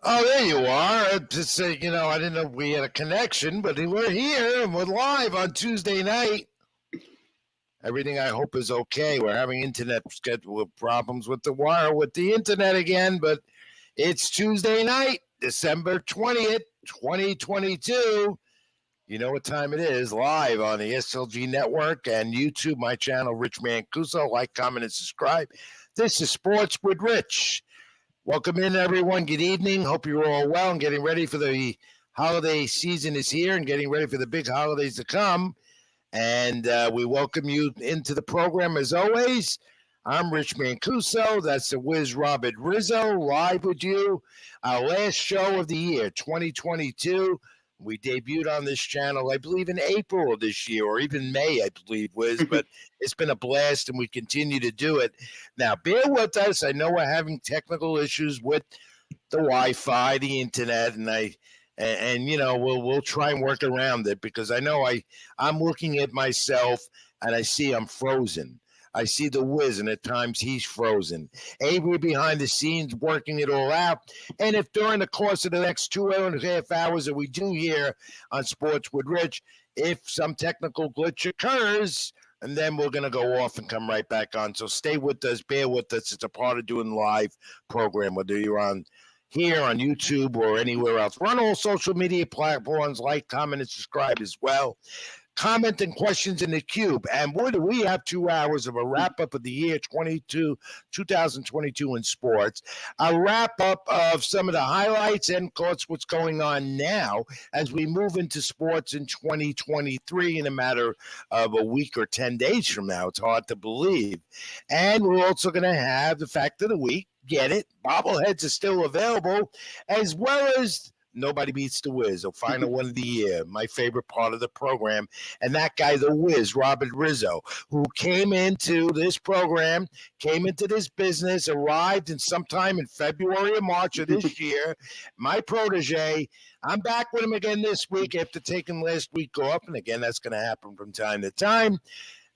Oh, there you are. Just I didn't know we had a connection, but we're here and we're live on Tuesday night. Everything I hope is okay. We're having internet schedule problems with the wire with the internet again, but it's Tuesday night, December 20th, 2022. You know what time it is, live on the SLG Network and YouTube, my channel, Rich Mancuso. Like, comment, and subscribe. This is Sports with Rich. Welcome in, everyone. Good evening. Hope you're all well and getting ready for the holiday season is here and getting ready for the big holidays to come. And we welcome you into the program as always. I'm Rich Mancuso. That's the Wiz Robert Rizzo, live with you. Our last show of the year, 2022. We debuted on this channel, I believe, in April of this year, or even May, I believe, Wiz. But it's been a blast, and we continue to do it. Now, bear with us. I know we're having technical issues with the Wi-Fi, the internet, and we'll try and work around it because I know I'm looking at myself and I see I'm frozen. I see the Wiz, and at times he's frozen. Avery behind the scenes working it all out. And if during the course of the next 2.5 hours that we do here on Sports with Rich, if some technical glitch occurs, and then we're going to go off and come right back on. So stay with us, bear with us. It's a part of doing live program, whether you're on here on YouTube or anywhere else. We're on all social media platforms. Like, comment, and subscribe as well. Comment and questions in the cube. And what do we have? 2 hours of a wrap-up of the year 2022 in sports. A wrap-up of some of the highlights and, of course, what's going on now as we move into sports in 2023 in a matter of a week or 10 days from now. It's hard to believe. And we're also going to have the fact of the week. Get it? Bobbleheads are still available, as well as Nobody Beats the Wiz, a final one of the year, my favorite part of the program. And that guy, the Wiz, Robert Rizzo, who came into this program, came into this business, arrived in sometime in February or March of this year. My protege. I'm back with him again this week after taking last week off. And again, that's going to happen from time to time.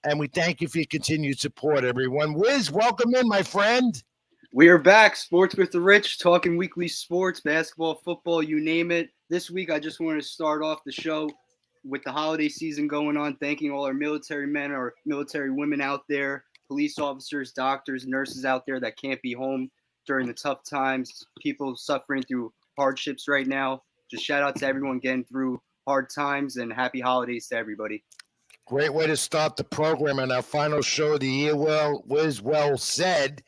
And we thank you for your continued support, everyone. Wiz, welcome in, my friend. We are back, Sports with the Rich, talking weekly sports, basketball, football, you name it. This week, I just want to start off the show with the holiday season going on, thanking all our military men, our military women out there, police officers, doctors, nurses out there that can't be home during the tough times, people suffering through hardships right now. Just shout out to everyone getting through hard times and happy holidays to everybody. Great way to start the program and our final show of the year. Well, Wiz, well said.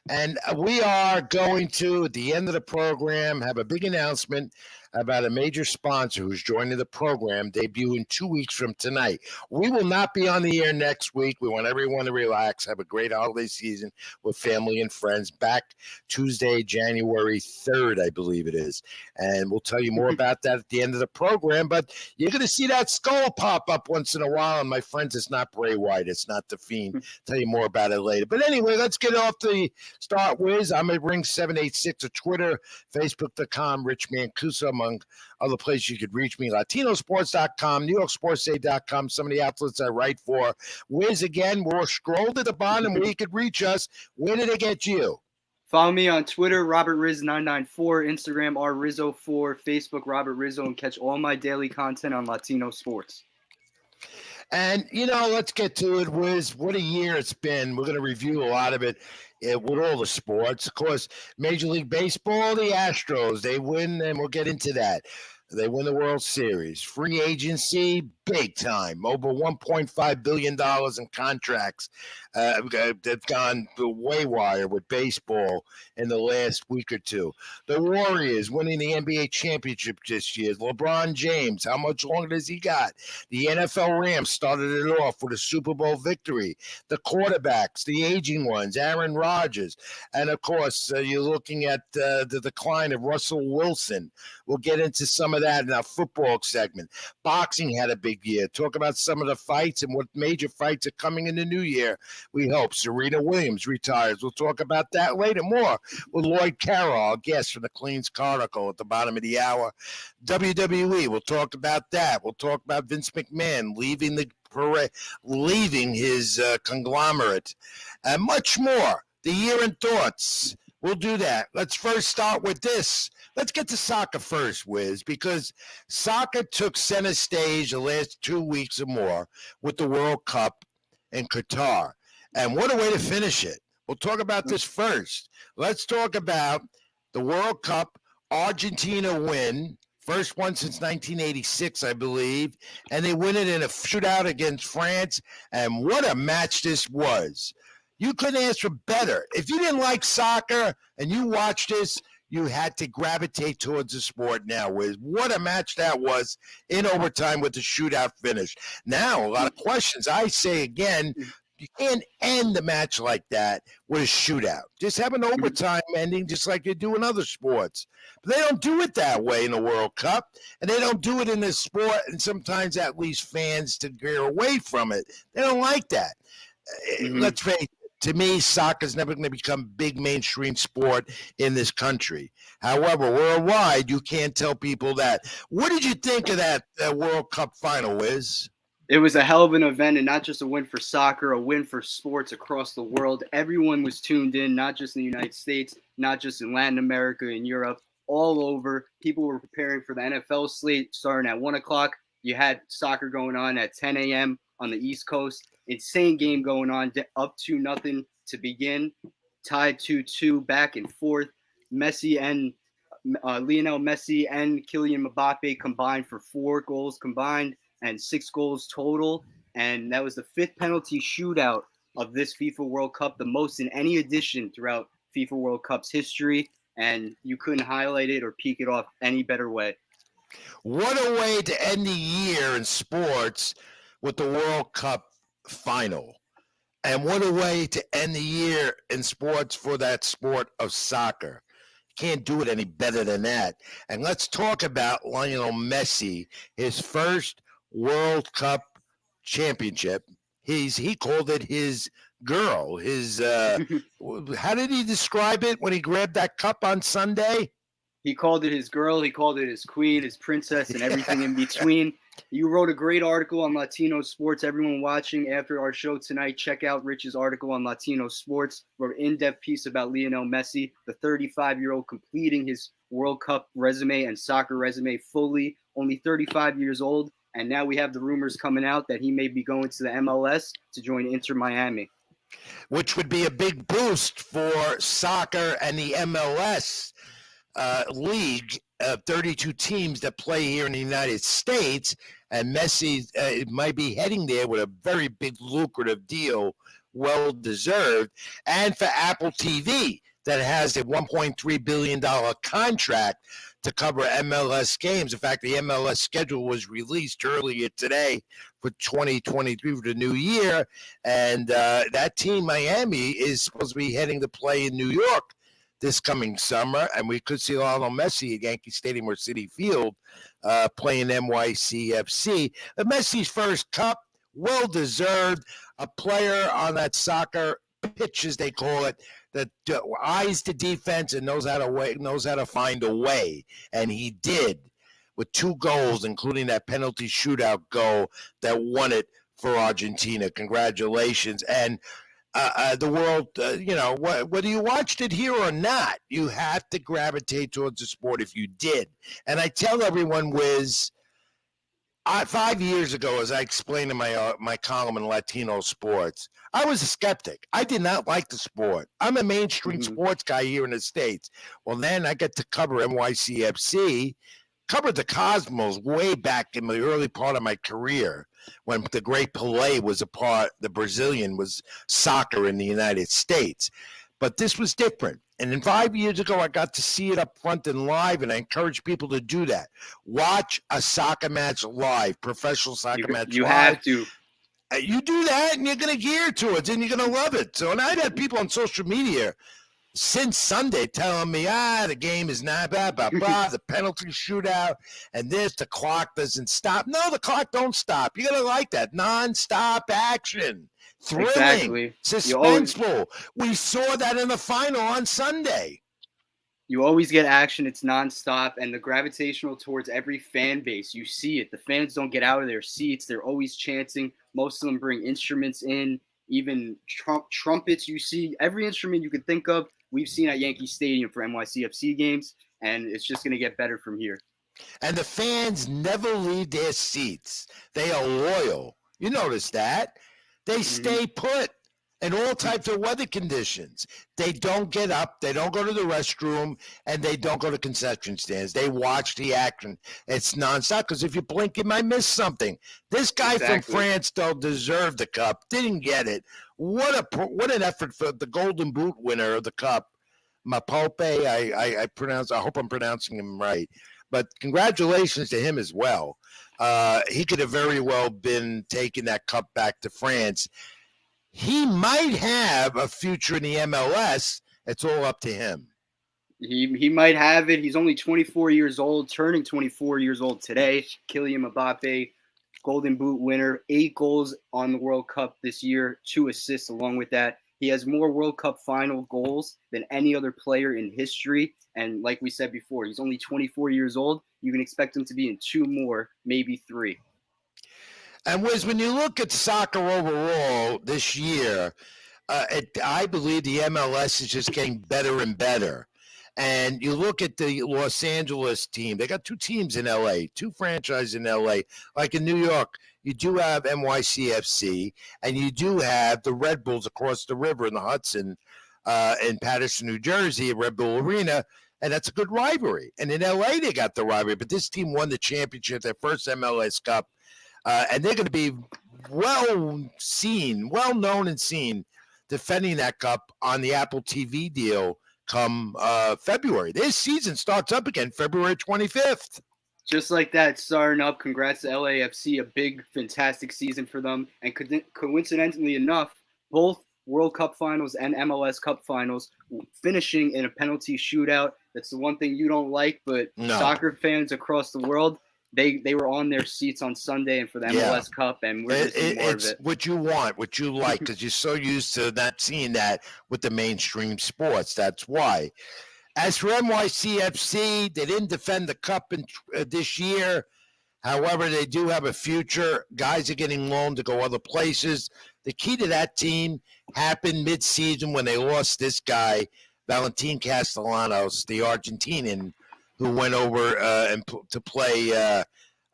And we are going to, at the end of the program, have a big announcement about a major sponsor who's joining the program, debuting 2 weeks from tonight. We will not be on the air next week. We want everyone to relax, have a great holiday season with family and friends. Back Tuesday, January 3rd, I believe it is. And we'll tell you more about that at the end of the program. But you're going to see that skull pop up once in a while. And my friends, it's not Bray Wyatt. It's not The Fiend. Tell you more about it later. But anyway, let's get off the start, Wiz. I'm at Ring 786 or Twitter, Facebook.com, Rich Mancuso, among other places you could reach me. Latinosports.com, NewYorkSportsDay.com, some of the outlets I write for. Wiz, again, we'll scroll to the bottom where you could reach us. Where did it get you? Follow me on Twitter, RobertRiz994, Instagram, RRizzo4, Facebook, Robert Rizzo, and catch all my daily content on Latino Sports. And, let's get to it, Wiz. What a year it's been. We're going to review a lot of it with all the sports. Of course, Major League Baseball, the Astros, they win, and we'll get into that. They win the World Series. Free agency, big time. Over $1.5 billion in contracts. They've gone way wire with baseball in the last week or two. The Warriors winning the NBA championship this year. LeBron James, how much longer does he got? The NFL Rams started it off with a Super Bowl victory. The quarterbacks, the aging ones, Aaron Rodgers. And, of course, you're looking at the decline of Russell Wilson. We'll get into some of that in our football segment. Boxing had a big year. Talk about some of the fights and what major fights are coming in the new year. We hope Serena Williams retires. We'll talk about that later. More with Lloyd Carroll, our guest from the Queen's Chronicle at the bottom of the hour. WWE, we'll talk about that. We'll talk about Vince McMahon leaving his conglomerate and much more. The year in thoughts. We'll do that. Let's first start with this. Let's get to soccer first, Wiz, because soccer took center stage the last 2 weeks or more with the World Cup in Qatar. And what a way to finish it. We'll talk about this first. Let's talk about the World Cup, Argentina win, first one since 1986, I believe, and they win it in a shootout against France. And what a match this was. You couldn't ask for better. If you didn't like soccer and you watched this, you had to gravitate towards the sport now. Wiz. What a match that was in overtime with the shootout finish. Now, a lot of questions. I say again, you can't end the match like that with a shootout. Just have an overtime ending just like you do in other sports. But they don't do it that way in the World Cup, and they don't do it in this sport, and sometimes that leaves fans to veer away from it. They don't like that. Let's face it. To me, soccer is never going to become a big mainstream sport in this country. However, worldwide, you can't tell people that. What did you think of that World Cup final, Wiz? It was a hell of an event, and not just a win for soccer, a win for sports across the world. Everyone was tuned in, not just in the United States, not just in Latin America and Europe, all over. People were preparing for the NFL slate starting at 1 o'clock. You had soccer going on at 10 a.m. on the East Coast. Insane game going on, up 2-0 to begin, tied 2-2, back and forth. Messi and Lionel Messi and Kylian Mbappe combined for 4 goals combined and 6 goals total. And that was the 5th penalty shootout of this FIFA World Cup, the most in any edition throughout FIFA World Cup's history. And you couldn't highlight it or peek it off any better way. What a way to end the year in sports with the World Cup final. And what a way to end the year in sports for that sport of soccer. Can't do it any better than that. And let's talk about Lionel Messi, his first World Cup championship. He called it his girl. His how did he describe it when he grabbed that cup on Sunday? He called it his girl, he called it his queen, his princess, and everything in between. You wrote a great article on Latino Sports. Everyone watching after our show tonight, check out Rich's article on Latino Sports. Wrote an in-depth piece about Lionel Messi, the 35-year-old completing his World Cup resume and soccer resume fully, only 35 years old. And now we have the rumors coming out that he may be going to the MLS to join Inter Miami. Which would be a big boost for soccer and the MLS league of 32 teams that play here in the United States, and Messi might be heading there with a very big lucrative deal, well deserved, and for Apple TV that has a $1.3 billion contract to cover MLS games. In fact, the MLS schedule was released earlier today for 2023 for the new year, and that team, Miami, is supposed to be heading to play in New York this coming summer, and we could see Lionel Messi at Yankee Stadium or Citi Field playing NYCFC. But Messi's first cup, well-deserved, a player on that soccer pitch, as they call it, that eyes the defense and knows how to find a way, and he did with 2 goals, including that penalty shootout goal that won it for Argentina. Congratulations. And the world, whether you watched it here or not, you have to gravitate towards the sport if you did. And I tell everyone, Wiz, 5 years ago, as I explained in my column in Latino Sports, I was a skeptic. I did not like the sport. I'm a mainstream sports guy here in the States. Well, then I get to cover NYCFC, covered the Cosmos way back in the early part of my career when the great Pelé was the Brazilian was soccer in the United States. But this was different. And then 5 years ago, I got to see it up front and live, and I encourage people to do that. Watch a soccer match live, professional soccer match you live. Have to. You do that, and you're going to gear to it, and you're going to love it. So, and I've had people on social media since Sunday telling me, the game is not the penalty shootout, and the clock doesn't stop. No, the clock don't stop. You're going to like that. Non-stop action. Thrilling. Exactly. Suspenseful. We saw that in the final on Sunday. You always get action. It's nonstop, and the gravitational towards every fan base. You see it. The fans don't get out of their seats. They're always chanting. Most of them bring instruments in, even trumpets. You see every instrument you could think of. We've seen at Yankee Stadium for NYCFC games. and it's just going to get better from here. And the fans never leave their seats. They are loyal. You notice that. They stay put in all types of weather conditions. They don't get up, they don't go to the restroom, and they don't go to concession stands. They watch the action. It's nonstop, because if you blink, you might miss something. This guy from France, though, deserved the cup, didn't get it. What an effort for the Golden Boot winner of the cup, Mapope. I hope I'm pronouncing him right. But congratulations to him as well. He could have very well been taking that cup back to France. He might have a future in the MLS. It's all up to him. He might have it. He's only 24 years old, turning 24 years old today. Kylian Mbappe, Golden Boot winner, 8 goals on the World Cup this year, 2 assists along with that. He has more World Cup final goals than any other player in history. And like we said before, he's only 24 years old. You can expect him to be in 2 more, maybe 3. And Wiz, when you look at soccer overall this year, I believe the MLS is just getting better and better. And you look at the Los Angeles team, they got 2 teams in LA, 2 franchises in LA. Like in New York, you do have NYCFC, and you do have the Red Bulls across the river in the Hudson in Paterson, New Jersey, at Red Bull Arena. And that's a good rivalry. And in LA, they got the rivalry. But this team won the championship, their first MLS Cup. And they're going to be well known and seen defending that cup on the Apple TV deal come February. This season starts up again February 25th. Just like that, starting up. Congrats to LAFC, a big, fantastic season for them. And coincidentally enough, both World Cup finals and MLS Cup finals finishing in a penalty shootout. That's the one thing you don't like, but soccer fans across the world, they were on their seats on Sunday and for the MLS Cup, and we're going to see more of it. What you want, what you like, because you're so used to not seeing that with the mainstream sports. That's why. As for NYCFC, they didn't defend the cup this year. However, they do have a future. Guys are getting loaned to go other places. The key to that team happened mid-season when they lost this guy, Valentin Castellanos, the Argentinian, who went over to play,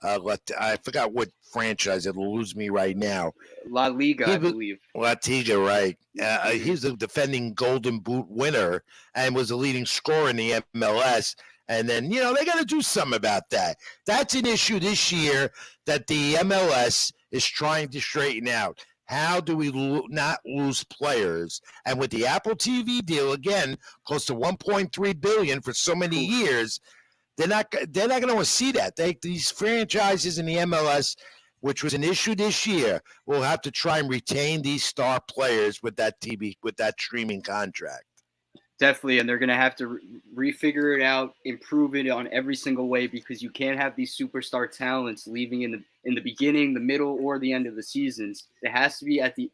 I forgot what franchise. It'll lose me right now. La Liga, I believe. La Liga, right. He's the defending Golden Boot winner and was the leading scorer in the MLS. And then, they got to do something about that. That's an issue this year that the MLS is trying to straighten out. How do we not lose players? And with the Apple TV deal, again, close to $1.3 billion for so many years, they're not going to see that. These franchises in the MLS, which was an issue this year, will have to try and retain these star players with that streaming contract. Definitely, and they're going to have to refigure it out, improve it on every single way, because you can't have these superstar talents leaving in the beginning, the middle, or the end of the seasons. It has to be at the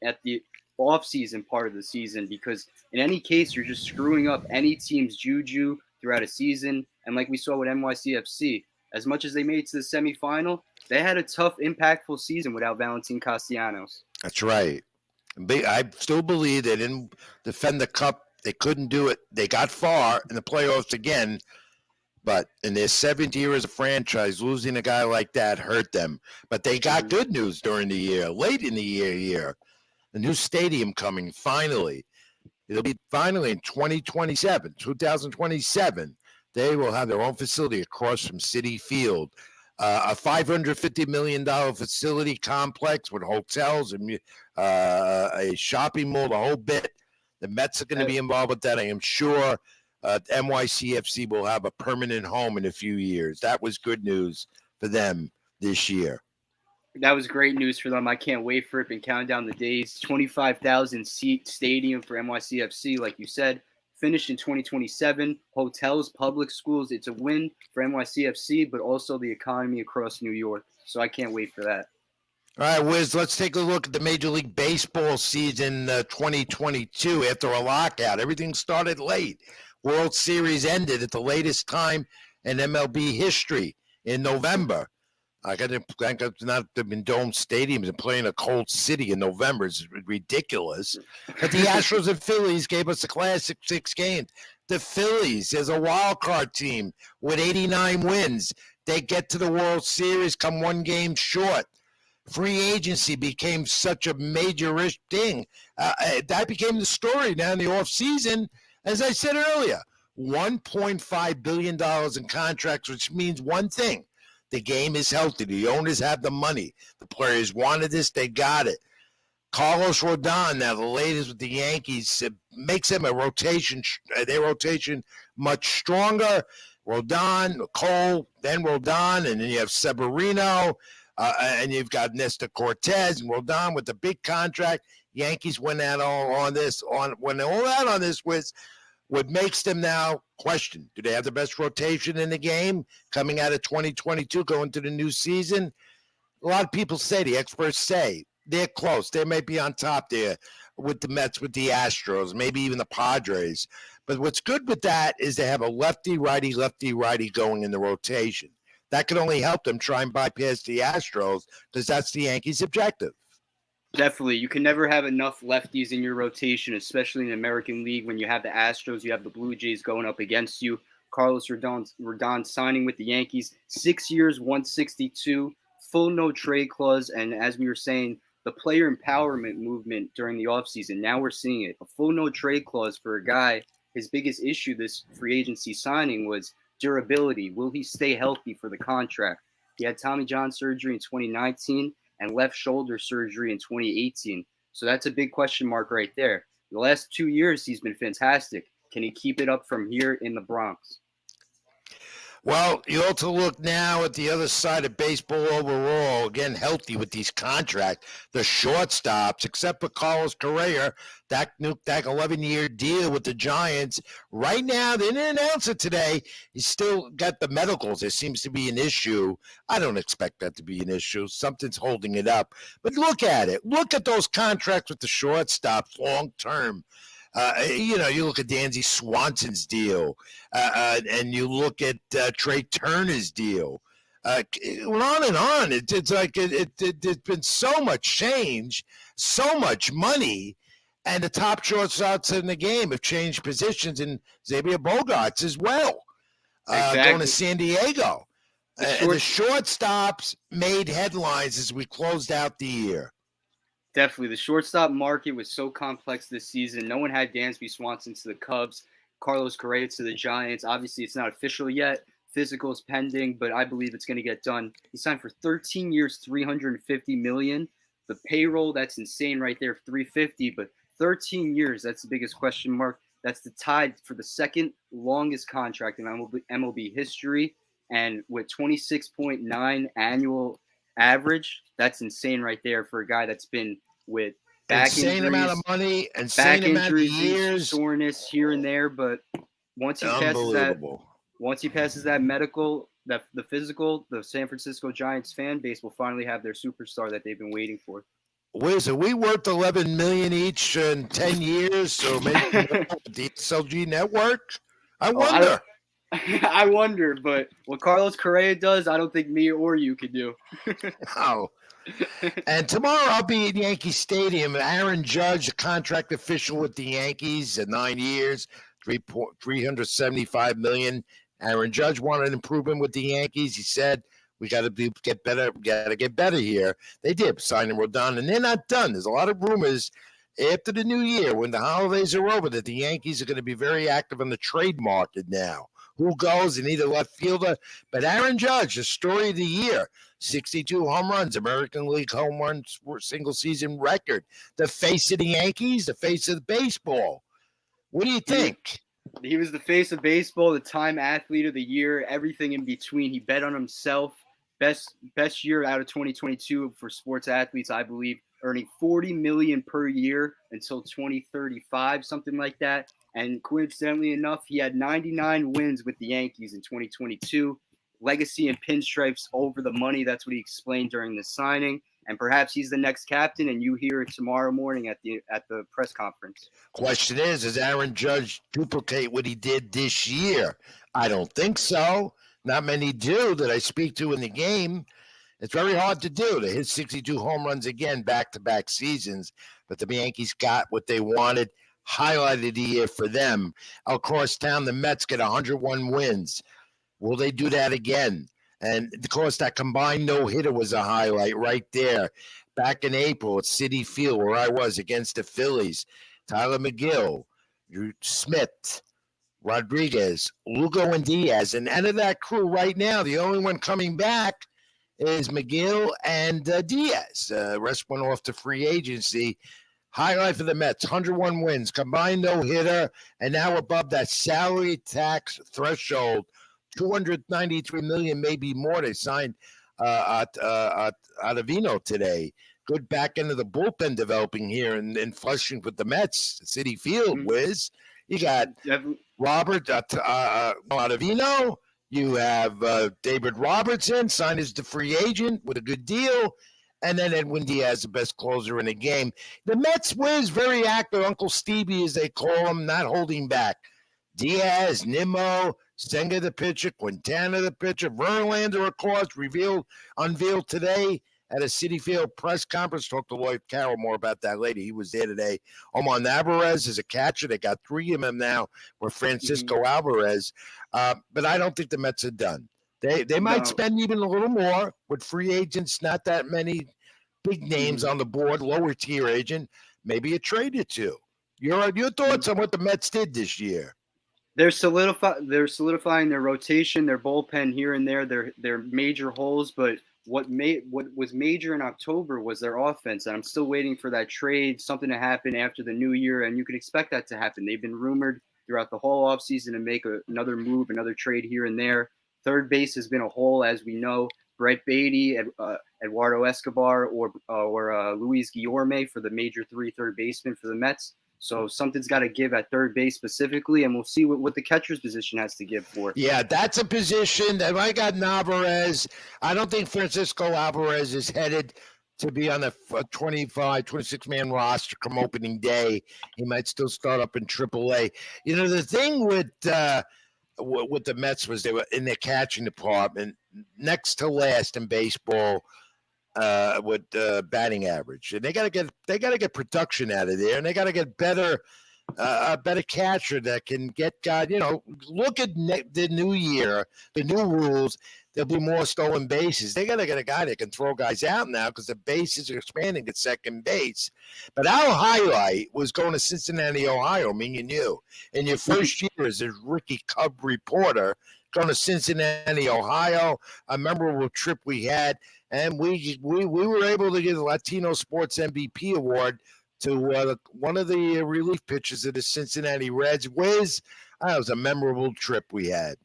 off-season part of the season, because in any case, you're just screwing up any team's juju throughout a season. And like we saw with NYCFC, as much as they made it to the semifinal, they had a tough, impactful season without Valentin Castellanos. That's right. I still believe they didn't defend the cup. They couldn't do it. They got far in the playoffs again, but in their 7th year as a franchise, losing a guy like that hurt them. But they got good news during the year, late in the year. A new stadium coming, finally. It'll be finally in 2027. They will have their own facility across from Citi Field. A $550 million facility complex with hotels and a shopping mall, the whole bit. The Mets are going to be involved with that. I am sure NYCFC will have a permanent home in a few years. That was good news for them this year. That was great news for them. I can't wait for it. Been counting down the days. 25,000 seat stadium for NYCFC, like you said. Finished in 2027. Hotels, public schools. It's a win for NYCFC, but also the economy across New York. So I can't wait for that. All right, Wiz, let's take a look at the Major League Baseball season 2022 after a lockout. Everything started late. World Series ended at the latest time in MLB history in November. I got to thank not in dome stadiums and playing a cold city in November is ridiculous. But the Astros and Phillies gave us a classic 6 games. The Phillies is a wild card team with 89 wins. They get to the World Series, come 1 game short. Free agency became such a major thing. That became the story now in the offseason. As I said earlier, $1.5 billion in contracts, which means one thing. The game is healthy. The owners have the money. The players wanted this. They got it. Carlos Rodon, now the latest with the Yankees, makes them a rotation. Their rotation much stronger. Rodon, Cole, then Rodon, and then you have Severino, and you've got Nestor Cortez and Rodon with the big contract. Yankees went out on this. Went all out on this with what makes them now question, do they have the best rotation in the game coming out of 2022, going to the new season? A lot of people say, the experts say, they're close. They may be on top there with the Mets, with the Astros, maybe even the Padres. But what's good with that is they have a lefty-righty going in the rotation. That could only help them try and bypass the Astros because that's the Yankees' objective. Definitely. You can never have enough lefties in your rotation, especially in the American League. When you have the Astros, you have the Blue Jays going up against you. Carlos Rodon signing with the Yankees, 6 years, 162, full no trade clause. And as we were saying, the player empowerment movement during the offseason, now we're seeing it. A full no trade clause for a guy. His biggest issue this free agency signing was durability. Will he stay healthy for the contract? He had Tommy John surgery in 2019. And left shoulder surgery in 2018. So that's a big question mark right there. The last 2 years, he's been fantastic. Can he keep it up from here in the Bronx? Well, you also look now at the other side of baseball overall, again, healthy with these contracts. The shortstops, except for Carlos Correa, that 11-year deal with the Giants. Right now, they didn't announce it today. He's still got the medicals. There seems to be an issue. I don't expect that to be an issue. Something's holding it up. But look at it. Look at those contracts with the shortstops long term. You look at Dansby Swanson's deal, and you look at Trey Turner's deal. It went on and on. It's like there's been so much change, so much money, and the top shortstops in the game have changed positions, and Xavier Bogaerts as well, going to San Diego. And the shortstops made headlines as we closed out the year. Definitely. The shortstop market was so complex this season. No one had Dansby Swanson to the Cubs, Carlos Correa to the Giants. Obviously, it's not official yet. Physical is pending, but I believe it's going to get done. He signed for 13 years, $350 million. The payroll, that's insane right there, $350. But 13 years, that's the biggest question mark. That's the tied for the second longest contract in MLB history. And with 26.9 annual average, that's insane right there for a guy that's been with back injuries, amount of money, insane amount of years, soreness here and there. But once he passes that medical, the physical, the San Francisco Giants fan base will finally have their superstar that they've been waiting for. Wiz, are we worth $11 million each in 10 years? So maybe the SLG network? I wonder. I wonder, but what Carlos Correa does, I don't think me or you could do. Oh. And tomorrow I'll be at Yankee Stadium. Aaron Judge, a contract official with the Yankees at 9 years, $375 million. Aaron Judge wanted an improvement with the Yankees. He said, we got to get better. We got to get better here. They did, signing Rodon, and they're not done. There's a lot of rumors after the new year, when the holidays are over, that the Yankees are going to be very active on the trade market now. Who goes? They need a left fielder. But Aaron Judge, the story of the year, 62 home runs, American League home runs, single season record. The face of the Yankees, the face of the baseball. What do you think? He was the face of baseball, the Time Athlete of the Year, everything in between. He bet on himself. Best year out of 2022 for sports athletes, I believe, earning $40 million per year until 2035, something like that. And coincidentally enough, he had 99 wins with the Yankees in 2022. Legacy and pinstripes over the money. That's what he explained during the signing. And perhaps he's the next captain, and you hear it tomorrow morning at the press conference. Question is, does Aaron Judge duplicate what he did this year? I don't think so. Not many do that I speak to in the game. It's very hard to do to hit 62 home runs again back-to-back seasons, but the Yankees got what they wanted. Highlighted the year for them. Across town, the Mets get 101 wins. Will they do that again? And of course, that combined no-hitter was a highlight right there. Back in April at Citi Field, where I was against the Phillies, Tyler McGill, Drew Smith, Rodriguez, Lugo, and Diaz. And out of that crew right now, the only one coming back is McGill and Diaz. Rest went off to free agency. Highlight for the Mets, 101 wins, combined no-hitter, and now above that salary tax threshold, $293 million, maybe more. They signed Ottavino today. Good back end of the bullpen developing here in Flushing with the Mets, Citi Field, Wiz. You got Robert Ottavino. You have David Robertson, signed as the free agent with a good deal. And then Edwin Diaz, the best closer in the game. The Mets Wiz, very active. Uncle Stevie, as they call him, not holding back. Diaz, Nimmo, Senga the pitcher, Quintana the pitcher, Verlander, of course, unveiled today at a Citi Field press conference. Talked to Lloyd Carroll more about that later. He was there today. Omar Narvaez is a catcher. They got 3 of them now with Francisco Alvarez. But I don't think the Mets are done. They might spend even a little more with free agents, not that many big names on the board, lower tier agent, maybe a trade or two. Your thoughts on what the Mets did this year? They're solidifying their rotation, their bullpen here and there, their major holes. But what was major in October was their offense, and I'm still waiting for that trade, something to happen after the new year, and you can expect that to happen. They've been rumored throughout the whole offseason to make another move, another trade here and there. Third base has been a hole, as we know. Brett Beatty, Eduardo Escobar, or Luis Guillorme for the major 3 third baseman for the Mets. So something's got to give at third base specifically, and we'll see what the catcher's position has to give for. Yeah, that's a position that I got Narvaez. I don't think Francisco Alvarez is headed to be on a 25, 26-man roster come opening day. He might still start up in AAA. You know, the thing with the Mets was they were in their catching department next to last in baseball with batting average, and they got to get production out of there, and they got to get a better catcher that can get God. You know, look at the new year, the new rules. There'll be more stolen bases. They got to get a guy that can throw guys out now because the bases are expanding at second base. But our highlight was going to Cincinnati, Ohio, me and you. In your first year as a rookie Cub reporter, going to Cincinnati, Ohio, a memorable trip we had. And we were able to get the Latino Sports MVP award to one of the relief pitchers of the Cincinnati Reds. Wiz, that was a memorable trip we had.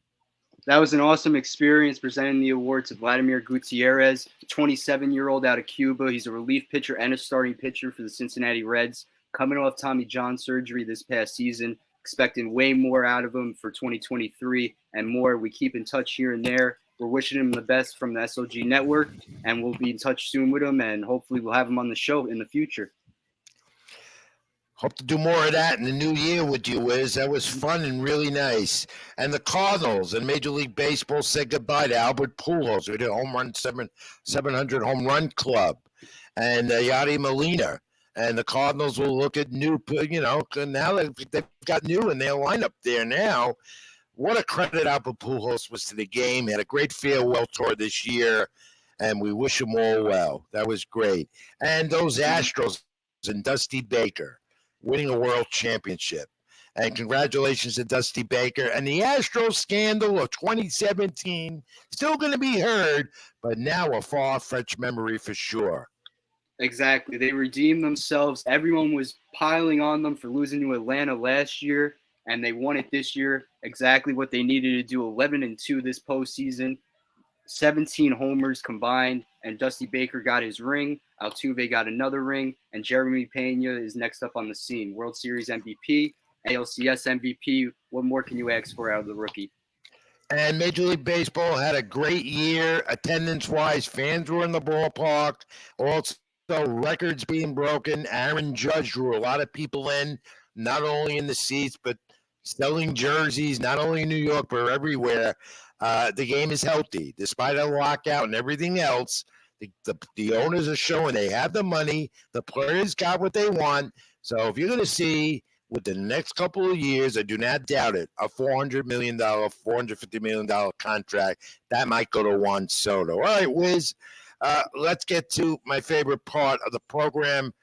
That was an awesome experience presenting the award to Vladimir Gutierrez, a 27-year-old out of Cuba. He's a relief pitcher and a starting pitcher for the Cincinnati Reds, coming off Tommy John surgery this past season. Expecting way more out of him for 2023 and more. We keep in touch here and there. We're wishing him the best from the SOG network, and we'll be in touch soon with him, and hopefully we'll have him on the show in the future. Hope to do more of that in the new year with you, Wiz. That was fun and really nice. And the Cardinals in Major League Baseball said goodbye to Albert Pujols, who did home run 700 home run club, and Yadi Molina. And the Cardinals will look at new, now they've got new in their lineup there now. What a credit Albert Pujols was to the game. He had a great farewell tour this year, and we wish him all well. That was great. And those Astros and Dusty Baker winning a world championship. And congratulations to Dusty Baker. And the Astros scandal of 2017, still going to be heard, but now a far-fetched memory for sure. Exactly. They redeemed themselves. Everyone was piling on them for losing to Atlanta last year, and they won it this year. Exactly what they needed to do. 11-2 this postseason, 17 homers combined, and Dusty Baker got his ring. Altuve got another ring, and Jeremy Pena is next up on the scene. World Series MVP, ALCS MVP. What more can you ask for out of the rookie? And Major League Baseball had a great year, attendance-wise. Fans were in the ballpark. Also, records being broken. Aaron Judge drew a lot of people in, not only in the seats, but selling jerseys, not only in New York, but everywhere. The game is healthy. Despite a lockout and everything else, The owners are showing they have the money. The players got what they want. So if you're going to see with the next couple of years, I do not doubt it, a $400 million, $450 million contract, that might go to Juan Soto. All right, Wiz, let's get to my favorite part of the program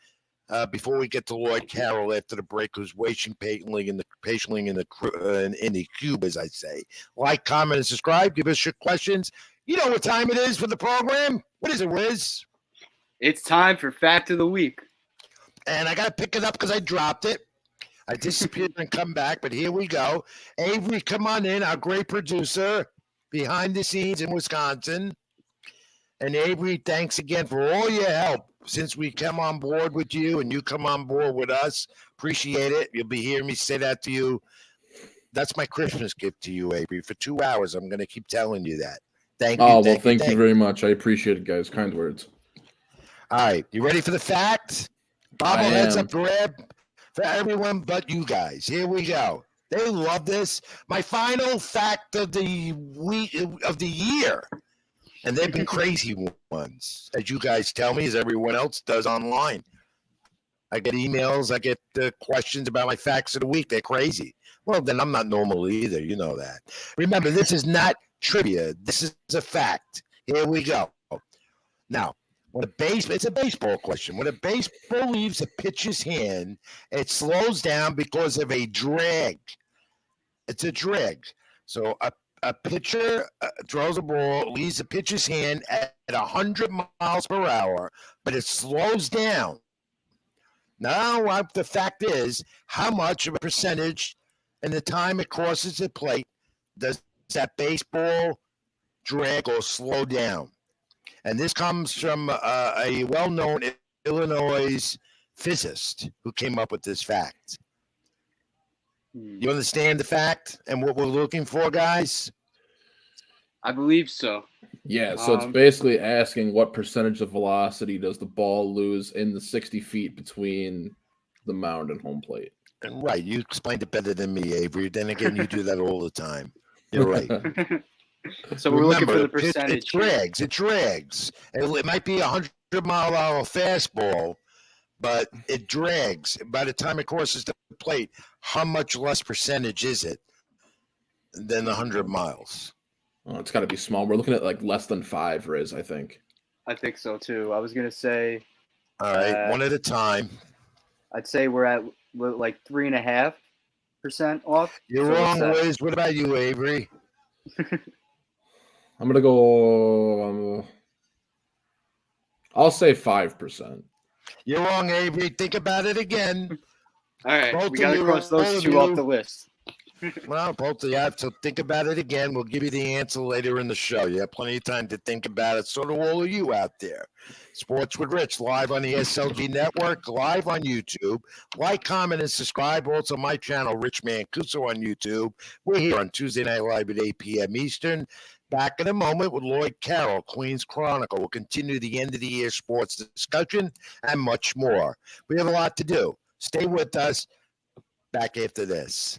before we get to Lloyd Carroll after the break, who's waiting patiently in the cube, as I say. Like, comment, and subscribe. Give us your questions. You know what time it is for the program. What is it, Wiz? It's time for Fact of the Week. And I got to pick it up because I dropped it. I disappeared and come back, but here we go. Avery, come on in, our great producer behind the scenes in Wisconsin. And Avery, thanks again for all your help since we come on board with you and you come on board with us. Appreciate it. You'll be hearing me say that to you. That's my Christmas gift to you, Avery. For 2 hours, I'm going to keep telling you that. Thank you. Oh, well, thank you very much. I appreciate it, guys. Kind words. All right. You ready for the fact? Bobbleheads up grab for everyone but you guys. Here we go. They love this. My final fact of the week of the year. And they've been crazy ones, as you guys tell me, as everyone else does online. I get emails. I get questions about my facts of the week. They're crazy. Well, then I'm not normal either. You know that. Remember, this is not trivia. This is a fact. Here we go. Now, it's a baseball question. When a baseball leaves a pitcher's hand, it slows down because of a drag. It's a drag. So a pitcher throws a ball, leaves the pitcher's hand at 100 miles per hour, but it slows down. Now, the fact is, how much of a percentage in the time it crosses the plate does that baseball drag or slow down? And this comes from a well-known Illinois physicist who came up with this fact. You understand the fact and what we're looking for, guys? I believe so. Yeah, so it's basically asking what percentage of velocity does the ball lose in the 60 feet between the mound and home plate. And right, you explained it better than me, Avery. Then again, you do that all the time. You're right. So we're looking for the percentage. It drags. It might be 100-mile-an-hour fastball, but it drags. By the time it crosses the plate, how much less percentage is it than 100 miles? Oh, it's got to be small. We're looking at like less than 5, Riz, I think. I think so, too. I was going to say. All right, one at a time. I'd say we're at like 3.5% off. You're wrong, Wiz. What about you, Avery? I'm going to go. I'll say 5%. You're wrong, Avery. Think about it again. All right, we got to cross those two off the list. Well, both of you have to think about it again. We'll give you the answer later in the show. You have plenty of time to think about it. So do all of you out there. Sports with Rich, live on the SLG Network, live on YouTube. Like, comment, and subscribe. Also, my channel, Rich Mancuso, on YouTube. We're here on Tuesday Night Live at 8 p.m. Eastern. Back in a moment with Lloyd Carroll, Queens Chronicle. We'll continue the end of the year sports discussion and much more. We have a lot to do. Stay with us. Back after this.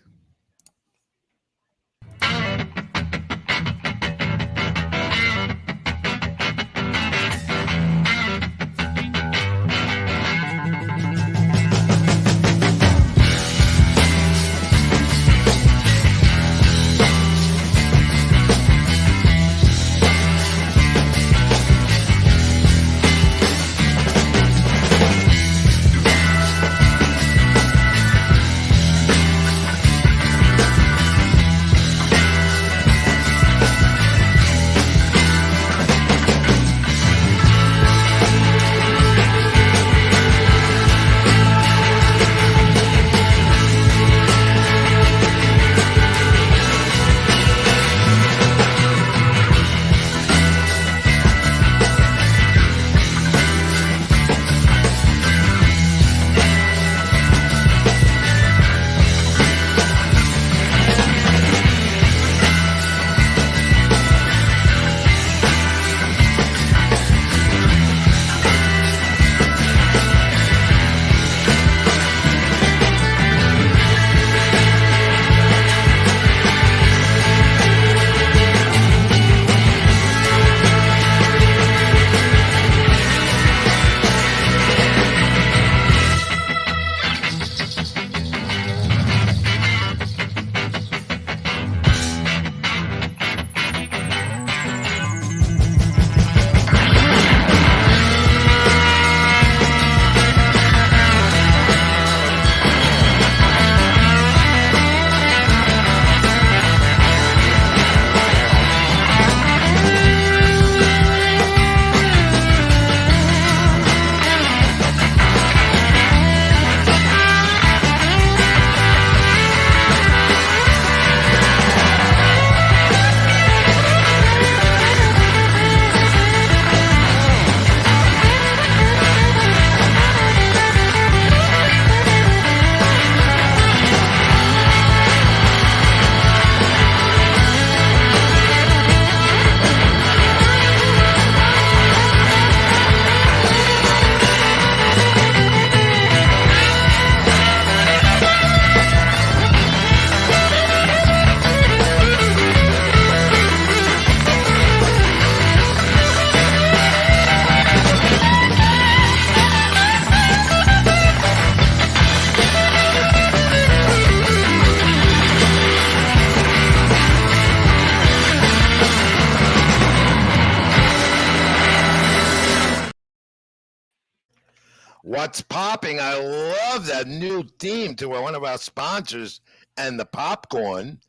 What's popping? I love that new theme to one of our sponsors and the popcorn.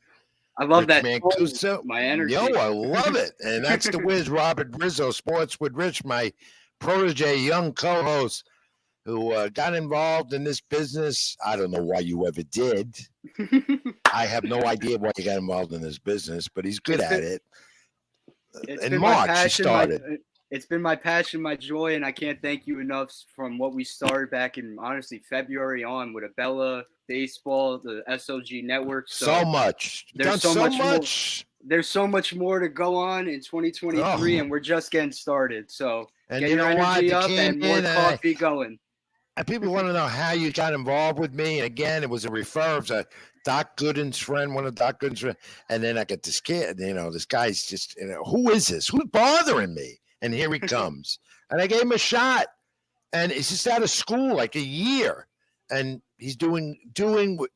I love Rich that. Mancuso. My energy. Yo, I love it. And that's the Wiz, Robert Rizzo, Sports with Rich, my protege, young co-host, who got involved in this business. I don't know why you ever did. I have no idea why he got involved in this business, but he's good at it. In March, he started. It's been my passion, my joy, and I can't thank you enough from what we started back in, honestly, February on with Abella, baseball, the SOG network. So much. There's so much. There's so much more to go on in 2023, and we're just getting started. So get your energy up and more coffee going. And people want to know how you got involved with me. And again, it was a referral. It was Doc Gooden's friend, one of Doc Gooden's friends. And then I get this kid, this guy's just, who is this? Who's bothering me? And here he comes. And I gave him a shot. And he's just out of school like a year. And he's doing,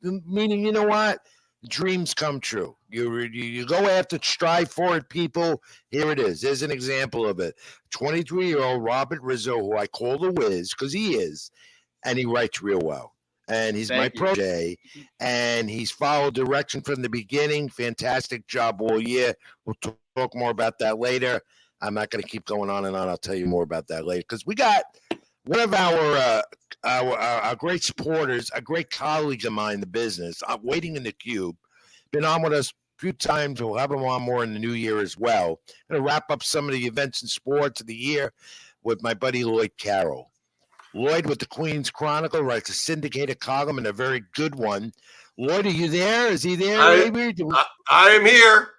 meaning, you know what? Dreams come true. You go after, strive for it, people. Here it is. There's an example of it. 23-year-old Robert Rizzo, who I call the Wiz, because he is. And he writes real well. And he's my protege. And he's followed direction from the beginning. Fantastic job all year. We'll talk more about that later. I'm not going to keep going on and on. I'll tell you more about that later. Because we got one of our great supporters, a great colleague of mine in the business, waiting in the cube. Been on with us a few times. We'll have him on more in the new year as well. Going to wrap up some of the events and sports of the year with my buddy Lloyd Carroll. Lloyd with the Queens Chronicle writes a syndicated column and a very good one. Lloyd, are you there? Is he there? I am here.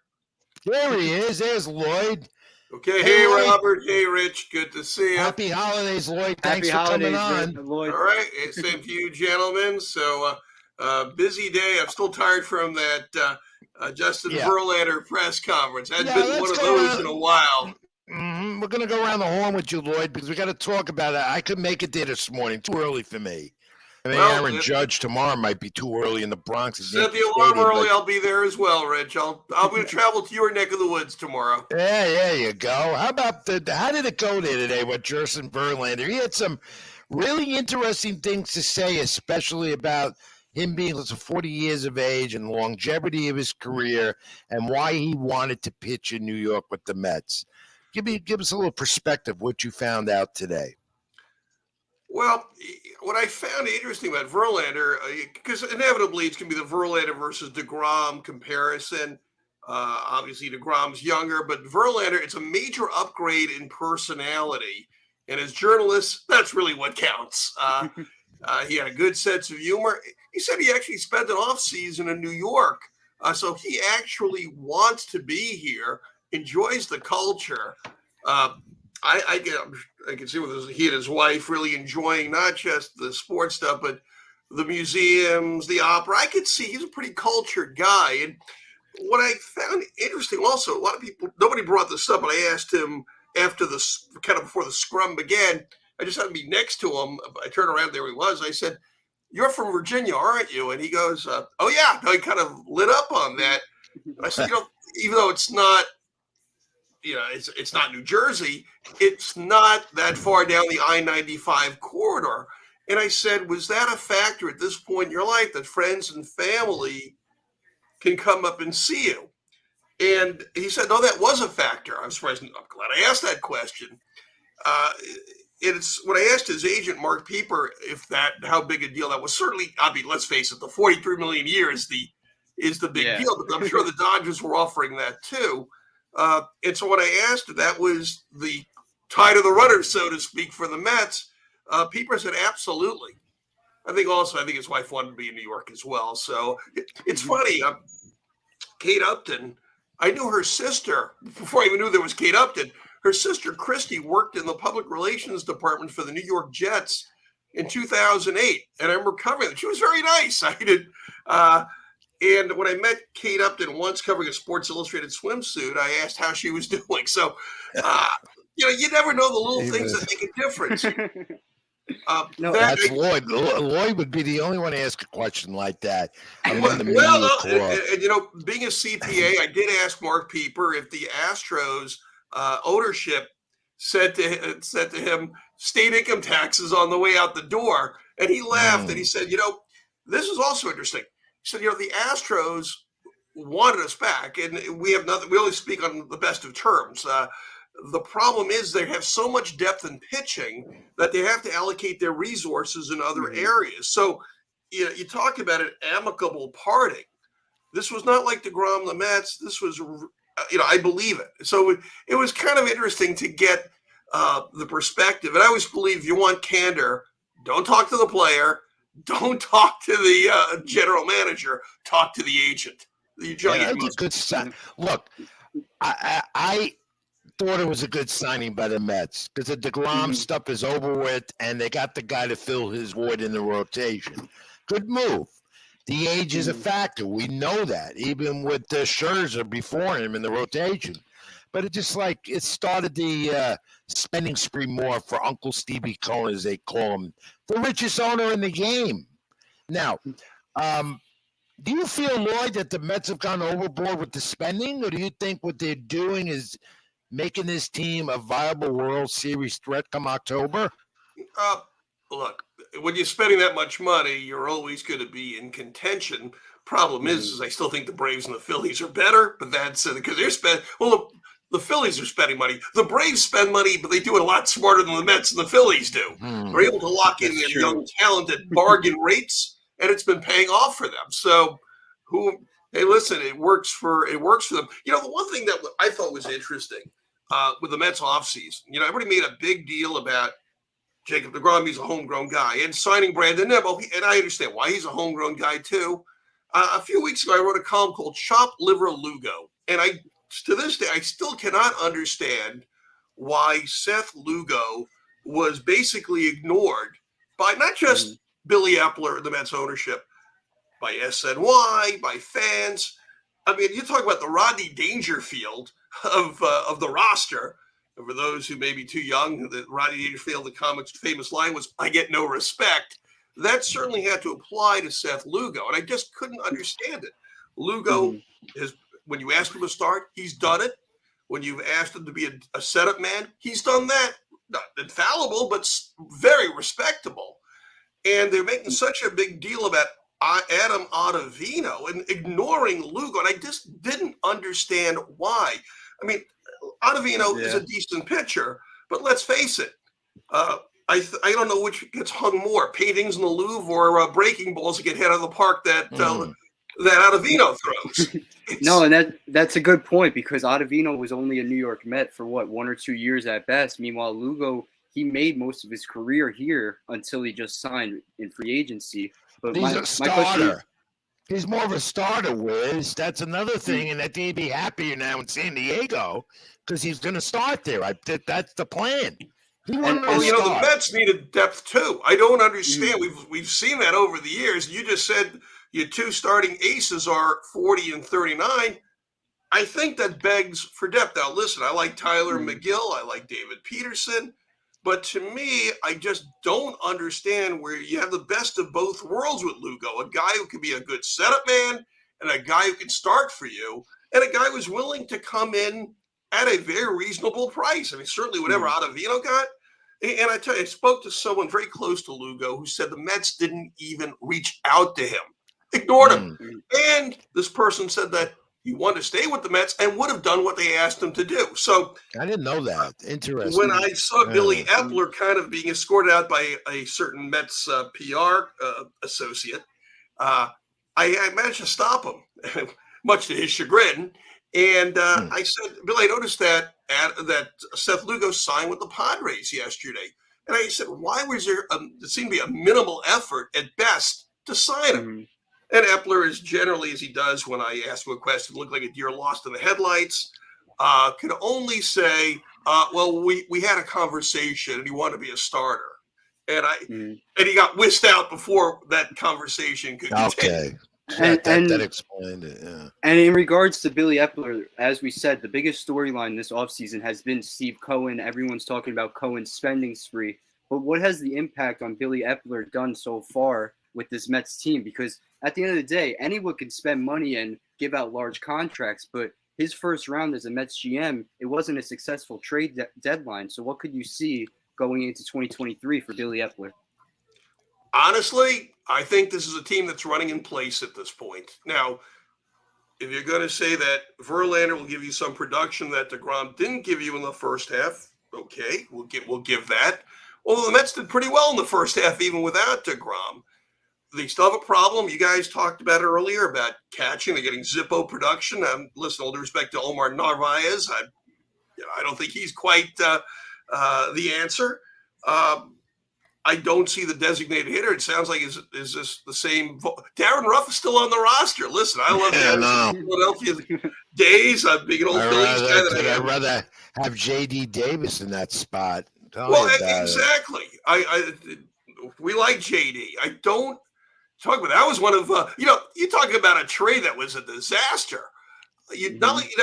There he is. There's Lloyd. Okay. Hey, Robert. Hey, Rich. Good to see you. Happy holidays, Lloyd. Thanks for coming on. Lloyd. All right. Same to you, gentlemen. So, busy day. I'm still tired from that Justin Verlander press conference. I hadn't been one of those in a while. Mm-hmm. We're going to go around the horn with you, Lloyd, because we got to talk about it. I couldn't make it there this morning. Too early for me. I mean, Aaron Judge tomorrow might be too early in the Bronx. Set the alarm early. I'll be there as well, Rich. I'll be travel to your neck of the woods tomorrow. Yeah, there you go. How about how did it go there today with Justin Verlander? He had some really interesting things to say, especially about him being 40 years of age and the longevity of his career and why he wanted to pitch in New York with the Mets. Give us a little perspective what you found out today. Well, what I found interesting about Verlander, because inevitably it's going to be the Verlander versus DeGrom comparison. Obviously, DeGrom's younger, but Verlander, it's a major upgrade in personality. And as journalists, that's really what counts. He had a good sense of humor. He said he actually spent an off season in New York. So he actually wants to be here, enjoys the culture. I can see with he and his wife really enjoying not just the sports stuff, but the museums, the opera. I could see he's a pretty cultured guy. And what I found interesting also, a lot of people, nobody brought this up, but I asked him after before the scrum began, I just happened to be next to him. I turned around, there he was. I said, "You're from Virginia, aren't you?" And he goes, "Oh yeah." He kind of lit up on that. And I said, even though it's not, it's not New Jersey, it's not that far down the I-95 corridor. And I said, was that a factor at this point in your life that friends and family can come up and see you? And he said, no, that was a factor. I'm surprised. I'm glad I asked that question. It's when I asked his agent, Mark Pieper, how big a deal that was. Certainly, I mean, let's face it, the 43 million a year is the big deal. But I'm sure the Dodgers were offering that too. And so when I asked, that was the tide of the runner, so to speak, for the Mets. Pieper said, absolutely. I think his wife wanted to be in New York as well. So it's funny. Kate Upton, I knew her sister before I even knew there was Kate Upton. Her sister, Christy, worked in the public relations department for the New York Jets in 2008. And I remember covering it. She was very nice. And when I met Kate Upton once covering a Sports Illustrated swimsuit, I asked how she was doing. So, you never know the little things that make a difference. That's Lloyd. Lloyd would be the only one to ask a question like that. Being a CPA, I did ask Mark Pieper if the Astros ownership said to him, state income taxes on the way out the door. And he laughed and he said, this is also interesting. He said, the Astros wanted us back, and we have nothing. We only speak on the best of terms. The problem is they have so much depth in pitching that they have to allocate their resources in other areas. So, you talk about an amicable parting. This was not like DeGrom, the Mets. This was, I believe it. So it was kind of interesting to get the perspective. And I always believe if you want candor, don't talk to the player, don't talk to the general manager, talk to the agent. That's a good sign. Look, I thought it was a good signing by the Mets because the DeGrom stuff is over with, and they got the guy to fill his void in the rotation. Good move. The age is a factor. We know that, even with the Scherzer before him in the rotation. But it just it started the spending spree more for Uncle Stevie Cohen, as they call him, the richest owner in the game. Now, do you feel, Lloyd, that the Mets have gone overboard with the spending, or do you think what they're doing is making this team a viable World Series threat come October? Look, when you're spending that much money, you're always going to be in contention. Problem is I still think the Braves and the Phillies are better, but that's because they're spending. Well, the Phillies are spending money. The Braves spend money, but they do it a lot smarter than the Mets and the Phillies do. They're able to lock in their young talent at bargain rates, and it's been paying off for them. So, hey, listen, it works for them. The one thing that I thought was interesting with the Mets offseason, everybody made a big deal about Jacob deGrom. He's a homegrown guy, and signing Brandon Nimmo, and I understand why he's a homegrown guy too. A few weeks ago, I wrote a column called "Chop Liver Lugo," and to this day, I still cannot understand why Seth Lugo was basically ignored by not just Billy Epler, the Mets ownership, by SNY, by fans. I mean, you talk about the Rodney Dangerfield of the roster. And for those who may be too young, the Rodney Dangerfield, the comic's famous line was, "I get no respect." That certainly had to apply to Seth Lugo, and I just couldn't understand it. Lugo is, when you ask him to start, he's done it. When you've asked him to be a setup man, he's done that. Not infallible, but very respectable. And they're making such a big deal about Adam Ottavino and ignoring Lugo, and I just didn't understand why. I mean, Ottavino is a decent pitcher, but let's face it. I don't know which gets hung more: paintings in the Louvre or breaking balls that get hit out of the park that Ottavino throws. No, and that's a good point, because Ottavino was only a New York Met for 1 or 2 years at best. Meanwhile, Lugo, he made most of his career here until he just signed in free agency. But he's a starter. He's more of a starter, Wiz. That's another thing, and I think he'd be happier now in San Diego because he's going to start there. That's the plan. The Mets needed depth too. I don't understand. We've seen that over the years. You just said your two starting aces are 40 and 39. I think that begs for depth. Now, listen, I like Tyler McGill. I like David Peterson. But to me, I just don't understand where you have the best of both worlds with Lugo, a guy who can be a good setup man and a guy who can start for you, and a guy who's willing to come in at a very reasonable price. I mean, certainly whatever Ottavino got. And I tell you, I spoke to someone very close to Lugo who said the Mets didn't even reach out to him, ignored him. And this person said that he wanted to stay with the Mets and would have done what they asked him to do. So I didn't know that. Interesting. When I saw Billy Epler kind of being escorted out by a certain Mets PR associate, I managed to stop him, much to his chagrin. And I said, Billy, I noticed that Seth Lugo signed with the Padres yesterday. And I said, why was there seemed to be a minimal effort at best to sign him? And Epler, as generally as he does when I ask him a question, looked like a deer lost in the headlights, could only say, well, we had a conversation and he wanted to be a starter. And and he got whisked out before that conversation could continue. That explained it, yeah. And in regards to Billy Epler, as we said, the biggest storyline this offseason has been Steve Cohen. Everyone's talking about Cohen's spending spree. But what has the impact on Billy Epler done so far with this Mets team? Because at the end of the day, anyone can spend money and give out large contracts, but his first round as a Mets GM, it wasn't a successful trade deadline. So what could you see going into 2023 for Billy Epler? Honestly, I think this is a team that's running in place at this point. Now, if you're going to say that Verlander will give you some production that DeGrom didn't give you in the first half, okay, we'll give that. Although the Mets did pretty well in the first half, even without DeGrom. They still have a problem. You guys talked about it earlier about catching. They're getting Zippo production. Listen, all due respect to Omar Narvaez, I don't think he's quite the answer. I don't see the designated hitter. It sounds like is this the same? Darren Ruff is still on the roster. Listen, I love Darren Philadelphia days. I'm being an old Phillies guy. I'd rather have J.D. Davis in that spot. Well, exactly. We like J.D. I don't talk about that. Was one of you're talking about a trade that was a disaster. It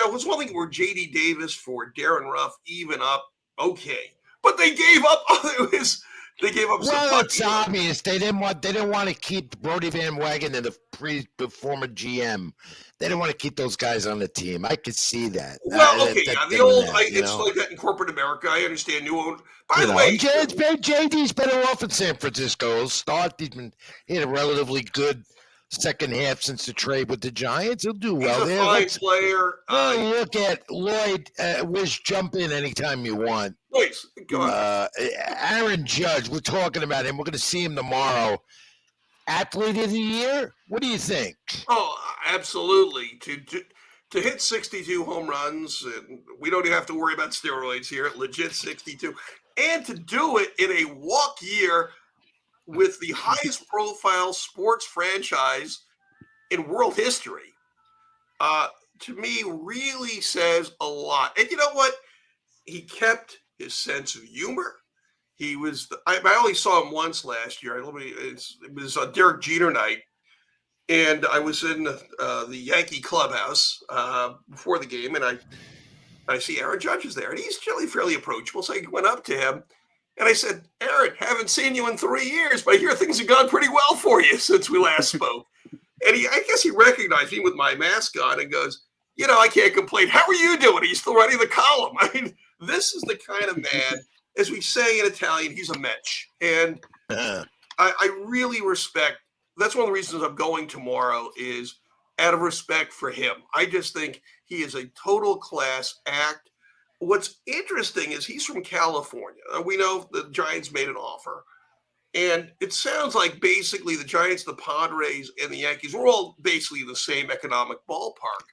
was one thing where J.D. Davis for Darren Ruff even up, okay, but they gave up. They gave up. Well, it's obvious they didn't want to keep Brody Van Wagen and the former GM. They didn't want to keep those guys on the team. I could see that. Well, okay, it's like that in corporate America. I understand new owner. By the way, JD's better off in San Francisco. He had a relatively good second half since the trade with the Giants. He'll do well there. He's a fine player. Look at Lloyd. Wish, jump in anytime you want. Please, go on. Aaron Judge, we're talking about him. We're going to see him tomorrow. Athlete of the year? What do you think? Oh, absolutely. To hit 62 home runs, and we don't even have to worry about steroids here, legit 62, and to do it in a walk year with the highest profile sports franchise in world history, to me really says a lot. And you know what? He kept his sense of humor. He was. I only saw him once last year. It was on Derek Jeter night, and I was in the Yankee clubhouse before the game, and I see Aaron Judge is there, and he's generally fairly approachable. So I went up to him, and I said, "Aaron, haven't seen you in 3 years, but I hear things have gone pretty well for you since we last spoke." And I guess he recognized me with my mask on and goes, "I can't complain. How are you doing? Are you still writing the column?" I mean, this is the kind of man. As we say in Italian, he's a mensch. And I really respect, that's one of the reasons I'm going tomorrow is out of respect for him. I just think he is a total class act. What's interesting is he's from California. We know the Giants made an offer. And it sounds like basically the Giants, the Padres, and the Yankees were all basically the same economic ballpark.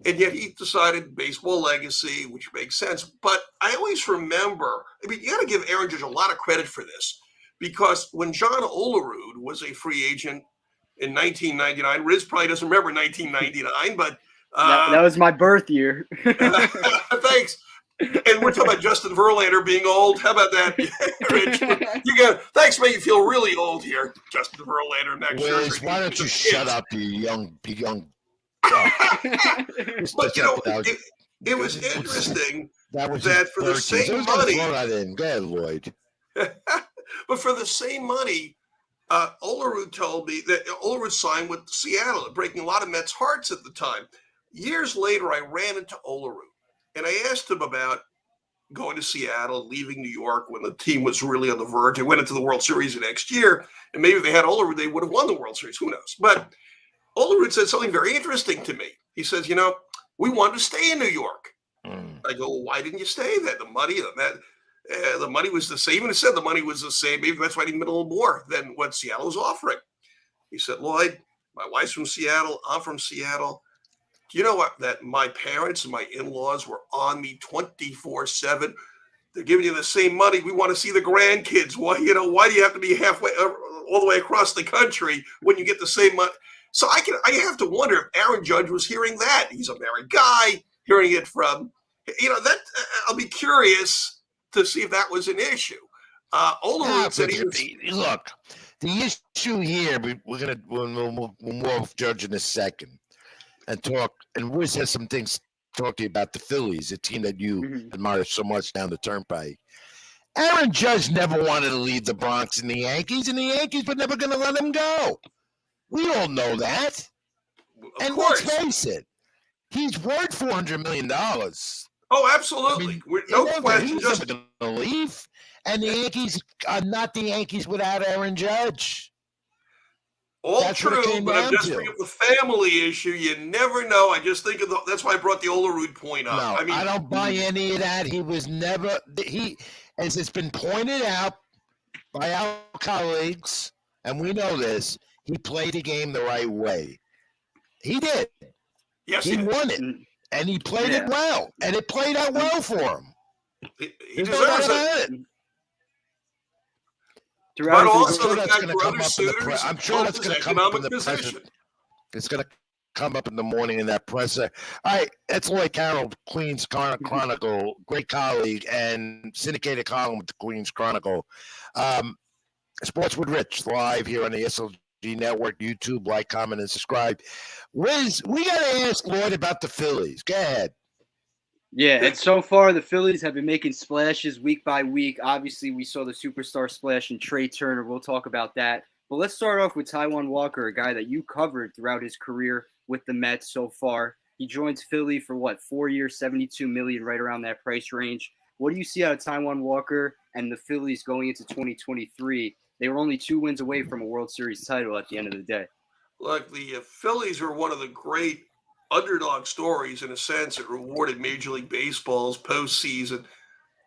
And yet he decided baseball legacy, which makes sense. But I always remember, you got to give Aaron Judge a lot of credit for this, because when John Olerud was a free agent in 1999, Riz probably doesn't remember 1999, but that was my birth year. Thanks. And we're talking about Justin Verlander being old. How about that, Rich? Thanks, make you feel really old here, Justin Verlander. Wiz, why don't you shut up, you young But it was interesting that for the same money, go ahead, Lloyd. But for the same money, Olerud told me that Olerud signed with Seattle, breaking a lot of Mets' hearts at the time. Years later, I ran into Olerud, and I asked him about going to Seattle, leaving New York when the team was really on the verge. They went into the World Series the next year, and maybe if they had Olerud, they would have won the World Series. Who knows? But Olerud said something very interesting to me. He says, we wanted to stay in New York. I go, well, why didn't you stay there? The money was the same. Even he said the money was the same. Maybe that's why he didn't a little more than what Seattle was offering. He said, Lloyd, my wife's from Seattle. I'm from Seattle. Do you know what? That my parents and my in-laws were on me 24/7. They're giving you the same money. We want to see the grandkids. Why do you have to be halfway all the way across the country when you get the same money? So I have to wonder if Aaron Judge was hearing that. He's a married guy, hearing it from, that I'll be curious to see if that was an issue. Olerud said look, the issue here, we'll more Judge in a second and talk, and Wiz has some things to talk to you about the Phillies, a team that you admire so much down the turnpike. Aaron Judge never wanted to leave the Bronx and the Yankees were never going to let him go. We all know that. And let's face it, he's worth $400 million. Oh, I absolutely. mean, No he question. was Just never going to leave. And the Yankees are not the Yankees without Aaron Judge. all That's what it true, came but I'm down just bringing to. up the family issue. You never know. I just think of that's why I brought the Olerud point up. No, I mean, I don't buy any of that. He was never as it's been pointed out by our colleagues, and we know this. He played the game the right way. He did. yes, He he did. won it, and he played it well, and it played out well for him. He There's no doubt deserves it. about it. But I'm also sure the that's fact going to for come other up in the suitors I'm sure helped that's his going to come up in economic the press. position. It's going to come up in the morning in that presser. All right, that's Lloyd Carroll, Queens Chronicle, great colleague and syndicated column with the Queens Chronicle. Sports with Rich live here on the SLG Network, YouTube. Like, comment, and subscribe. Wiz, we got to ask Lloyd about the Phillies. Go ahead. Yeah, and so far the Phillies have been making splashes week by week. Obviously, we saw the superstar splash in Trey Turner. We'll talk about that. But let's start off with Taijuan Walker, a guy that you covered throughout his career with the Mets so far. He joins Philly for 4 years, $72 million, right around that price range. What do you see out of Taijuan Walker and the Phillies going into 2023? They were only 2 wins away from a World Series title at the end of the day. Look, the Phillies are one of the great underdog stories in a sense. It rewarded Major League Baseball's postseason.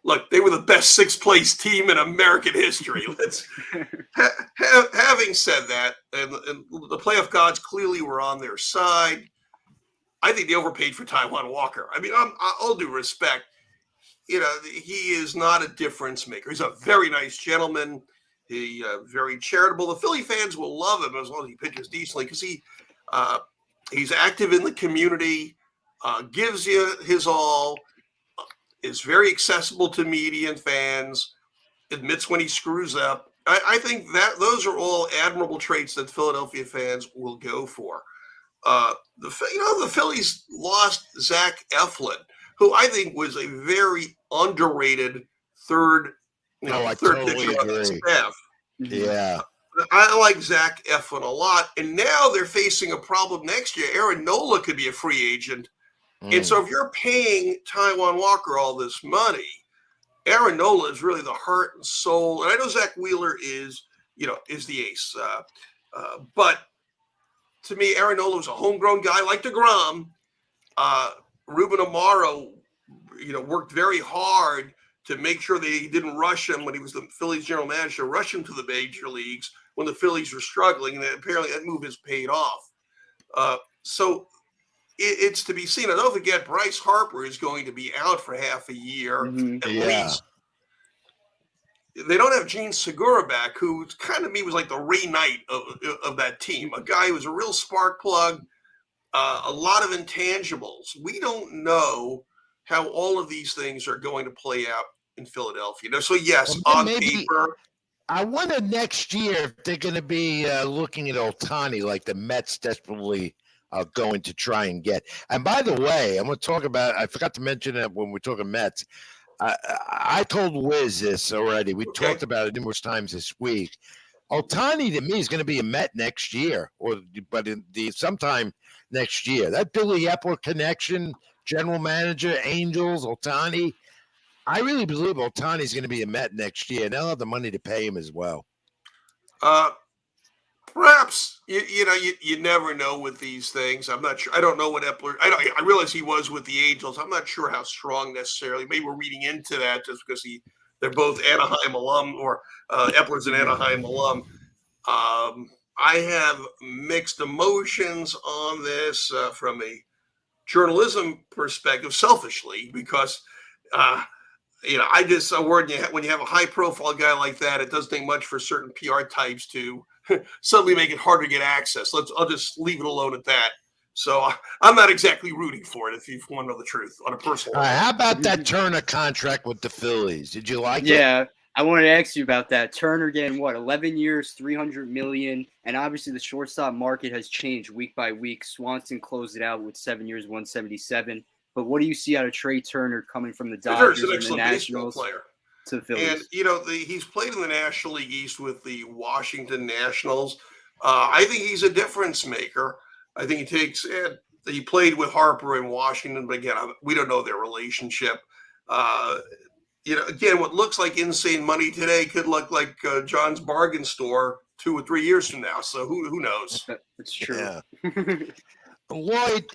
Look, they were the best sixth-place team in American history. Let's having said that, and the playoff gods clearly were on their side. I think they overpaid for Taijuan Walker. I mean, all due respect, he is not a difference maker. He's a very nice gentleman. He very charitable. The Philly fans will love him as long as he pitches decently because he's active in the community, gives you his all, is very accessible to media and fans, admits when he screws up. I think that those are all admirable traits that Philadelphia fans will go for. The Phillies lost Zach Eflin, who I think was a very underrated third Totally pitcher on the staff. Yeah. I like Zach Eflin a lot, and now they're facing a problem next year. Aaron Nola could be a free agent, and so if you're paying Taijuan Walker all this money, Aaron Nola is really the heart and soul. And I know Zach Wheeler is the ace, but to me, Aaron Nola was a homegrown guy like DeGrom. Ruben Amaro, worked very hard to make sure they didn't rush him when he was the Phillies general manager, rush him to the major leagues when the Phillies were struggling. And apparently that move has paid off. So it's to be seen. And don't forget, Bryce Harper is going to be out for half a year at least. They don't have Gene Segura back, who kind of me was like the Ray Knight of that team, a guy who was a real spark plug, a lot of intangibles. We don't know how all of these things are going to play out in Philadelphia. So yes, on paper. I wonder next year if they're going to be looking at Ohtani like the Mets desperately are going to try and get. And by the way, I'm going to talk about, I forgot to mention it when we're talking Mets. I told Wiz this already. We talked about it numerous times this week. Ohtani to me is going to be a Met next year, but sometime next year. That Billy Epler connection, general manager, Angels, Ohtani. I really believe Ohtani is going to be a Met next year, and they'll have the money to pay him as well. Perhaps you never know with these things. I'm not sure. I don't know what Epler. I realize he was with the Angels. I'm not sure how strong necessarily. Maybe we're reading into that just because they're both Anaheim alum, or Epler's an Anaheim alum. I have mixed emotions on this from a journalism perspective, selfishly, because I just when you have a high profile guy like that, it doesn't take much for certain PR types to suddenly make it hard to get access. I'll just leave it alone at that. So I'm not exactly rooting for it, if you want to know the truth, on a personal level. How about that Turner contract with the Phillies? Did you like it? Yeah, I wanted to ask you about that. Turner getting 11 years, $300 million, and obviously the shortstop market has changed week by week. Swanson closed it out with 7 years, $177. But what do you see out of Trey Turner coming from the Dodgers and the Nationals to the Phillies? And he's played in the National League East with the Washington Nationals. I think he's a difference maker. I think he takes he played with Harper in Washington, but again, we don't know their relationship. Again, what looks like insane money today could look like John's bargain store 2 or 3 years from now. So who knows? That's true. Yeah. Lloyd,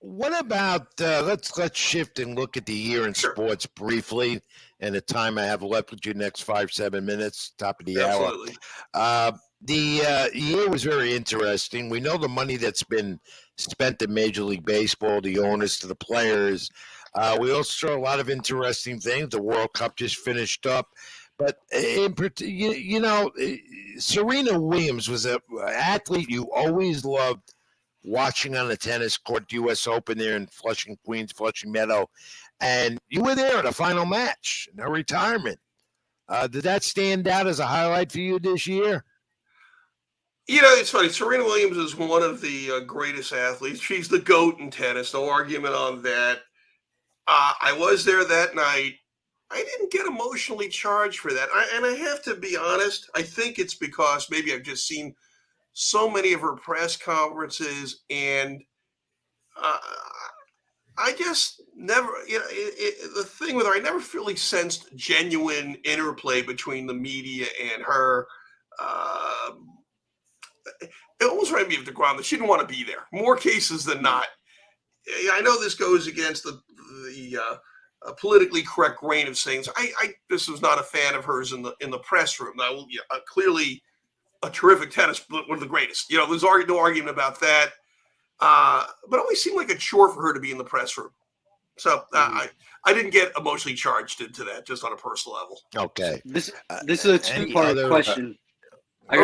what about let's shift and look at the year in sports briefly, and the time I have left with you next 5-7 minutes, top of the Absolutely. hour. The year was very interesting. We know the money that's been spent in Major League Baseball, the owners to the players. We also saw a lot of interesting things. The World Cup just finished up. But Serena Williams was an athlete you always loved watching on the tennis court, U.S. Open there in Flushing, Queens, Flushing Meadow. And you were there at the final match, her retirement. Did that stand out as a highlight for you this year? It's funny. Serena Williams is one of the greatest athletes. She's the GOAT in tennis. No argument on that. I was there that night. I didn't get emotionally charged for that. And I have to be honest, I think it's because maybe I've just seen so many of her press conferences, and I just never, the thing with her, I never really sensed genuine interplay between the media and her. It almost reminded me of DeGrom that she didn't want to be there. More cases than not. I know this goes against the politically correct grain of saying I this was not a fan of hers in the press room. Now, clearly a terrific tennis, one of the greatest. There's no argument about that. But it always seemed like a chore for her to be in the press room. So I didn't get emotionally charged into that, just on a personal level. Okay. This is a two-part question. I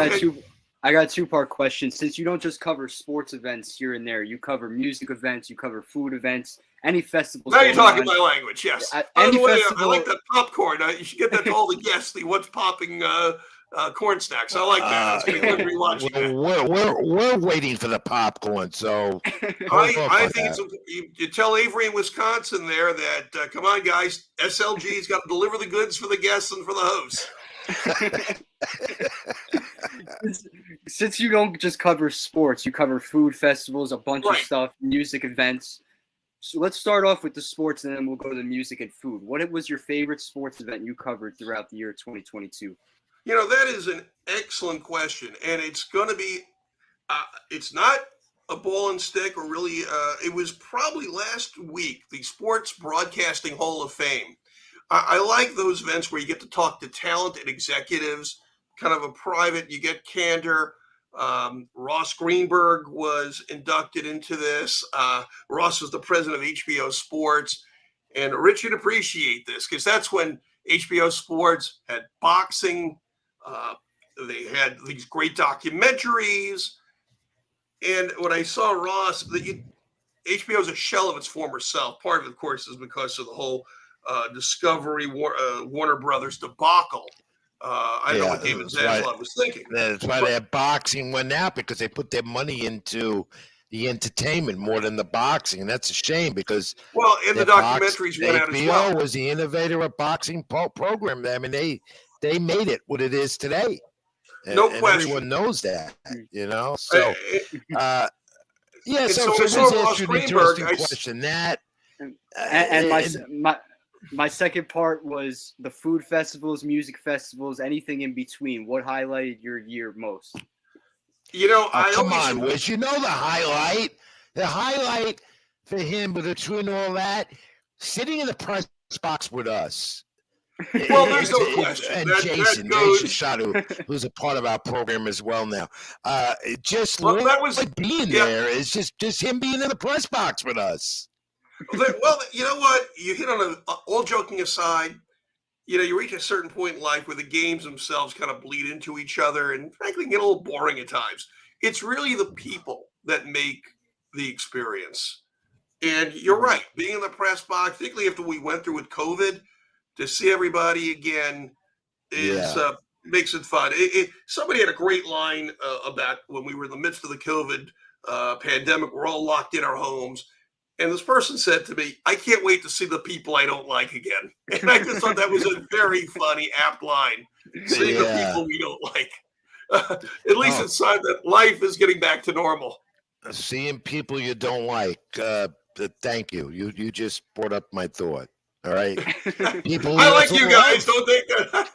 got a two-part question. Since you don't just cover sports events here and there, you cover music events, you cover food events, any festivals. Now you're talking my language, yes. By the way, I like that popcorn. You should get that to all the guests. The what's popping corn snacks. I like that. We're waiting for the popcorn. So I think you tell Avery in Wisconsin there that come on, guys, SLG's got to deliver the goods for the guests and for the hosts. Since you don't just cover sports, you cover food festivals, a bunch of stuff, music events. So let's start off with the sports, and then we'll go to the music and food. What was your favorite sports event you covered throughout the year 2022? That is an excellent question, and it's going to be. It's not a ball and stick, or really. It was probably last week, the Sports Broadcasting Hall of Fame. I like those events where you get to talk to talented executives, kind of a private, you get candor. Ross Greenberg was inducted into this. Ross was the president of HBO Sports. And Rich would appreciate this because that's when HBO Sports had boxing. They had these great documentaries. And when I saw Ross, HBO is a shell of its former self. Part of it, of course, is because of the whole Discovery Warner Brothers debacle. I don't know what David Zaslav was thinking. That's why their boxing went out, because they put their money into the entertainment more than the boxing. And that's a shame, because and the documentaries went out as well. HBO was the innovator of boxing program. I mean, they made it what it is today. No question. Everyone knows that, So, so Ross an Greenberg, interesting question. That my second part was the food festivals, music festivals, anything in between. What highlighted your year most? Come on, Wish. The highlight for him, but between all that, sitting in the press box with us. Well, there's no question. And Jason Shadu, who's a part of our program as well now. Being there is just him being in the press box with us. Well, you know what? You hit on all joking aside, you reach a certain point in life where the games themselves kind of bleed into each other and frankly get a little boring at times. It's really the people that make the experience. And you're right. Being in the press box, particularly after we went through with COVID, to see everybody again makes it fun. Somebody had a great line about when we were in the midst of the COVID pandemic. We're all locked in our homes. And this person said to me, I can't wait to see the people I don't like again. And I just thought that was a very funny, apt line. Seeing the people we don't like. At least it's a sign that life is getting back to normal. Seeing people you don't like. Thank you. You just brought up my thought. All right. People I you like also you guys. love. Don't think that.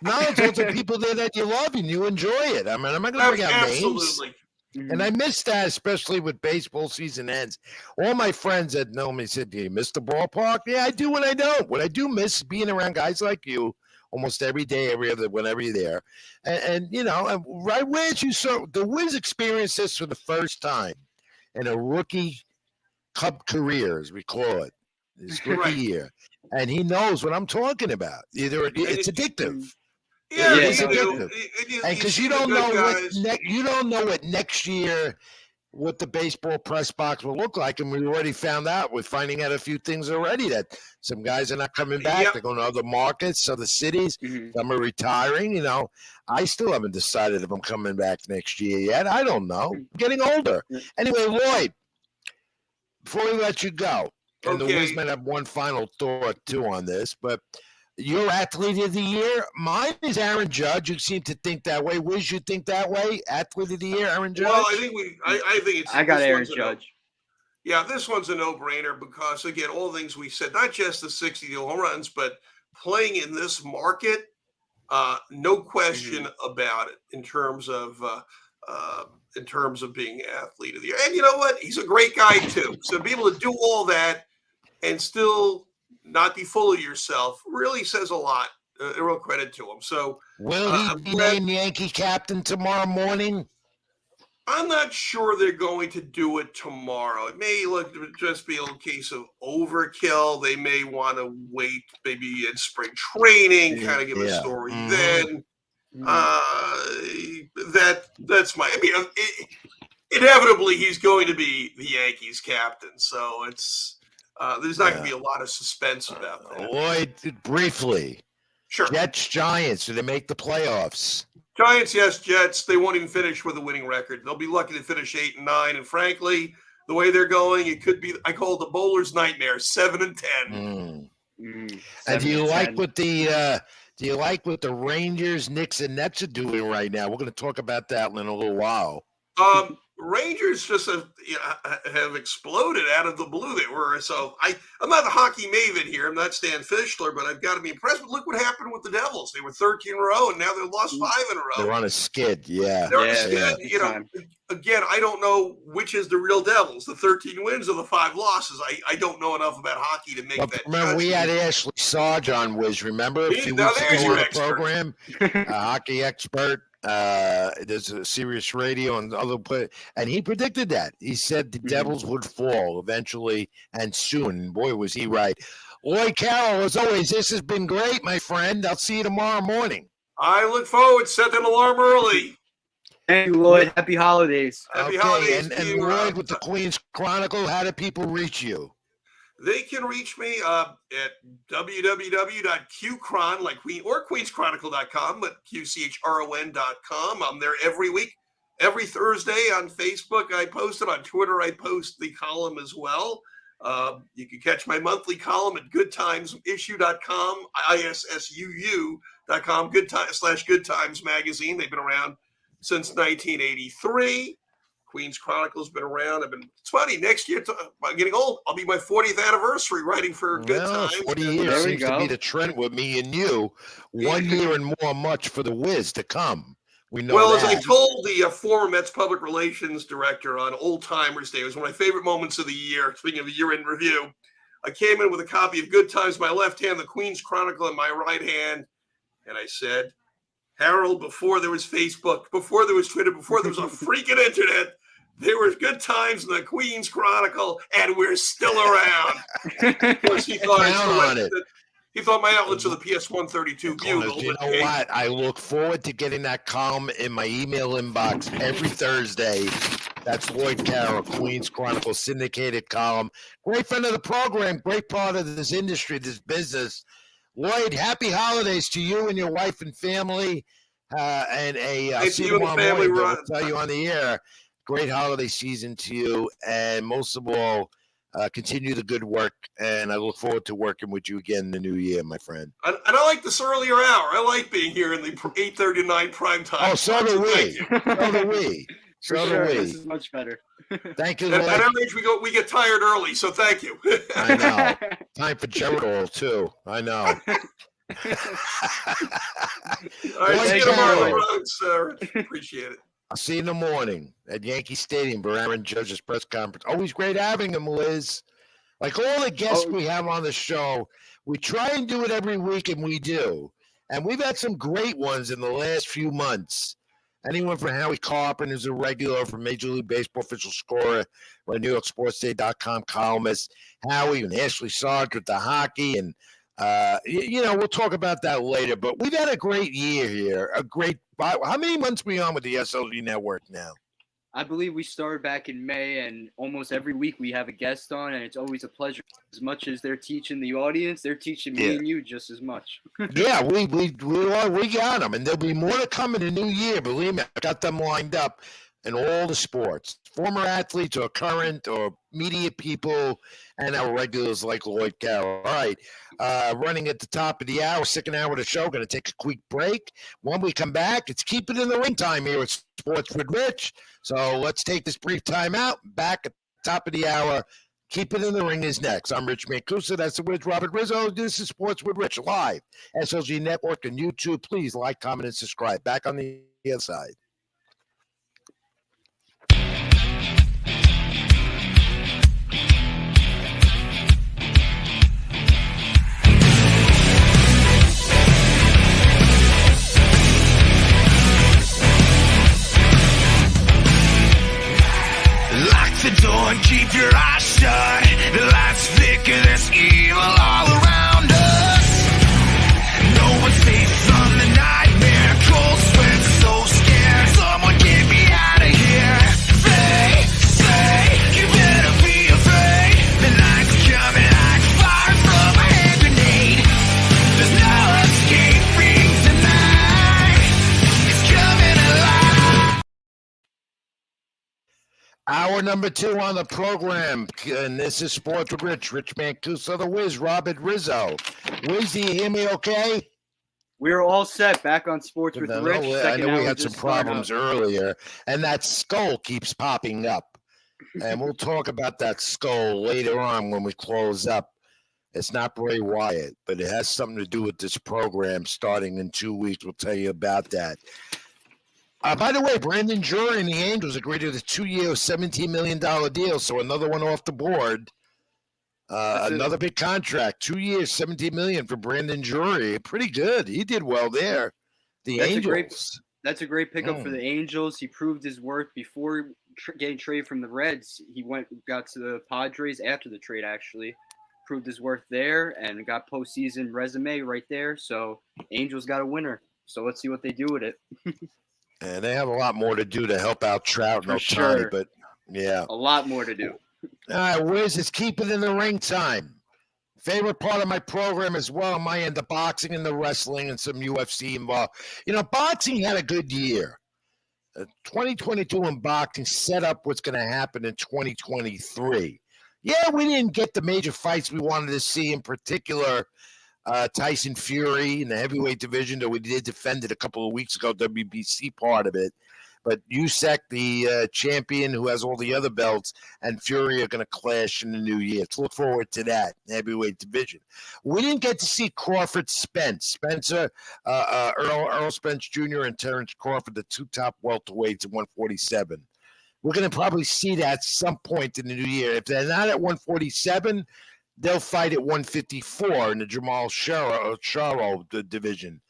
No, it's also people there that you love and you enjoy it. I mean, I'm not going to bring out names. Absolutely. And I miss that, especially with baseball season ends. All my friends that know me said, "Do you miss the ballpark?" Yeah, I do when I don't. What I do miss being around guys like you almost every day, every other, whenever you're there. And you know, right where you saw the Wiz experienced this for the first time in a rookie Cub career, as we call it, his rookie Right. year. And he knows what I'm talking about. It's addictive. Yeah, It is you do. addictive. And because you don't know what next year what the baseball press box will look like, and we already found out. We're finding out a few things already that some guys are not coming back. Yep. They're going to other markets, other cities. Some are retiring. You know, I still haven't decided if I'm coming back next year yet. I don't know. I'm getting older. Anyway, Lloyd, before we let you go, and the Wiz might have one final thought too on this, but your athlete of the year, mine is Aaron Judge. You seem to think that way. Wiz, you think that way? Athlete of the year, Aaron Judge? Well, I think it's. I got Aaron Judge. Yeah, this one's a no-brainer because again, all the things we said, not just the 60 home runs, but playing in this market, no question about it in terms of being athlete of the year. And you know what? He's a great guy too. So to be able to do all that and still not be full of yourself really says a lot. A real credit to him. So will he be named Yankee captain tomorrow morning? I'm not sure they're going to do it tomorrow. It may just be a case of overkill. They may want to wait, maybe in spring training, kind of give a story then. That's my. I mean, inevitably he's going to be the Yankees captain, so it's there's not going to be a lot of suspense about that. Lloyd, briefly. Sure. Jets, Giants, do they make the playoffs? Giants, yes. Jets, they won't even finish with a winning record. They'll be lucky to finish 8-9. And frankly, the way they're going, it could be, I call it the bowler's nightmare, 7-10. And do you like what the Rangers, Knicks, and Nets are doing right now? We're going to talk about that in a little while. Rangers just have exploded out of the blue. They were I'm not a hockey maven here. I'm not Stan Fischler, but I've got to be impressed. But look what happened with the Devils. They were 13 in a row, and now they've lost 5 in a row. They're on a skid. Yeah, they're on a skid. You know, again, I don't know which is the real Devils, the 13 wins or the 5 losses. I don't know enough about hockey to make that. Remember, we had Ashley Sarge on Wiz. Remember a few weeks ago on the program, a hockey expert. There's a Sirius Radio and other, and he predicted that. He said the Devils would fall eventually and soon. And boy, was he right. Lloyd Carroll, as always, this has been great, my friend. I'll see you tomorrow morning. I look forward. Set that alarm early. Thank you, Lloyd. Happy holidays. Happy holidays. And Lloyd, with the Queen's Chronicle, how do people reach you? They can reach me at www.qchron, like Queen, or queenschronicle.com, but qchron.com. I'm there every week, every Thursday on Facebook. I post it on Twitter. I post the column as well. You can catch my monthly column at goodtimesissue.com, ISSUU.com, Good Times Magazine. They've been around since 1983. Queen's Chronicle's been around. It's funny. Next year, I'm getting old. I'll be my 40th anniversary writing for Good Times. 40 years seems to be the trend with me and you. 1 year and more much for the Wiz to come. We know as I told the former Mets public relations director on Old Timers Day, it was one of my favorite moments of the year. Speaking of the year-end review, I came in with a copy of Good Times in my left hand, the Queen's Chronicle in my right hand, and I said, Harold, before there was Facebook, before there was Twitter, before there was a freaking internet, there were Good Times in the Queen's Chronicle, and we're still around. Of course, he thought my outlets are the PS132 Bugle. You know what? I look forward to getting that column in my email inbox every Thursday. That's Lloyd Carroll, Queen's Chronicle syndicated column. Great friend of the program, great part of this industry, this business. Lloyd, happy holidays to you and your wife and family. I'll see you tomorrow morning. I'll tell you on the air. Great holiday season to you, and most of all, continue the good work. And I look forward to working with you again in the new year, my friend. And I like this earlier hour. I like being here in the 8:39 prime time. Oh, so do we. So do we. So do we. This is much better. Thank you. At our age, we get tired early, so thank you. I know. Time for Gerald too. I know. All right, see you tomorrow, Ron. Appreciate it. I'll see you in the morning at Yankee Stadium for Aaron Judge's press conference. Always great having him, Liz. Like all the guests we have on the show, we try and do it every week, and we do. And we've had some great ones in the last few months. Anyone from Howie Carpenter, who's a regular from Major League Baseball official scorer, or NewYorkSportsDay.com columnist, Howie and Ashley Sarge with the hockey, and we'll talk about that later. But we've had a great year here. How many months are we on with the SLG Network now? I believe we started back in May, and almost every week we have a guest on, and it's always a pleasure. As much as they're teaching the audience, they're teaching me and you just as much. Yeah, we got them, and there'll be more to come in the new year. Believe me, I got them lined up in all the sports, former athletes or current or media people, and our regulars like Lloyd Carroll. All right, running at the top of the hour, second hour of the show. Going to take a quick break. When we come back, it's Keep It in the Ring time here at Sports with Rich. So let's take this brief time out. Back at the top of the hour. Keep It in the Ring is next. I'm Rich Mancuso. That's the Wiz Robert Rizzo. This is Sports with Rich live. SLG Network and YouTube. Please like, comment, and subscribe. Back on the other side. The door and keep your eyes shut. The lights flicker, there's evil all around us. No one's safe from the nightmare. Cold sweat, so scared. Someone get me out of here. They say you better be afraid. The night's coming like fire from a hand grenade. There's no escaping tonight. It's coming alive. Hour number 2 on the program, and this is Sports with Rich Mancuso, the Wiz, Robert Rizzo. Wiz, do you hear me okay? We're all set back on Sports with Rich. I know we had some problems earlier, and that skull keeps popping up. And we'll talk about that skull later on when we close up. It's not Bray Wyatt, but it has something to do with this program starting in 2 weeks. We'll tell you about that. By the way, Brandon Drury and the Angels agreed to the 2-year, $17 million deal, so another one off the board. Another big contract, 2 years, $17 million for Brandon Drury. Pretty good. He did well there. That's a great pickup for the Angels. He proved his worth before getting traded from the Reds. He got to the Padres after the trade, actually. Proved his worth there and got postseason resume right there. So Angels got a winner. So let's see what they do with it. And they have a lot more to do to help out Trout and Ohtani, but yeah. A lot more to do. All right, Wiz, it's Keep It in the Ring time. Favorite part of my program as well, my end, the boxing and the wrestling and some UFC involved. Boxing had a good year. 2022 in boxing set up what's going to happen in 2023. Yeah, we didn't get the major fights we wanted to see, in particular Tyson Fury in the heavyweight division that we did defend it a couple of weeks ago, WBC part of it. But Usyk, the champion who has all the other belts, and Fury are going to clash in the new year. Let's look forward to that heavyweight division. We didn't get to see Crawford Spencer, Earl Spence Jr. and Terrence Crawford, the two top welterweights at 147. We're going to probably see that at some point in the new year. If they're not at 147, they'll fight at 154 in the Jamal Charlo division.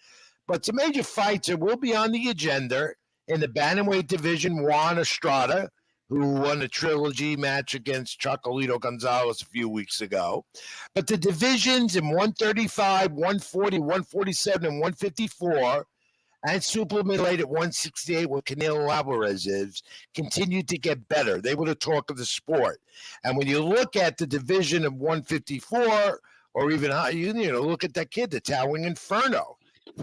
But some major fights will be on the agenda. In the bantamweight division, Juan Estrada, who won a trilogy match against Chocolito Gonzalez a few weeks ago. But the divisions in 135, 140, 147, and 154, and super middleweight at 168, where Canelo Alvarez is, continued to get better. They were the talk of the sport. And when you look at the division of 154, or even look at that kid, the Towering Inferno,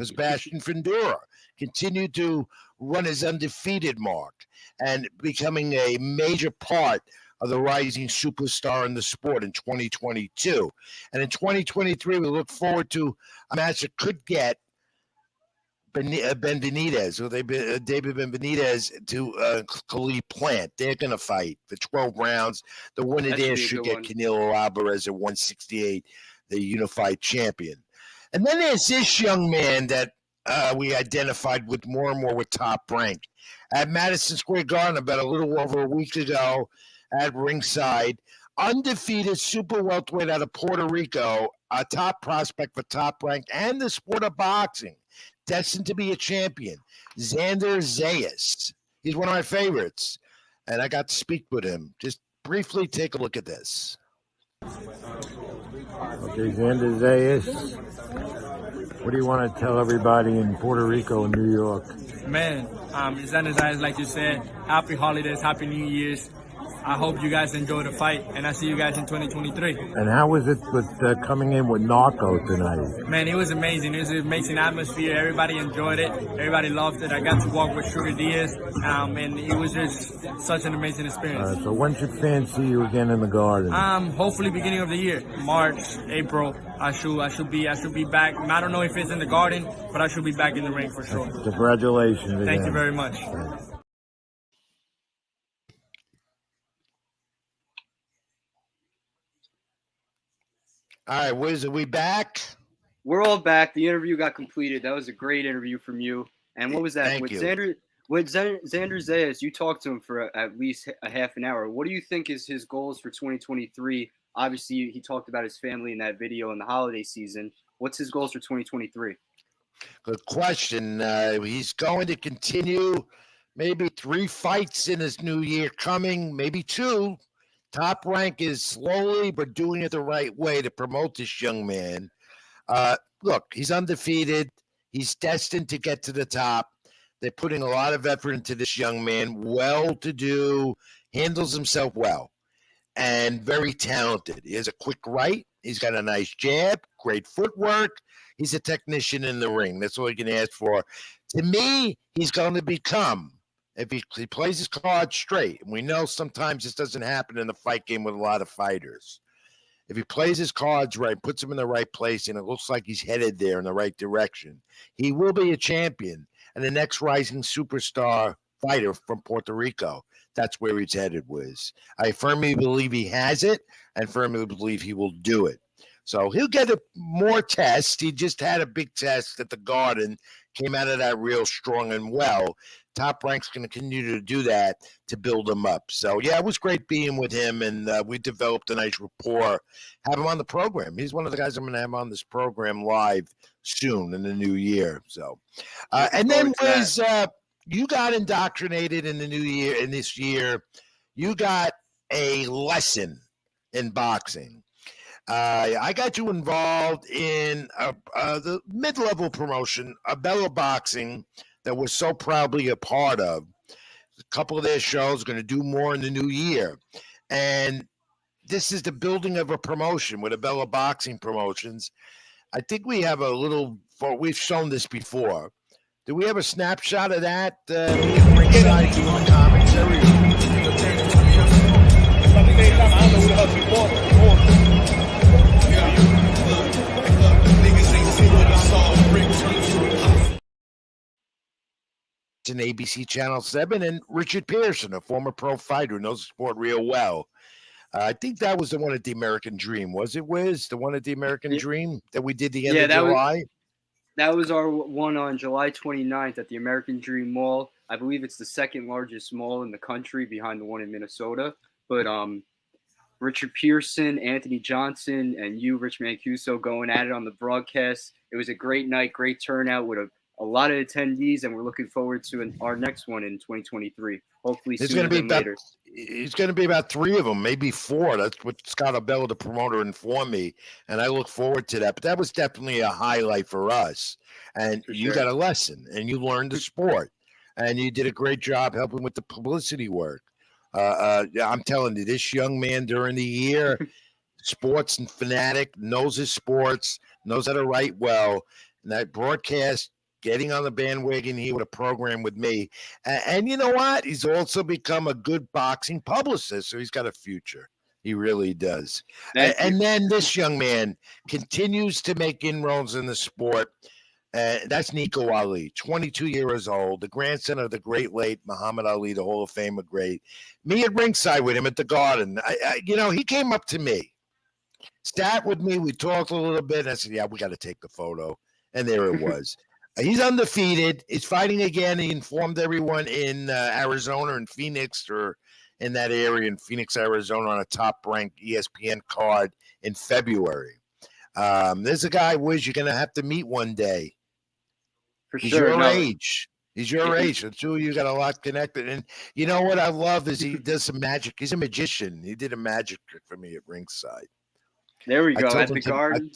Sebastian Fundora, continued to run his undefeated mark and becoming a major part of the rising superstar in the sport in 2022. And in 2023, we look forward to a match that could get Benitez, David Benitez to Khalid Plant. They're going to fight for 12 rounds. The winner there should get Canelo Alvarez at 168, the unified champion. And then there's this young man that we identified with more and more with Top Rank at Madison Square Garden about a little over a week ago at ringside. Undefeated super welterweight out of Puerto Rico, a top prospect for Top Rank and the sport of boxing. Destined to be a champion, Xander Zayas. He's one of my favorites, and I got to speak with him. Just briefly take a look at this. Okay, Xander Zayas, what do you want to tell everybody in Puerto Rico and New York? Man, Xander Zayas, like you said, happy holidays, happy New Year's. I hope you guys enjoy the fight, and I see you guys in 2023. And how was it with coming in with Narco tonight? Man, it was amazing. It was an amazing atmosphere. Everybody enjoyed it. Everybody loved it. I got to walk with Sugar Diaz, and it was just such an amazing experience. So when should fans see you again in the Garden? Hopefully beginning of the year, March, April. I should be back. I don't know if it's in the Garden, but I should be back in the ring for sure. Congratulations again. Thank you very much. Thanks. All right, Wiz, are we back? We're all back. The interview got completed. That was a great interview from you. And what was that? Thank you. With Xander Zayas, you talked to him for at least a half an hour. What do you think is his goals for 2023? Obviously, he talked about his family in that video in the holiday season. What's his goals for 2023? Good question. He's going to continue maybe 3 fights in his new year coming, maybe 2. Top Rank is slowly but doing it the right way to promote this young man. Look, he's undefeated. He's destined to get to the top. They're putting a lot of effort into this young man. Well-to-do, handles himself well, and very talented. He has a quick right. He's got a nice jab, great footwork. He's a technician in the ring. That's all you can ask for. To me, he's going to become, if he plays his cards straight, and we know sometimes this doesn't happen in the fight game with a lot of fighters. If he plays his cards right, puts them in the right place, and it looks like he's headed there in the right direction, he will be a champion and the next rising superstar fighter from Puerto Rico. That's where he's headed, Wiz. I firmly believe he has it and firmly believe he will do it. So he'll get more tests. He just had a big test at the Garden, came out of that real strong and well. Top Rank's going to continue to do that to build him up. So, yeah, it was great being with him, and we developed a nice rapport. Have him on the program. He's one of the guys I'm going to have on this program live soon in the new year. So, and then, Wiz, you got indoctrinated in the new year, in this year. You got a lesson in boxing. I got you involved in the mid-level promotion, Abella Boxing, that we're so proudly a part of. A couple of their shows, going to do more in the new year. And this is the building of a promotion with Abella Boxing Promotions. I think we have a little, we've shown this before. Do we have a snapshot of that? Ringside doing the commentary? In ABC Channel 7, and Richard Pearson, a former pro fighter who knows the sport real well. I think that was the one at the American Dream. Was it, Wiz? The one at the American Dream that we did the end of July? That was our one on July 29th at the American Dream Mall. I believe it's the second largest mall in the country behind the one in Minnesota. But Richard Pearson, Anthony Johnson, and you, Rich Mancuso, going at it on the broadcast. It was a great night, great turnout with a lot of attendees, and we're looking forward to our next one in 2023. Hopefully sooner than later. It's going to be about 3 of them, maybe 4. That's what Scott Abella, the promoter, informed me, and I look forward to that. But that was definitely a highlight for us. And you got a lesson, and you learned the sport, and you did a great job helping with the publicity work. I'm telling you, this young man during the year, sports and fanatic, knows his sports, knows how to write well, and that broadcast, getting on the bandwagon here with a program with me. And you know what? He's also become a good boxing publicist, so he's got a future. He really does. And then this young man continues to make inroads in the sport. That's Nico Ali, 22 years old, the grandson of the great late Muhammad Ali, the Hall of Famer great. Me at ringside with him at the Garden. He came up to me, sat with me. We talked a little bit. And I said, "Yeah, we got to take the photo." And there it was. He's undefeated. He's fighting again. He informed everyone in Arizona and Phoenix, or in that area in Phoenix, Arizona, on a top-ranked ESPN card in February. There's a guy, Wiz, you're going to have to meet one day. For He's sure. your age. He's your age. The two of you got a lot connected. And you know what I love is he does some magic. He's a magician. He did a magic trick for me at ringside. There we I go. told At him the to- Garden.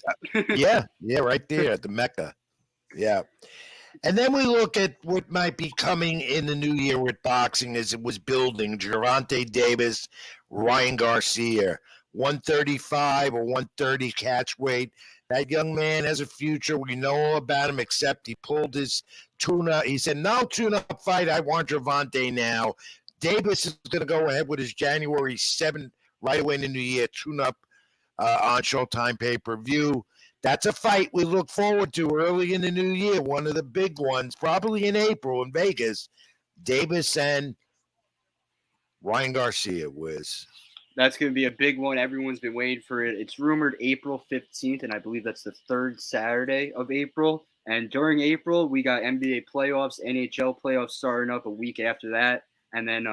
Yeah, right there at the Mecca. Yeah. And then we look at what might be coming in the new year with boxing as it was building. Gervonta Davis, Ryan Garcia, 135 or 130 catch weight. That young man has a future. We know all about him, except he pulled his tune-up. He said, "No tune-up fight. I want Gervonta now." Davis is going to go ahead with his January 7th, right away in the new year, tune-up on Showtime pay-per-view. That's a fight we look forward to early in the new year. One of the big ones, probably in April in Vegas. Davis and Ryan Garcia, Wiz. That's going to be a big one. Everyone's been waiting for it. It's rumored April 15th, and I believe that's the third Saturday of April. And during April, we got NBA playoffs, NHL playoffs starting up a week after that, and then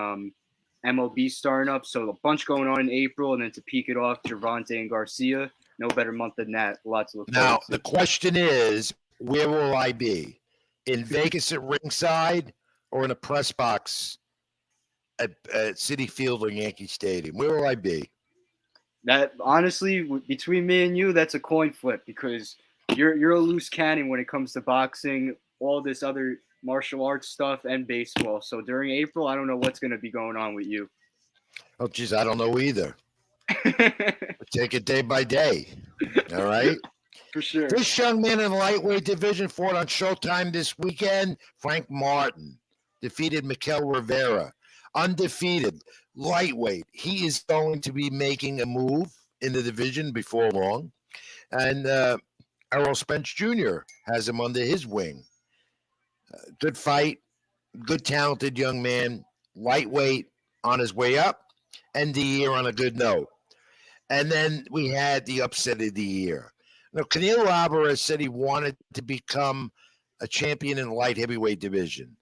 MLB starting up. So a bunch going on in April, and then to peak it off, Gervonta and Garcia. No better month than that. Lots to look forward Now, to. the question is, where will I be? In Vegas at ringside or in a press box at Citi Field or Yankee Stadium? Where will I be? That honestly, between me and you, that's a coin flip because you're a loose cannon when it comes to boxing, all this other martial arts stuff, and baseball. So during April, I don't know what's going to be going on with you. Oh, geez, I don't know either. Take it day by day. All right. For sure. This young man in the lightweight division fought on Showtime this weekend. Frank Martin defeated Mikel Rivera. Undefeated, lightweight. He is going to be making a move in the division before long. And Errol Spence Jr. has him under his wing. Good fight. Good, talented young man. Lightweight on his way up. End the year on a good note. And then we had the upset of the year. Now, Canelo Alvarez said he wanted to become a champion in the light heavyweight division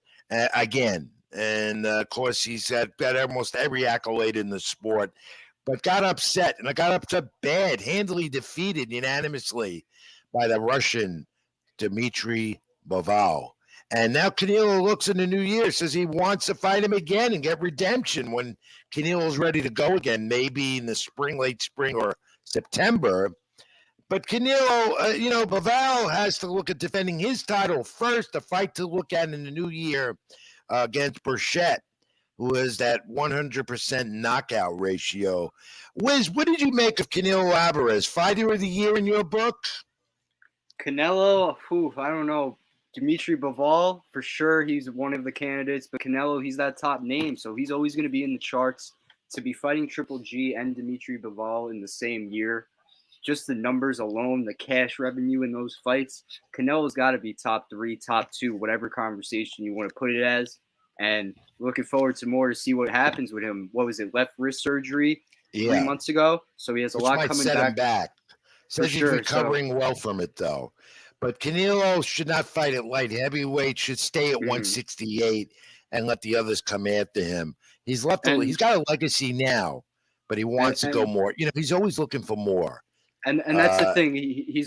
again. And, of course, he's got almost every accolade in the sport, but got upset. And I got upset bad, handily defeated unanimously by the Russian Dmitry Bivol. And now Canelo looks in the new year, says he wants to fight him again and get redemption when Canelo's ready to go again, maybe in the spring, late spring or September. But Canelo, Bivol has to look at defending his title first, a fight to look at in the new year against Burchett, who has that 100% knockout ratio. Wiz, what did you make of Canelo Alvarez? Fighter of the year in your book? Canelo, I don't know. Dmitry Bivol, for sure, he's one of the candidates. But Canelo, he's that top name, so he's always going to be in the charts. To be fighting Triple G and Dmitry Bivol in the same year, just the numbers alone, the cash revenue in those fights, Canelo's got to be top 3, top 2, whatever conversation you want to put it as. And looking forward to more to see what happens with him. What was it, left wrist surgery 3 months ago? So he has a lot coming set back. Him back. Says he's recovering well from it, though. But Canelo should not fight at light heavyweight, should stay at 168 and let the others come after him. He's got a legacy now, but he wants to go more. He's always looking for more. And that's the thing. He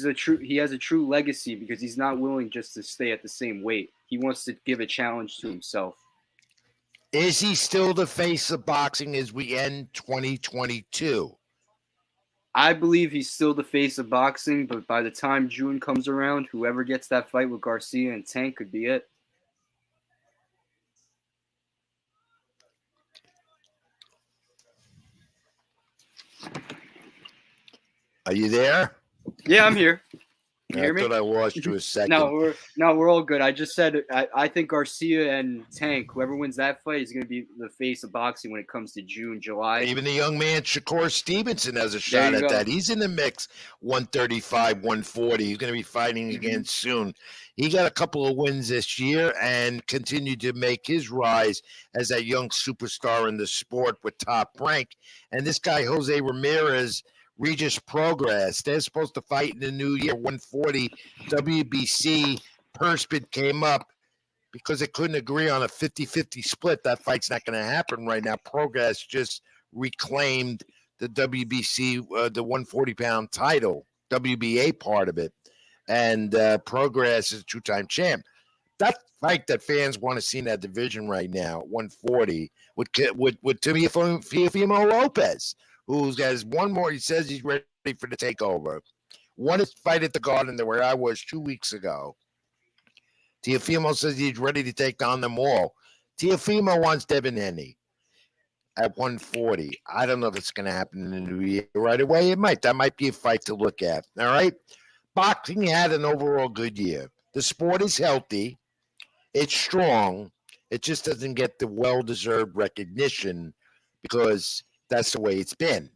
has a true legacy because he's not willing just to stay at the same weight. He wants to give a challenge to himself. Is he still the face of boxing as we end 2022? I believe he's still the face of boxing, but by the time June comes around, whoever gets that fight with Garcia and Tank could be it. Are you there? Yeah, I'm here. You I hear me? thought I lost you a No, second. we're all good. I just said I think Garcia and Tank, whoever wins that fight, is going to be the face of boxing when it comes to June, July. Even the young man Shakur Stevenson has a There shot you at go. that. He's in the mix, 135, 140. He's going to be fighting again soon. He got a couple of wins this year and continued to make his rise as a young superstar in the sport with Top Rank. And this guy, Jose Ramirez, Regis Progress, they're supposed to fight in the new year, 140. WBC purse bid came up because they couldn't agree on a 50-50 split. That fight's not going to happen right now. Progress just reclaimed the WBC, the 140-pound title, WBA part of it. And Progress is a two-time champ. That fight that fans want to see in that division right now, 140, with Teofimo Lopez, who's has one more. He says he's ready for the takeover. Won his fight at the Garden where I was 2 weeks ago. Teofimo says he's ready to take on them all. Teofimo wants Devin Haney at 140. I don't know if it's going to happen in the new year right away. It might. That might be a fight to look at. All right. Boxing had an overall good year. The sport is healthy. It's strong. It just doesn't get the well-deserved recognition because that's the way it's been.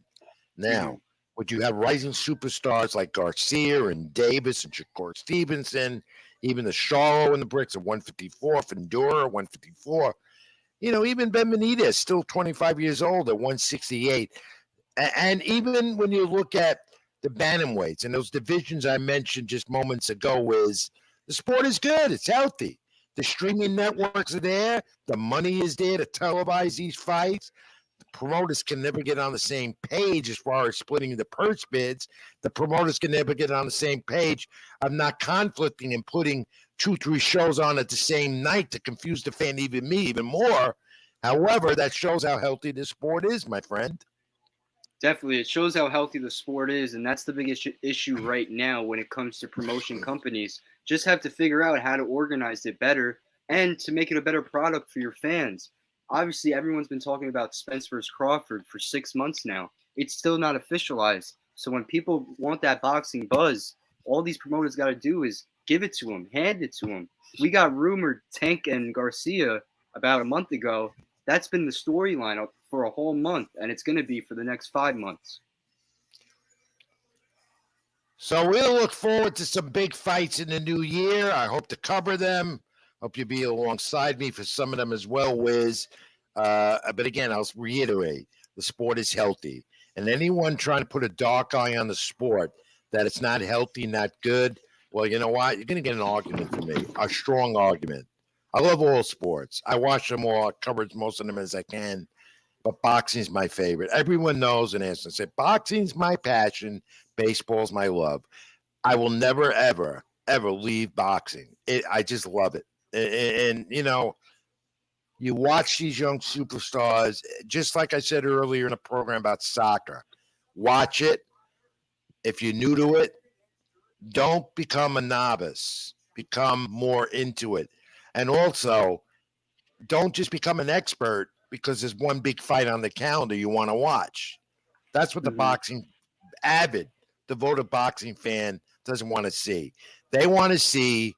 Now, would you have rising superstars like Garcia and Davis and Shakur Stevenson, even the Charlo and the Bricks at 154, Fundora 154. Even Ben Benitez, still 25 years old at 168. And even when you look at the bantamweights and those divisions I mentioned just moments ago, is the sport is good. It's healthy. The streaming networks are there. The money is there to televise these fights. Promoters can never get on the same page as far as splitting the purse bids. The promoters can never get on the same page of not conflicting and putting 2-3 shows on at the same night to confuse the fan, even me, even more. However, that shows how healthy this sport is, my friend. Definitely. It shows how healthy the sport is, and that's the biggest issue right now when it comes to promotion companies. Just have to figure out how to organize it better and to make it a better product for your fans. Obviously, everyone's been talking about Spence versus Crawford for 6 months now. It's still not officialized. So when people want that boxing buzz, all these promoters got to do is give it to them, hand it to them. We got rumored Tank and Garcia about a month ago. That's been the storyline for a whole month, and it's going to be for the next 5 months. So we'll look forward to some big fights in the new year. I hope to cover them. Hope you'll be alongside me for some of them as well, Wiz. But again, I'll reiterate, the sport is healthy. And anyone trying to put a dark eye on the sport, that it's not healthy, not good, well, you know what? You're going to get an argument from me, a strong argument. I love all sports. I watch them all. I cover as most of them as I can. But boxing's my favorite. Everyone knows and has to say, boxing's my passion. Baseball's my love. I will never, ever, ever leave boxing. I just love it. And you watch these young superstars, just like I said earlier in the program about soccer. Watch it. If you're new to it, don't become a novice. Become more into it. And also, don't just become an expert because there's one big fight on the calendar you want to watch. That's what the boxing avid, devoted boxing fan doesn't want to see. They want to see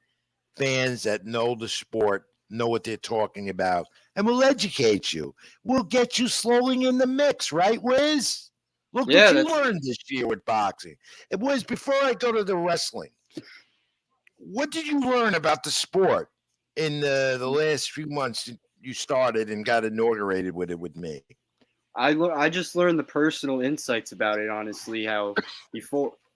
fans that know the sport, know what they're talking about, and will educate you. We'll get you slowly in the mix, right, Wiz? Look what you learned this year with boxing. It was before I go to the wrestling. What did you learn about the sport in the last few months you started and got inaugurated with it with me? I just learned the personal insights about it, honestly, how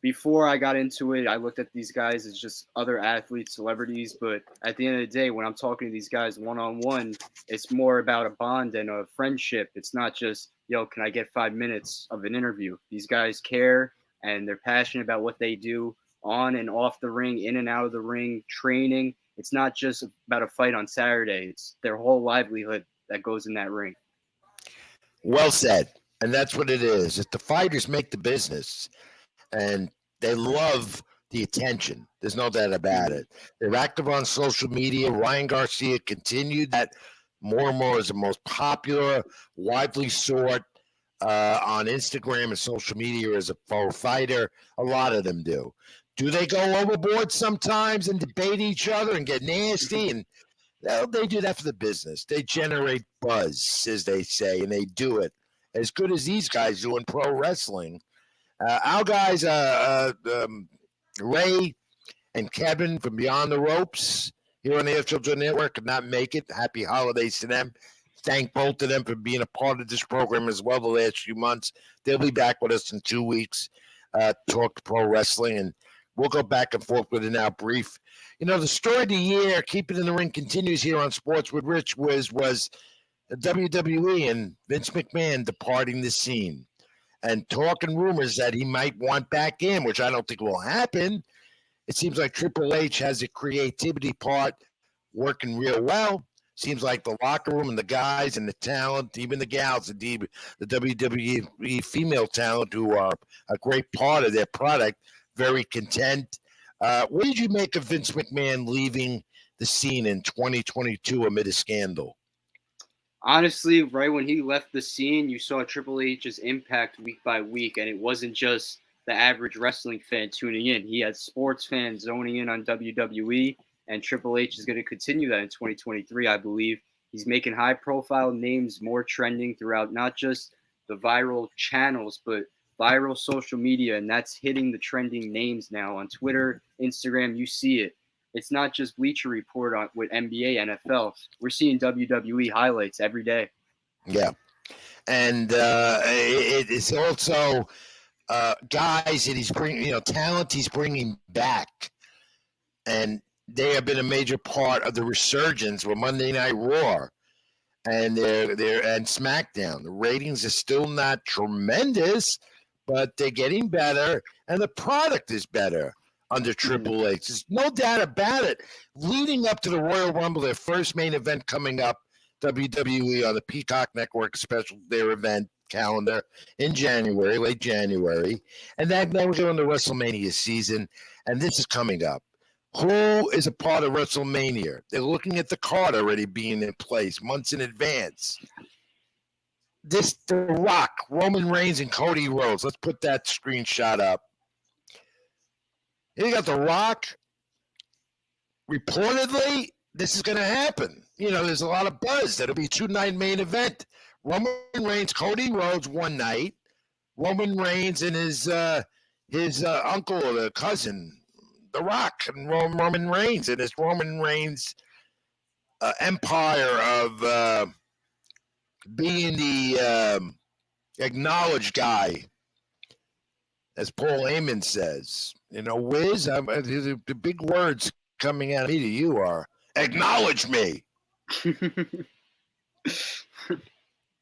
before I got into it, I looked at these guys as just other athletes, celebrities, but at the end of the day, when I'm talking to these guys one-on-one, it's more about a bond and a friendship. It's not just, can I get 5 minutes of an interview? These guys care, and they're passionate about what they do on and off the ring, in and out of the ring, training. It's not just about a fight on Saturday. It's their whole livelihood that goes in that ring. Well said. And that's what it is. If the fighters make the business and they love the attention, there's no doubt about it. They're active on social media. Ryan Garcia continued that more and more as the most popular, widely sought on Instagram and social media as a pro fighter. A lot of them do. Do they go overboard sometimes and debate each other and get nasty? And well, they do that for the business. They generate buzz, as they say, and they do it as good as these guys do in pro wrestling. Our guys, Ray and Kevin from Beyond the Ropes here on the FCHO Network, could not make it. Happy holidays to them. Thank both of them for being a part of this program as well the last few months. They'll be back with us in 2 weeks, talk pro wrestling, and we'll go back and forth with it now brief. The story of the year, Keep It in the Ring, continues here on Sports with Rich, was the WWE and Vince McMahon departing the scene and talking rumors that he might want back in, which I don't think will happen. It seems like Triple H has a creativity part working real well. Seems like the locker room and the guys and the talent, even the gals, the WWE female talent, who are a great part of their product, very content. What did you make of Vince McMahon leaving the scene in 2022 amid a scandal? Honestly, right when he left the scene, you saw Triple H's impact week by week, and it wasn't just the average wrestling fan tuning in. He had sports fans zoning in on WWE, and Triple H is going to continue that in 2023, I believe. He's making high-profile names more trending throughout not just the viral channels, but viral social media, and that's hitting the trending names now on Twitter, Instagram. You see it. It's not just Bleacher Report with NBA, NFL. We're seeing WWE highlights every day. Yeah, and it's also guys that he's bringing, talent he's bringing back, and they have been a major part of the resurgence with Monday Night Raw and and SmackDown. The ratings are still not tremendous, but they're getting better, and the product is better under Triple H. There's no doubt about it. Leading up to the Royal Rumble, their first main event coming up, WWE on the Peacock Network special, their event calendar in January, late January. And then we're going to WrestleMania season, and this is coming up. Who is a part of WrestleMania? They're looking at the card already being in place months in advance. The Rock, Roman Reigns, and Cody Rhodes. Let's put that screenshot up. You got The Rock. Reportedly, this is going to happen. There's a lot of buzz. That'll be a 2-night main event. Roman Reigns, Cody Rhodes one night. Roman Reigns and his uncle or cousin, The Rock, and Roman Reigns and his Roman Reigns empire of being the acknowledged guy, as Paul Heyman says. Wiz, the big words coming out of you are, acknowledge me.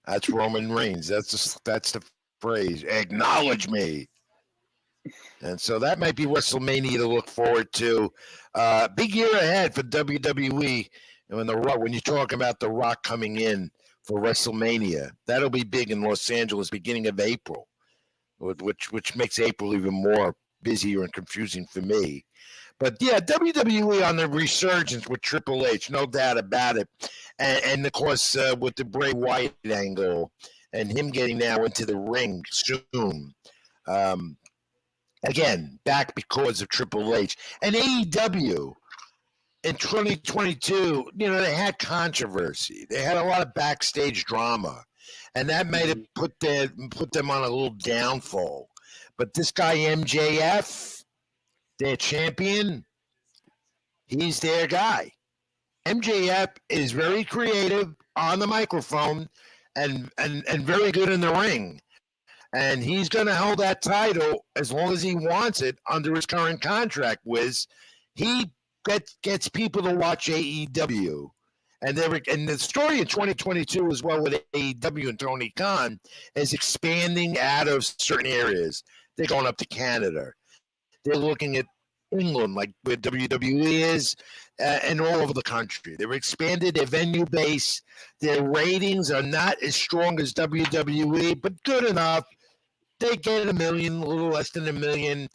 That's Roman Reigns. That's the phrase, acknowledge me. And so that might be WrestleMania to look forward to. Big year ahead for WWE. And when you're talking about The Rock coming in for WrestleMania, that'll be big in Los Angeles beginning of April, which makes April even more busier and confusing for me. But yeah, WWE on the resurgence with Triple H, no doubt about it. And of course, with the Bray Wyatt angle and him getting now into the ring soon. Again, back because of Triple H. And AEW in 2022, they had controversy. They had a lot of backstage drama. And that might have put them on a little downfall. But this guy, MJF, their champion, he's their guy. MJF is very creative on the microphone and very good in the ring. And he's going to hold that title as long as he wants it under his current contract. He gets people to watch AEW. And the story in 2022 as well with AEW and Tony Khan is expanding out of certain areas. They're going up to Canada. They're looking at England, like where WWE is, and all over the country. They've expanded their venue base. Their ratings are not as strong as WWE, but good enough. They get 1 million, a little less than 1 million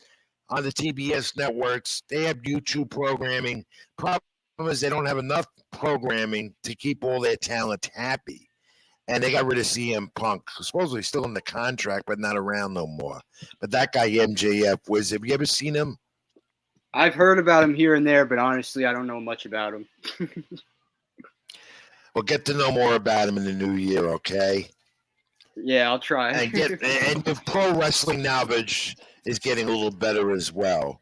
on the TBS networks. They have YouTube programming. Problem is they don't have enough programming to keep all their talent happy. And they got rid of CM Punk, supposedly still in the contract, but not around no more. But that guy, MJF, have you ever seen him? I've heard about him here and there, but honestly, I don't know much about him. We'll get to know more about him in the new year, okay? Yeah, I'll try. And with pro wrestling knowledge is getting a little better as well.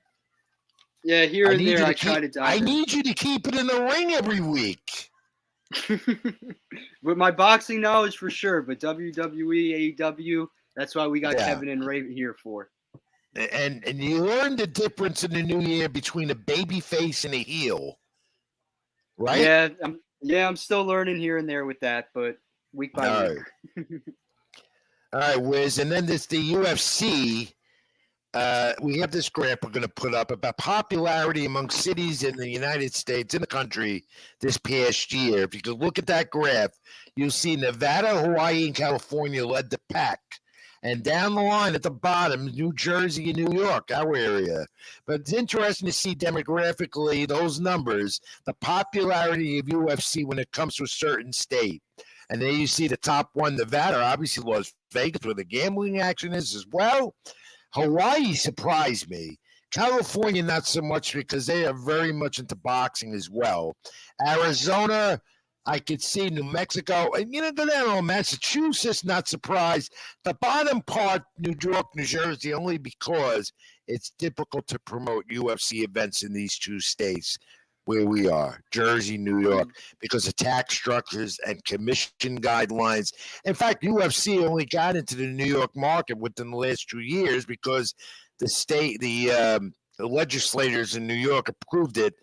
Yeah, here and there, I try to dive I in. need you to keep it in the ring every week. With my boxing knowledge, for sure, but WWE, AEW, that's why we got Kevin and Ray here for. And you learn the difference in the new year between a baby face and a heel, right? I'm still learning here and there with that, but week by week. All right, Wiz, and then there's the UFC. We have this graph we're going to put up about popularity among cities in the United States, in the country, this past year. If you could look at that graph, you'll see Nevada, Hawaii, and California led the pack. And down the line at the bottom, New Jersey and New York, our area. But it's interesting to see demographically those numbers, the popularity of UFC when it comes to a certain state. And then you see the top one, Nevada, obviously Las Vegas, where the gambling action is as well. Hawaii surprised me. California, not so much because they are very much into boxing as well. Arizona, I could see New Mexico, and go down to Massachusetts, not surprised. The bottom part, New York, New Jersey, only because it's difficult to promote UFC events in these two states where we are, Jersey, New York, because of tax structures and commission guidelines. In fact, UFC only got into the New York market within the last 2 years because the legislators in New York approved it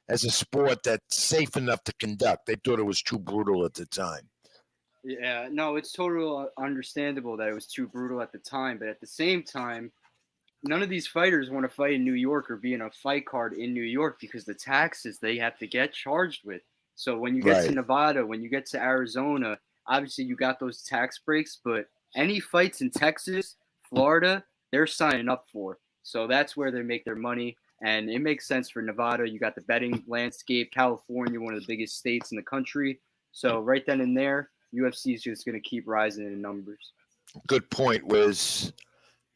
as a sport that's safe enough to conduct. They thought it was too brutal at the time. Yeah, no, it's totally understandable that it was too brutal at the time, but at the same time, none of these fighters want to fight in New York or be in a fight card in New York because the taxes they have to get charged with. So when you get to Nevada, when you get to Arizona, obviously you got those tax breaks, but any fights in Texas, Florida, they're signing up for. So that's where they make their money. And it makes sense for Nevada. You got the betting landscape, California, one of the biggest states in the country. So right then and there, UFC is just going to keep rising in numbers. Good point, Wiz.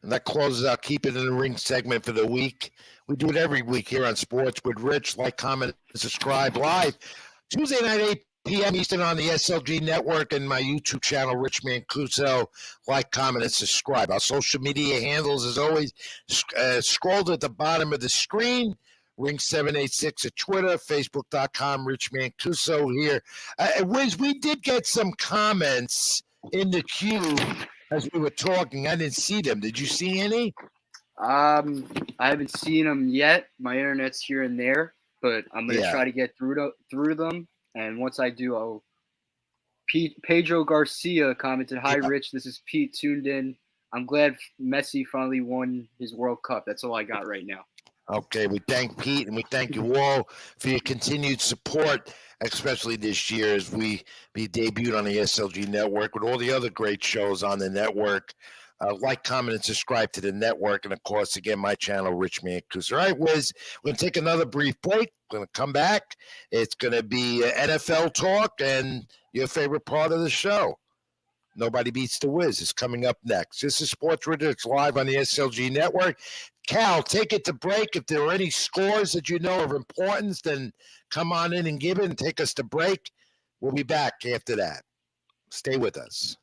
And that closes our Keep It in the Ring segment for the week. We do it every week here on Sports with Rich. Like, comment, and subscribe live. Tuesday night, 8 p.m. Eastern on the SLG Network and my YouTube channel, Rich Mancuso. Like, comment, and subscribe. Our social media handles, as always, scrolled at the bottom of the screen. Ring786 at Twitter, Facebook.com, Rich Mancuso here. Wiz, we did get some comments in the queue as we were talking. I didn't see them. Did you see any? I haven't seen them yet. My internet's here and there, but I'm going to try to get through them. And once I do, Pedro Garcia commented, "Hi, Rich. This is Pete tuned in. I'm glad Messi finally won his World Cup." That's all I got right now. Okay, we thank Pete and we thank you all for your continued support, especially this year as we be debuted on the SLG Network with all the other great shows on the network. Like, comment, and subscribe to the network. And, of course, again, my channel, Rich Mancuso. All right, Wiz, we're going to take another brief break. We're going to come back. It's going to be NFL talk and your favorite part of the show. Nobody Beats the Wiz is coming up next. This is Sports Radio. It's live on the SLG Network. Cal, take it to break. If there are any scores that you know of importance, then come on in and give it and take us to break. We'll be back after that. Stay with us.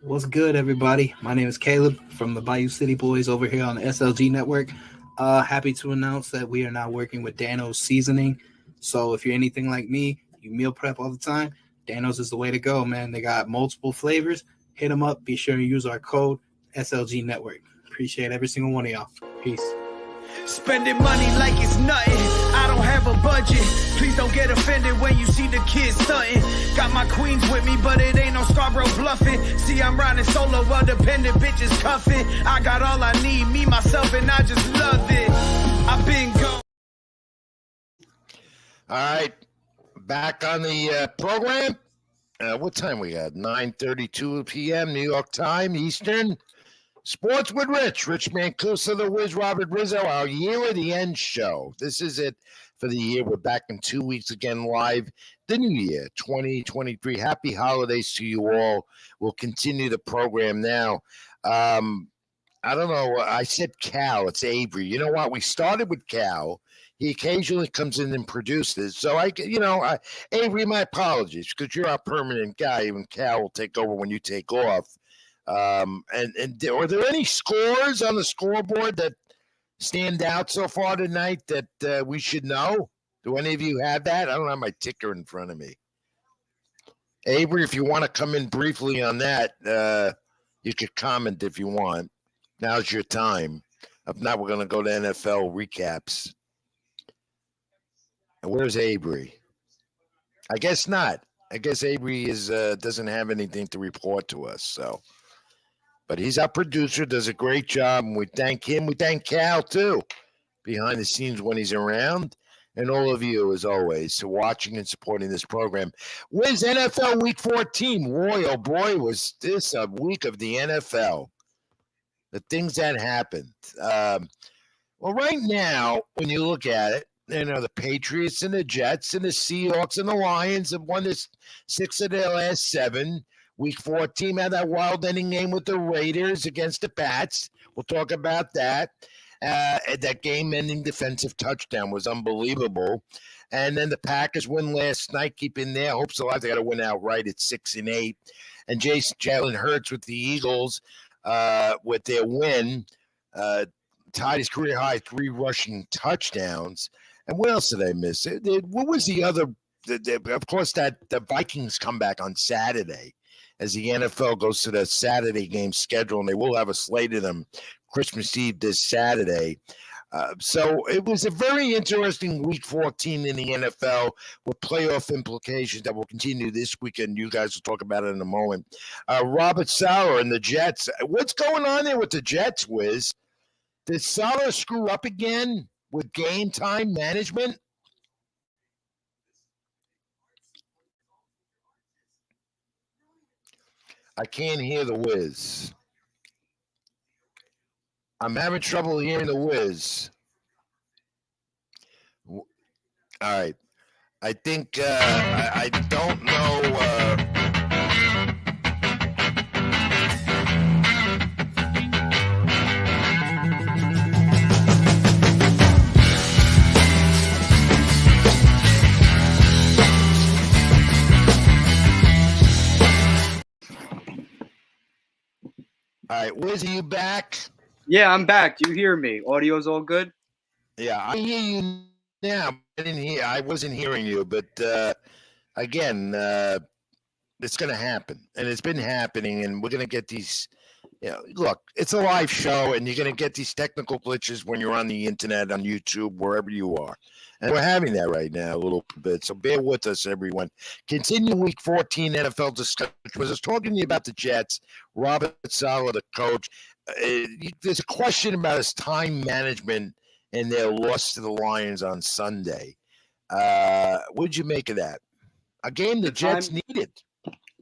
What's good, everybody? My name is Caleb from the Bayou City Boys over here on the SLG Network. Happy to announce that we are now working with Dano's Seasoning. So if you're anything like me, you meal prep all the time, Dano's is the way to go, man. They got multiple flavors. Hit them up. Be sure to use our code SLG Network. Appreciate every single one of y'all. Peace. Spending money like it's nothing. I don't have a budget. Please don't get offended when you see the kids stunting. Got my queens with me, but it ain't no Scarborough bluffing. See, I'm riding solo while dependent bitches cuffing. I got all I need, me, myself, and I just love it. I've been gone. All right, back on the program. What time we got? 9:32 p.m. New York time, Eastern. Sports with Rich Mancuso, the Wiz, Robert Rizzo, our Year of the End show. This is it for the year. We're back in 2 weeks again live. The new year, 2023. Happy holidays to you all. We'll continue the program now. I don't know. I said Cal. It's Avery. You know what? We started with Cal. He occasionally comes in and produces. So Avery, my apologies because you're our permanent guy, and Cal will take over when you take off. And are there any scores on the scoreboard that stand out so far tonight that we should know? Do any of you have that? I don't have my ticker in front of me. Avery, if you want to come in briefly on that, you could comment if you want. Now's your time. If not, we're going to go to NFL recaps. And where's Avery? I guess not. I guess Avery doesn't have anything to report to us. So, but he's our producer, does a great job, and we thank him. We thank Cal too, behind the scenes when he's around, and all of you as always for watching and supporting this program. When's NFL Week 14? Boy, oh boy, was this a week of the NFL. The things that happened. Well, right now, when you look at it, the Patriots and the Jets and the Seahawks and the Lions have won 6 of their last 7. Week 14 had that wild-ending game with the Raiders against the Pats. We'll talk about that. That game-ending defensive touchdown was unbelievable. And then the Packers win last night, keeping their hopes alive. They got to win outright at 6-8. And Jalen Hurts with the Eagles, with their win, tied his career high 3 rushing touchdowns. And what else did I miss? What was the other? Of course, that the Vikings come back on Saturday as the NFL goes to the Saturday game schedule, and they will have a slate of them Christmas Eve this Saturday. So it was a very interesting Week 14 in the NFL with playoff implications that will continue this weekend. You guys will talk about it in a moment. Robert Saleh and the Jets. What's going on there with the Jets, Wiz? Did Saleh screw up again with game time management? I can't hear the Wiz. I'm having trouble hearing the Wiz. All right. I think I don't know. All right, Wiz, are you back? Yeah, I'm back. Do you hear me? Audio's all good? Yeah, I hear you now. I wasn't hearing you, but again, it's going to happen, and it's been happening, and we're going to get these. Look, it's a live show, and you're going to get these technical glitches when you're on the internet, on YouTube, wherever you are. And we're having that right now a little bit, so bear with us, everyone. Continue Week 14 NFL discussion. I was talking to you about the Jets. Robert Saleh, the coach. There's a question about his time management and their loss to the Lions on Sunday. What did you make of that? A game the Jets needed.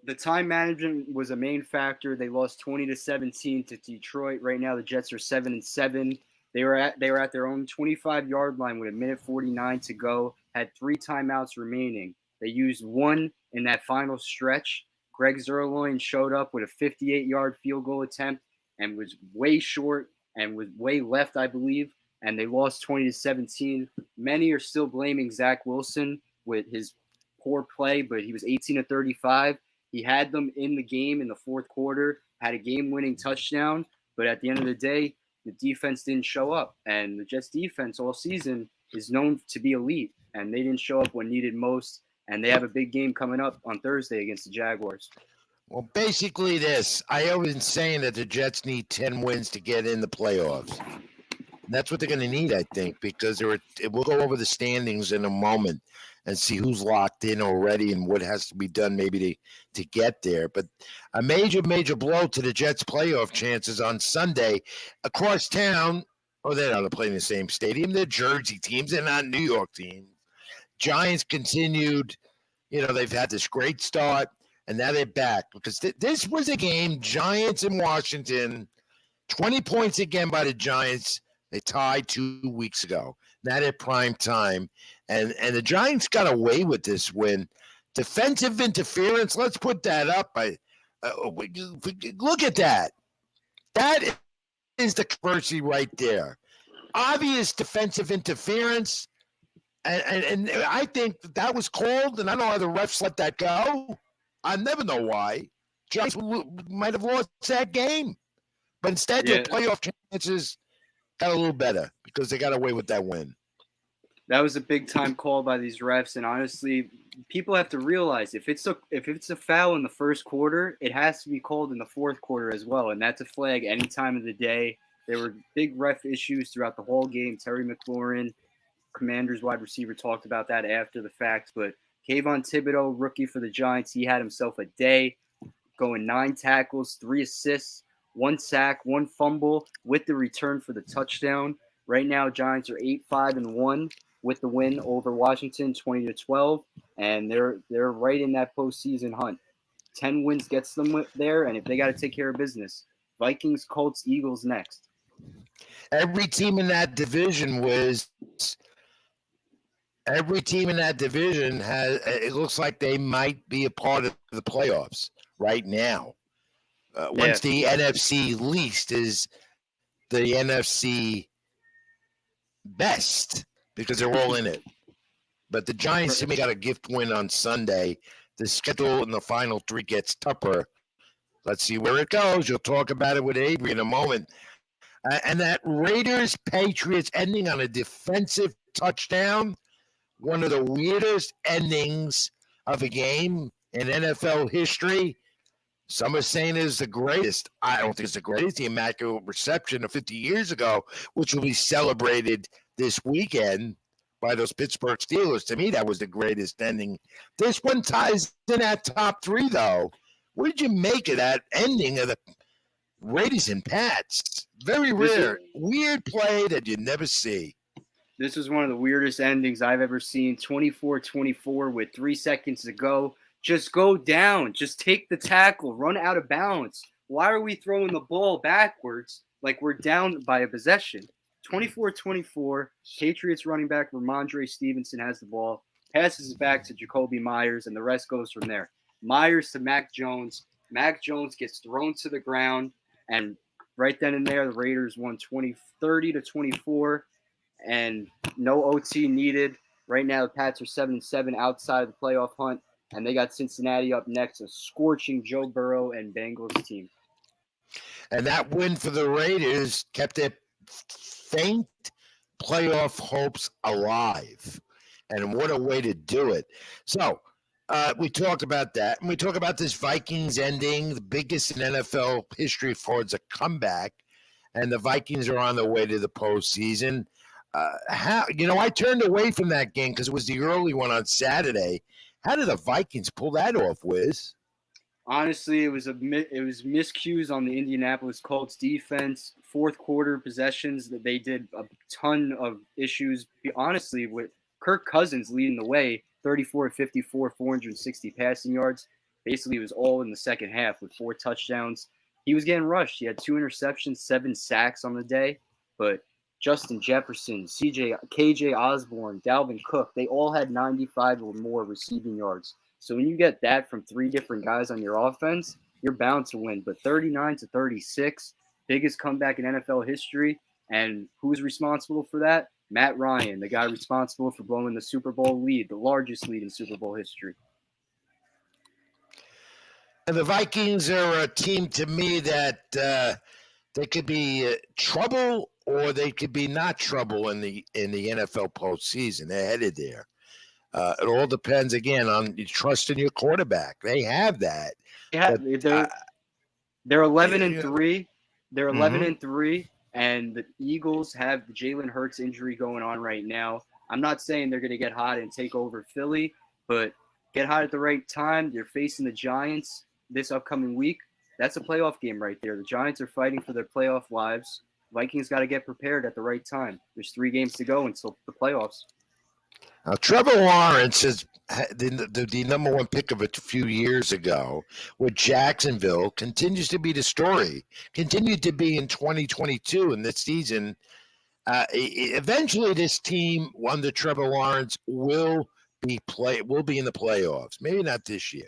The time management was a main factor. They lost 20-17 to Detroit. Right now, the Jets are 7-7. They were at their own 25-yard line with 1:49 to go. Had 3 timeouts remaining. They used 1 in that final stretch. Greg Zuerlein showed up with a 58-yard field goal attempt and was way short and was way left, I believe. And they lost 20-17. Many are still blaming Zach Wilson with his poor play, but he was 18-35. He had them in the game in the fourth quarter, had a game-winning touchdown, but at the end of the day, the defense didn't show up. And the Jets defense all season is known to be elite, and they didn't show up when needed most. And they have a big game coming up on Thursday against the Jaguars. Well, basically this. I have been saying that the Jets need 10 wins to get in the playoffs. And that's what they're going to need, I think, because we'll go over the standings in a moment and see who's locked in already and what has to be done maybe to get there. But a major, major blow to the Jets' playoff chances on Sunday across town. Oh, they're not playing the same stadium. They're Jersey teams. They're not New York teams. Giants continued. They've had this great start, and now they're back because this was a game, Giants in Washington, 20 points again by the Giants. They tied 2 weeks ago. Now they're prime time. And the Giants got away with this win. Defensive interference, let's put that up. Look at that. That is the controversy right there. Obvious defensive interference. And I think that was called, and I don't know how the refs let that go. I never know why. Giants might have lost that game. But instead, their playoff chances got a little better because they got away with that win. That was a big time call by these refs, and honestly, people have to realize if it's a foul in the first quarter, it has to be called in the fourth quarter as well, and that's a flag any time of the day. There were big ref issues throughout the whole game. Terry McLaurin, Commanders wide receiver, talked about that after the fact, but Kayvon Thibodeau, rookie for the Giants, he had himself a day, going 9 tackles, 3 assists, 1 sack, 1 fumble with the return for the touchdown. Right now, Giants are 8-5-1 with the win over Washington, 20-12, and they're right in that postseason hunt. 10 wins gets them there, and if they got to take care of business, Vikings, Colts, Eagles next. Every team in that division has. It looks like they might be a part of the playoffs right now. Once the NFC least is the NFC best because they're all in it. But the Giants to me got a gift win on Sunday. The schedule in the final 3 gets tougher. Let's see where it goes. You'll talk about it with Avery in a moment. And that Raiders-Patriots ending on a defensive touchdown, one of the weirdest endings of a game in NFL history. Some are saying it is the greatest. I don't think it's the greatest. The Immaculate Reception of 50 years ago, which will be celebrated this weekend by those Pittsburgh Steelers. To me, that was the greatest ending. This one ties in that top 3, though. What did you make of that ending of the Raiders and Pats? Very rare. Weird play that you never see. This is one of the weirdest endings I've ever seen. 24-24 with 3 seconds to go. Just go down. Just take the tackle. Run out of bounds. Why are we throwing the ball backwards like we're down by a possession? 24-24. Patriots running back Ramondre Stevenson has the ball. Passes it back to Jacoby Myers, and the rest goes from there. Myers to Mac Jones. Mac Jones gets thrown to the ground, and right then and there, the Raiders won 30-24, and no OT needed. Right now, the Pats are 7-7 outside of the playoff hunt, and they got Cincinnati up next, a scorching Joe Burrow and Bengals team. And that win for the Raiders kept their faint playoff hopes alive. And what a way to do it. So we talked about that. And we talk about this Vikings ending, the biggest in NFL history towards a comeback. And the Vikings are on their way to the postseason. I turned away from that game because it was the early one on Saturday. How did the Vikings pull that off, Wiz? Honestly, it was miscues on the Indianapolis Colts defense. Fourth quarter possessions that they did a ton of issues. Honestly, with Kirk Cousins leading the way, 34-54, 460 passing yards. Basically, it was all in the second half with 4 touchdowns. He was getting rushed. He had 2 interceptions, 7 sacks on the day. But Justin Jefferson, KJ Osborne, Dalvin Cook, they all had 95 or more receiving yards. So when you get that from 3 different guys on your offense, you're bound to win. But 39-36, biggest comeback in NFL history. And who's responsible for that? Matt Ryan, the guy responsible for blowing the Super Bowl lead, the largest lead in Super Bowl history. And the Vikings are a team to me that they could be trouble or they could be not trouble in the NFL postseason. They're headed there. It all depends, again, on you trust in your quarterback. They have that. Yeah, they're 11-3. They're 11-3, and the Eagles have the Jalen Hurts injury going on right now. I'm not saying they're going to get hot and take over Philly, but get hot at the right time. You're facing the Giants this upcoming week. That's a playoff game right there. The Giants are fighting for their playoff lives. Vikings got to get prepared at the right time. There's 3 games to go until the playoffs. Now, Trevor Lawrence is the number 1 pick of a few years ago with Jacksonville, continues to be the story, continued to be in 2022 in this season. Eventually, this team under Trevor Lawrence will be in the playoffs. Maybe not this year,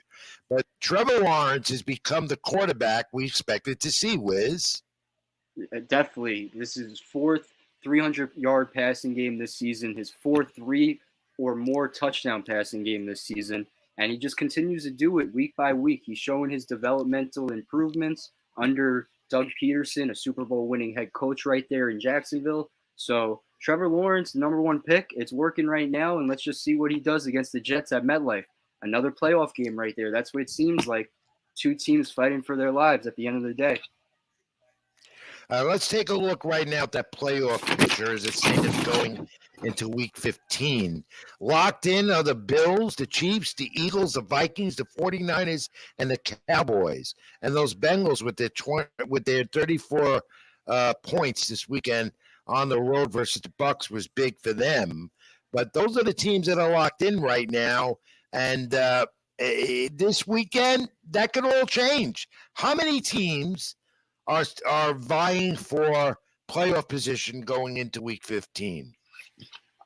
but Trevor Lawrence has become the quarterback we expected to see, Wiz. Definitely. This is his fourth 300-yard passing game this season, his fourth three or more touchdown passing game this season. And he just continues to do it week by week. He's showing his developmental improvements under Doug Peterson, a Super Bowl winning head coach right there in Jacksonville. So Trevor Lawrence, number one pick, it's working right now. And let's just see what he does against the Jets at MetLife. Another playoff game right there. That's what it seems like. Two teams fighting for their lives at the end of the day. Let's take a look right now at that playoff picture as it stands going into week 15. Locked in are the Bills, the Chiefs, the Eagles, the Vikings, the 49ers, and the Cowboys. And those Bengals with their 34 points this weekend on the road versus the Bucs was big for them. But those are the teams that are locked in right now. And this weekend, that could all change. How many teams are vying for playoff position going into week 15?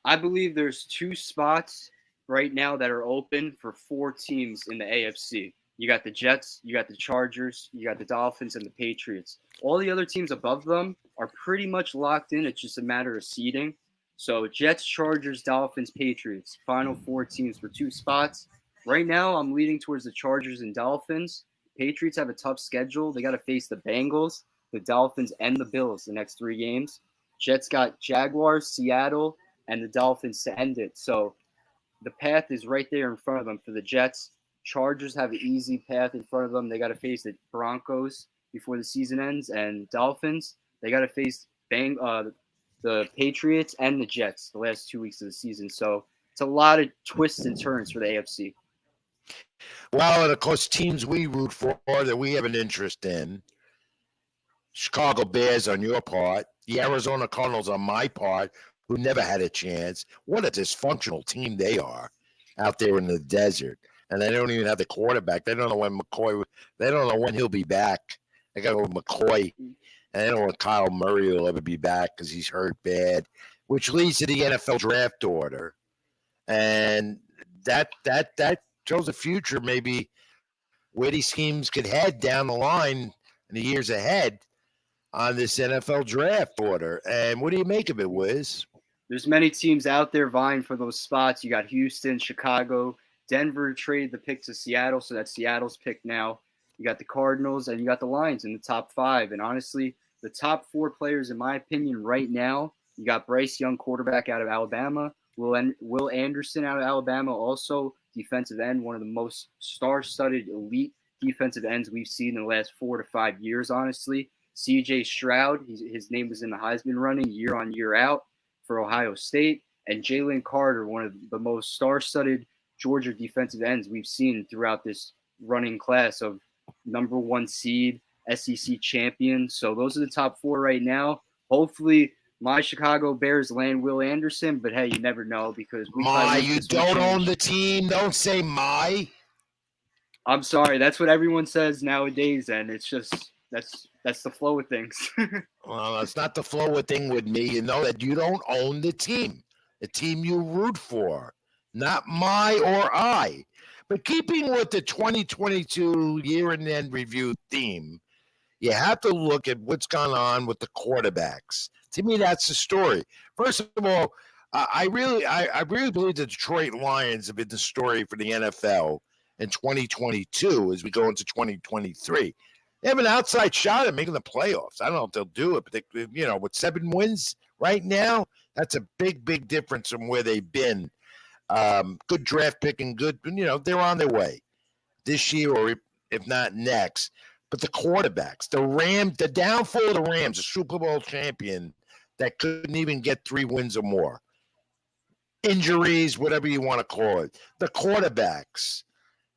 I believe there's two spots right now that are open for four teams in the AFC. You got the Jets, you got the Chargers, you got the Dolphins, and the Patriots. All the other teams above them are pretty much locked in. It's just a matter of seeding. So Jets, Chargers, Dolphins, Patriots, final four teams for two spots. Right now, I'm leaning towards the Chargers and Dolphins. Patriots have a tough schedule. They got to face the Bengals, the Dolphins, and the Bills the next three games. Jets got Jaguars, Seattle, and the Dolphins to end it. So the path is right there in front of them for the Jets. Chargers have an easy path in front of them. They got to face the Broncos before the season ends, and Dolphins, they got to face the Patriots and the Jets the last 2 weeks of the season. So it's a lot of twists and turns for the AFC. Well, and of course, teams we root for that we have an interest in. Chicago Bears on your part, the Arizona Cardinals on my part, who never had a chance. What a dysfunctional team they are out there in the desert. And they don't even have the quarterback. They don't know when he'll be back. They got McCoy, and they don't know when Kyle Murray will ever be back because he's hurt bad, which leads to the NFL draft order. And that shows the future, maybe where these teams could head down the line in the years ahead on this NFL draft order. And what do you make of it, Wiz? There's many teams out there vying for those spots. You got Houston, Chicago, Denver traded the pick to Seattle, so that's Seattle's pick now. You got the Cardinals and you got the Lions in the top five. And honestly, the top four players, in my opinion, right now, you got Bryce Young, quarterback out of Alabama, Will Anderson out of Alabama, also defensive end, one of the most star-studded elite defensive ends we've seen in the last 4 to 5 years, honestly. C.J. Stroud, his name was in the Heisman running year on year out for Ohio State. And Jalen Carter, one of the most star-studded Georgia defensive ends we've seen throughout this running class of number one seed, SEC champion. So those are the top four right now. Hopefully my Chicago Bears land Will Anderson, but hey, you never know because you don't own the team. Don't say my. I'm sorry. That's what everyone says nowadays, and it's just that's the flow of things. Well, that's not the flow of thing with me. You know that you don't own the team you root for, not my or I. But keeping with the 2022 year-end review theme, you have to look at what's gone on with the quarterbacks. To me, that's the story. First of all, I really believe the Detroit Lions have been the story for the NFL in 2022 as we go into 2023. They have an outside shot at making the playoffs. I don't know if they'll do it, but they, with 7 wins right now, that's a big, big difference from where they've been. Good draft pick and good, they're on their way this year or if not next. But the quarterbacks, the Rams, the downfall of the Rams, a Super Bowl champion that couldn't even get 3 wins or more. Injuries, whatever you want to call it. The quarterbacks,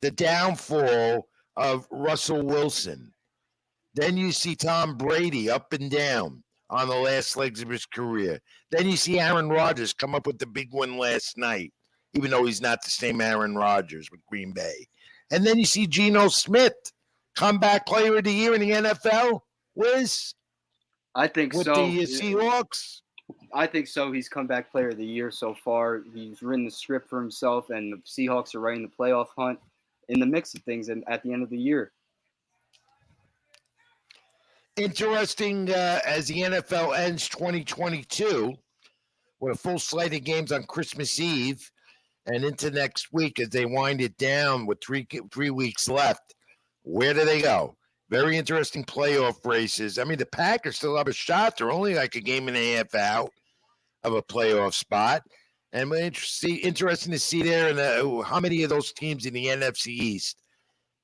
the downfall of Russell Wilson. Then you see Tom Brady up and down on the last legs of his career. Then you see Aaron Rodgers come up with the big win last night, even though he's not the same Aaron Rodgers with Green Bay. And then you see Geno Smith, comeback player of the year in the NFL, Wiz? I think with so. With the Seahawks? I think so. He's comeback player of the year so far. He's written the script for himself, and the Seahawks are right in the playoff hunt in the mix of things at the end of the year. Interesting as the NFL ends 2022 with a full slate of games on Christmas Eve and into next week as they wind it down with three weeks left. Where do they go? Very interesting playoff races. I mean, the Packers still have a shot. They're only like a game and a half out of a playoff spot. And interesting to see there and how many of those teams in the NFC East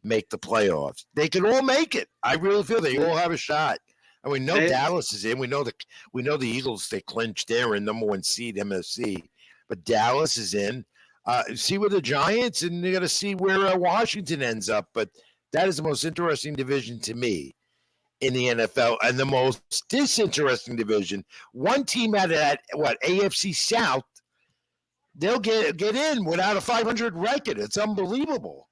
make the playoffs. They can all make it. I really feel they all have a shot. And we know Dallas is in. We know the Eagles, they clinched there in number 1 seed MFC. But Dallas is in. See where the Giants, and you got to see where Washington ends up. But that is the most interesting division to me in the NFL, and the most disinteresting division. One team out of that, AFC South, they'll get in without a 500 record. It's unbelievable.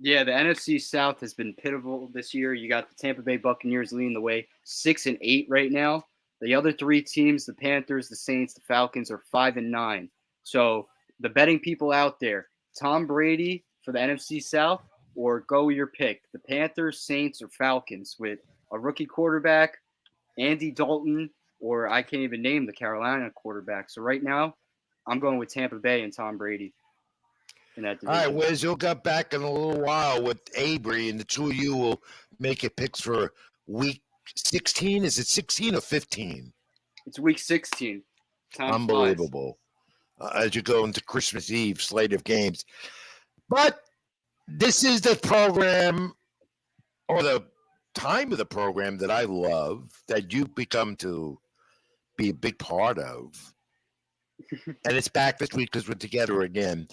Yeah, the NFC South has been pivotal this year. You got the Tampa Bay Buccaneers leading the way, 6-8 right now. The other 3 teams, the Panthers, the Saints, the Falcons, are 5-9. So the betting people out there, Tom Brady for the NFC South, or go your pick, the Panthers, Saints, or Falcons with a rookie quarterback, Andy Dalton, or I can't even name the Carolina quarterback. So right now, I'm going with Tampa Bay and Tom Brady in that division. All right, Wiz, you'll get back in a little while with Avery, and the two of you will make your picks for week 16. Is it 16 or 15? It's week 16. Time Unbelievable. As you go into Christmas Eve slate of games. But this is the program, or the time of the program that I love, that you've become to be a big part of. And it's back this week because we're together again.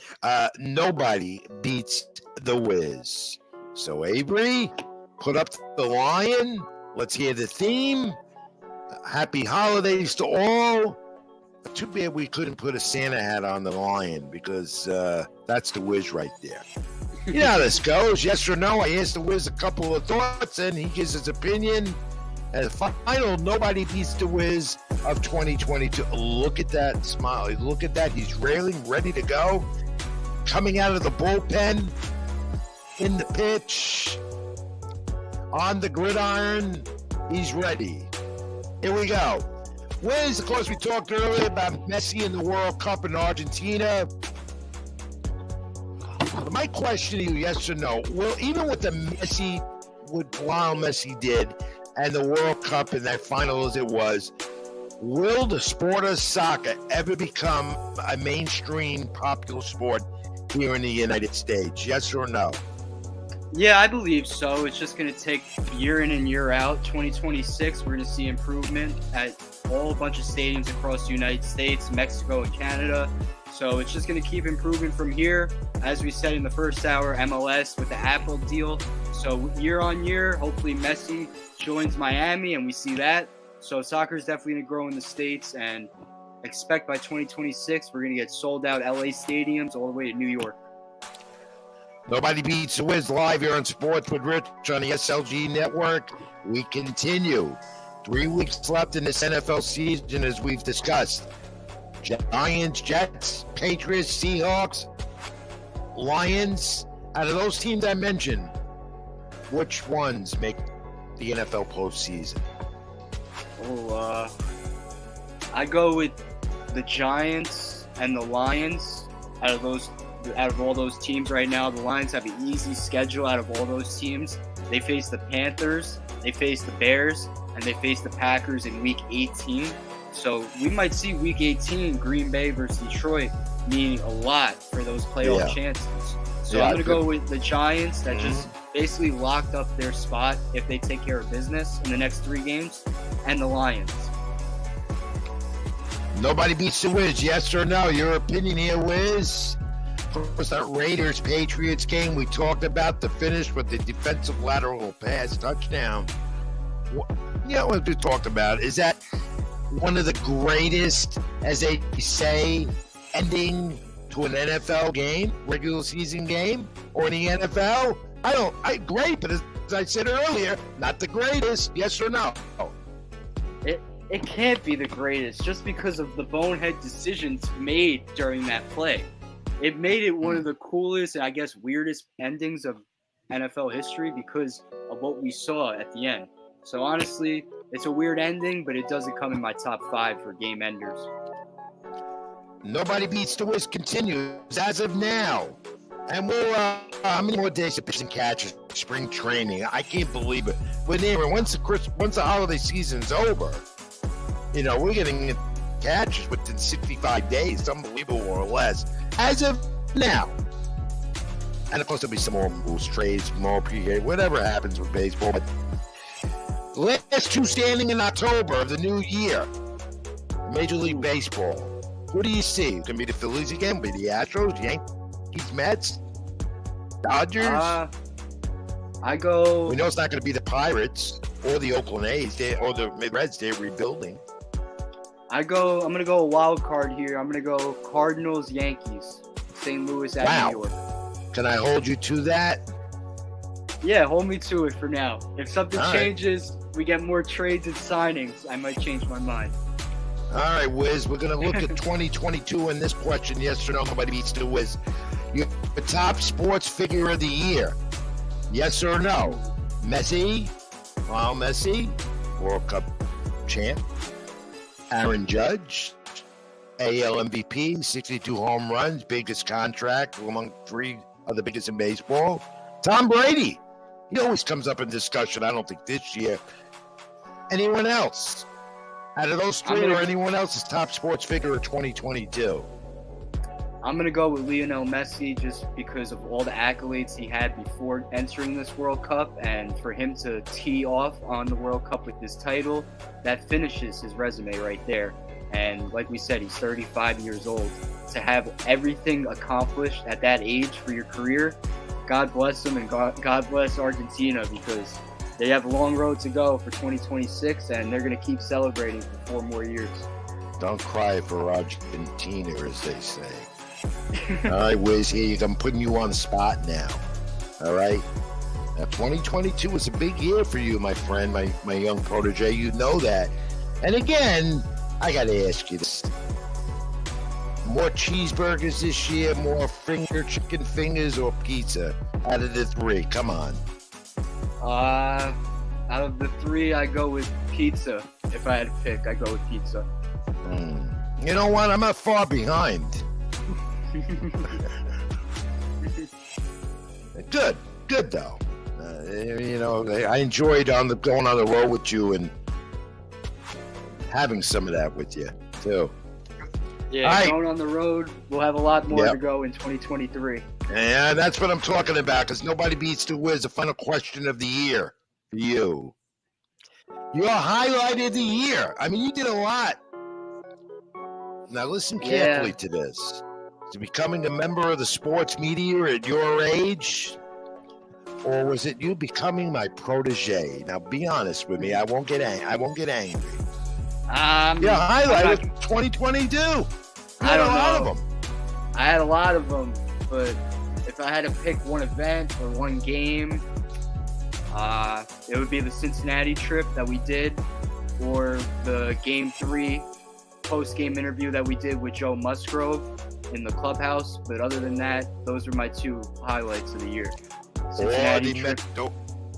Nobody beats the Wiz. So, Avery, put up the lion. Let's hear the theme. Happy holidays to all. Too bad we couldn't put a Santa hat on the lion, because that's the Wiz right there. You know how this goes. Yes or no? I asked the Wiz a couple of thoughts, and he gives his opinion. And the final, nobody beats the Wiz of 2022. Look at that smile. Look at that. He's railing, ready to go. Coming out of the bullpen, in the pitch, on the gridiron. He's ready. Here we go. Wiz, of course, we talked earlier about Messi in the World Cup in Argentina. My question to you, yes or no? Well, even with the Messi, what Lionel Messi did, and the World Cup in that final as it was, will the sport of soccer ever become a mainstream popular sport here in the United States? Yes or no? Yeah, I believe so. It's just going to take year in and year out. 2026, we're going to see improvement at a bunch of stadiums across the United States, Mexico, and Canada. So it's just going to keep improving from here. As we said in the first hour, MLS with the Apple deal. So year on year, hopefully Messi joins Miami and we see that. So soccer is definitely going to grow in the States, and expect by 2026, we're going to get sold out LA stadiums all the way to New York. Nobody beats the Wiz live here on Sports with Rich on the SLG network. We continue. 3 weeks left in this NFL season, as we've discussed. Giants, Jets, Patriots, Seahawks, Lions. Out of those teams I mentioned, which ones make the NFL postseason? I go with the Giants and the Lions. Out of all those teams right now, the Lions have an easy schedule out of all those teams. They face the Panthers, they face the Bears, and they face the Packers in Week 18. So we might see Week 18, Green Bay versus Detroit, meaning a lot for those playoff chances. So I'm going to go with the Giants that just basically locked up their spot if they take care of business in the next 3 games, and the Lions. Nobody beats the Wiz, yes or no? Your opinion here, Wiz? Of course, that Raiders-Patriots game, we talked about the finish with the defensive lateral pass touchdown. What we talked about, is that one of the greatest, as they say, ending to an NFL game, regular season game, or in the NFL? Great, but as I said earlier, not the greatest, yes or no? It can't be the greatest just because of the bonehead decisions made during that play. It made it one of the coolest and I guess weirdest endings of NFL history because of what we saw at the end. So honestly, it's a weird ending, but it doesn't come in my top 5 for game enders. Nobody Beats the Wiz continues as of now. And we're, how many more days of pitch and catch spring training? I can't believe it. But anyway, once the holiday season's over, you know, we're getting catches within 65 days. It's unbelievable or less. As of now. And of course, there'll be some more moves, trades, more PA, whatever happens with baseball. But last two standing in October of the new year, Major League Baseball. Who do you see? It's going to be the Phillies again? Be the Astros, Yankees, Mets, Dodgers? I go. We know it's not going to be the Pirates or the Oakland A's or the Reds. They're rebuilding. I'm going to go a wild card here. I'm going to go Cardinals, Yankees, St. Louis at New York. Can I hold you to that? Yeah, hold me to it for now. If something All changes, we get more trades and signings, I might change my mind. All right, Wiz, we're going to look at 2022 in this question. Yes or no, nobody beats the Wiz. You're the top sports figure of the year. Yes or no? Messi, World Cup champ. Aaron Judge, AL MVP, 62 home runs, biggest contract among 3 of the biggest in baseball. Tom Brady, he always comes up in discussion. I don't think this year. Anyone else? Out of those 3 or anyone else's top sports figure of 2022? I'm going to go with Lionel Messi just because of all the accolades he had before entering this World Cup, and for him to tee off on the World Cup with this title, that finishes his resume right there. And like we said, he's 35 years old. To have everything accomplished at that age for your career, God bless him, and God bless Argentina, because they have a long road to go for 2026, and they're going to keep celebrating for 4 more years. Don't cry for Argentina, as they say. All right, Wiz, here I'm putting you on the spot now. All right? Now, 2022 was a big year for you, my friend, my young protege. You know that. And again, I got to ask you this. More cheeseburgers this year, more chicken fingers, or pizza out of the 3? Come on. Out of the 3, I go with pizza. If I had to pick, I go with pizza. You know what? I'm not far behind. Good though. You know, I enjoyed going on the road with you and having some of that with you too. Yeah, right. Going on the road, we'll have a lot more to go in 2023. Yeah, that's what I'm talking about, because nobody beats the Wiz. The final question of the year for you. Your highlight of the year. I mean, you did a lot. Now listen carefully to this. To becoming a member of the sports media at your age, or was it you becoming my protege? Now, be honest with me. I won't get angry. Highlight of 2022. I don't know. I had a lot of them, but if I had to pick one event or one game, it would be the Cincinnati trip that we did, or the Game 3 post-game interview that we did with Joe Musgrove in the clubhouse. But other than that, those are my 2 highlights of the year.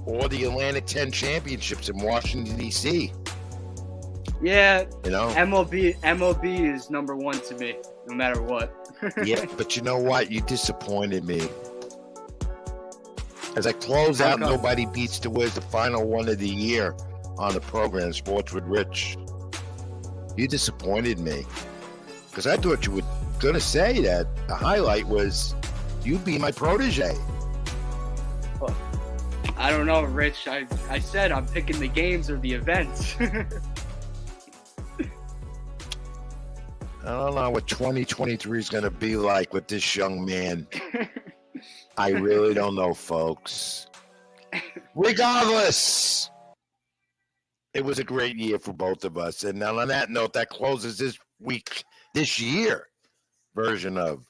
Or the Atlantic 10 championships in Washington, D.C. Yeah, you know, MLB is number 1 to me, no matter what. Yeah, but you know what? You disappointed me. As I close out, Nobody Beats the Wiz, the final one of the year on the program, Sports with Rich. You disappointed me, because I thought you were going to say that the highlight was you be my protege. Well, I don't know, Rich. I said I'm picking the games or the events. I don't know what 2023 is going to be like with this young man. I really don't know, folks. Regardless, it was a great year for both of us. And now on that note, that closes this year version of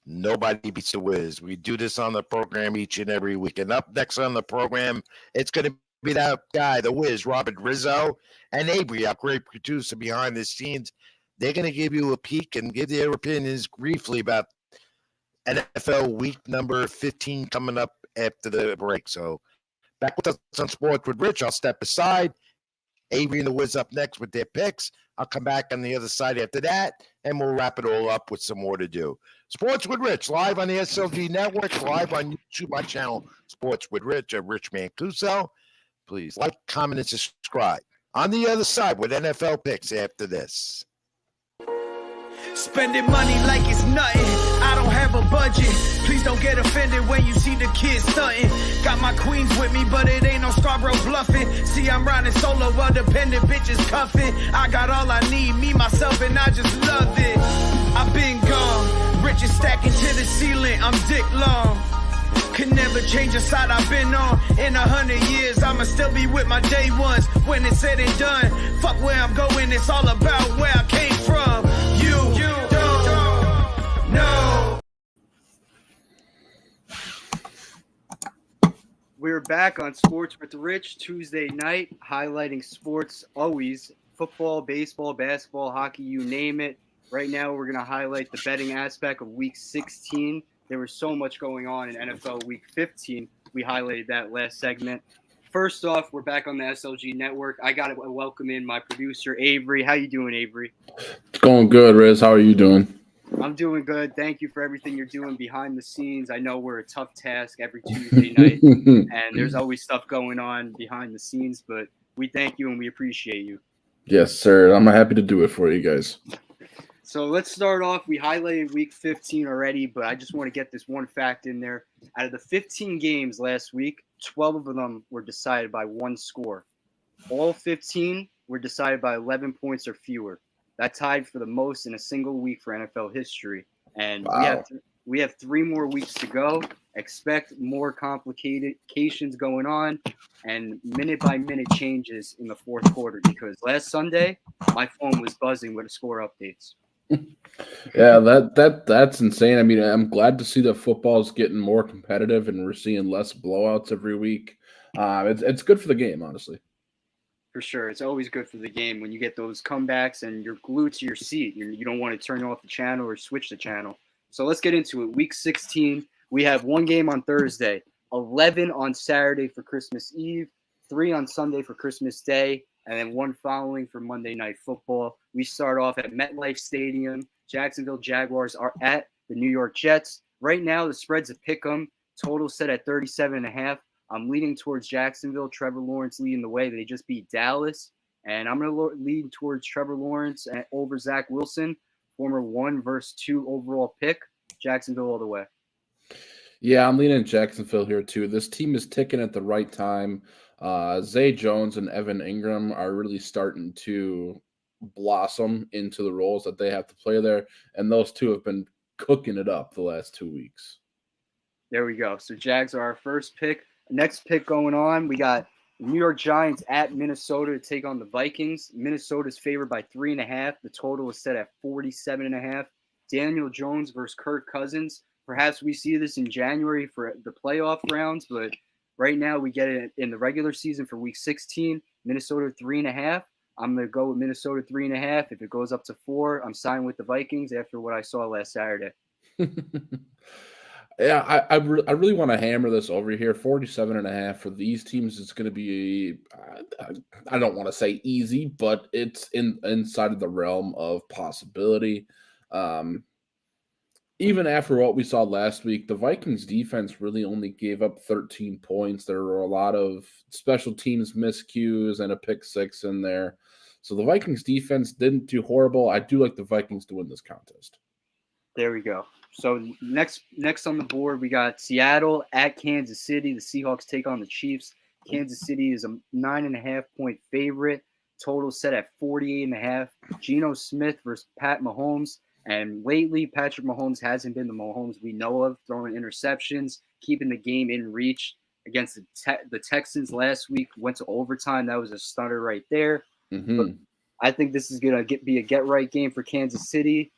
Nobody Beats the Wiz. We do this on the program each and every week. And up next on the program, it's going to be that guy, the Wiz, Robert Rizzo, and Avery, our great producer behind the scenes. They're going to give you a peek and give their opinions briefly about NFL week number 15 coming up after the break. So Back with us on Sports with Rich. I'll step aside. Avery and the Wiz up next with their picks. I'll come back on the other side after that, and we'll wrap it all up with some more to do. Sports with Rich, live on the SLG Network, live on YouTube, my channel, Sports with Rich at Rich Mancuso. Please like, comment, and subscribe. On the other side with NFL picks after this. Spending money like it's nothing. I don't have a budget. Please don't get offended when you see the kids stunting. Got my queens with me, but it ain't no Scarborough bluffing. See, I'm riding solo while dependent bitches cuffing. I got all I need, me, myself, and I just love it. I've been gone. Rich is stacking to the ceiling. I'm dick long. Can never change the side I've been on. In 100 years, I'ma still be with my day ones. When it's said and done, fuck where I'm going, it's all about where I came from. You don't know. We're back on Sports with Rich Tuesday night, highlighting sports always, football, baseball, basketball, hockey, you name it. Right now, we're going to highlight the betting aspect of Week 16. There was so much going on in NFL Week 15. We highlighted that last segment. First off, we're back on the SLG Network. I got to welcome in my producer, Avery. How you doing, Avery? It's going good, Riz. How are you doing? I'm doing good. Thank you for everything you're doing behind the scenes. I know we're a tough task every Tuesday night, and there's always stuff going on behind the scenes, but we thank you and we appreciate you. Yes, sir. I'm happy to do it for you guys. So let's start off. We highlighted Week 15 already, but I just want to get this one fact in there. Out of the 15 games last week, 12 of them were decided by one score. All 15 were decided by 11 points or fewer. That tied for the most in a single week for NFL history. And Wow. we have 3 more weeks to go. Expect more complications going on and minute-by-minute changes in the fourth quarter because last Sunday, my phone was buzzing with score updates. Yeah, that's insane. I mean, I'm glad to see that football is getting more competitive and we're seeing less blowouts every week. It's good for the game, honestly. For sure. It's always good for the game when you get those comebacks and you're glued to your seat. You don't want to turn off the channel or switch the channel. So let's get into it. Week 16, we have 1 game on Thursday, 11 on Saturday for Christmas Eve, 3 on Sunday for Christmas Day, and then 1 following for Monday Night Football. We start off at MetLife Stadium. Jacksonville Jaguars are at the New York Jets. Right now, the spread's a pick 'em. Total set at 37.5. I'm leaning towards Jacksonville. Trevor Lawrence leading the way. They just beat Dallas. And I'm going to lean towards Trevor Lawrence over Zach Wilson, former 1 versus 2 overall pick. Jacksonville all the way. Yeah, I'm leaning Jacksonville here too. This team is ticking at the right time. Zay Jones and Evan Ingram are really starting to blossom into the roles that they have to play there. And those two have been cooking it up the last 2 weeks. There we go. So Jags are our first pick. Next pick going on, we got New York Giants at Minnesota to take on the Vikings. Minnesota's favored by 3.5. The total is set at 47.5. Daniel Jones versus Kirk Cousins. Perhaps we see this in January for the playoff rounds, but right now we get it in the regular season for Week 16. Minnesota 3.5. I'm going to go with Minnesota 3.5. If it goes up to 4, I'm signing with the Vikings after what I saw last Saturday. Yeah, I really want to hammer this over here. 47.5 for these teams is going to be, I don't want to say easy, but it's inside of the realm of possibility. Even after what we saw last week, the Vikings defense really only gave up 13 points. There were a lot of special teams miscues and a pick 6 in there. So the Vikings defense didn't do horrible. I do like the Vikings to win this contest. There we go. So next on the board, we got Seattle at Kansas City. The Seahawks take on the Chiefs. Kansas City is a 9.5-point favorite. Total set at 48.5. Geno Smith versus Pat Mahomes. And lately, Patrick Mahomes hasn't been the Mahomes we know of, throwing interceptions, keeping the game in reach against the Texans last week. Went to overtime. That was a stunner right there. Mm-hmm. But I think this is going to be a get-right game for Kansas City.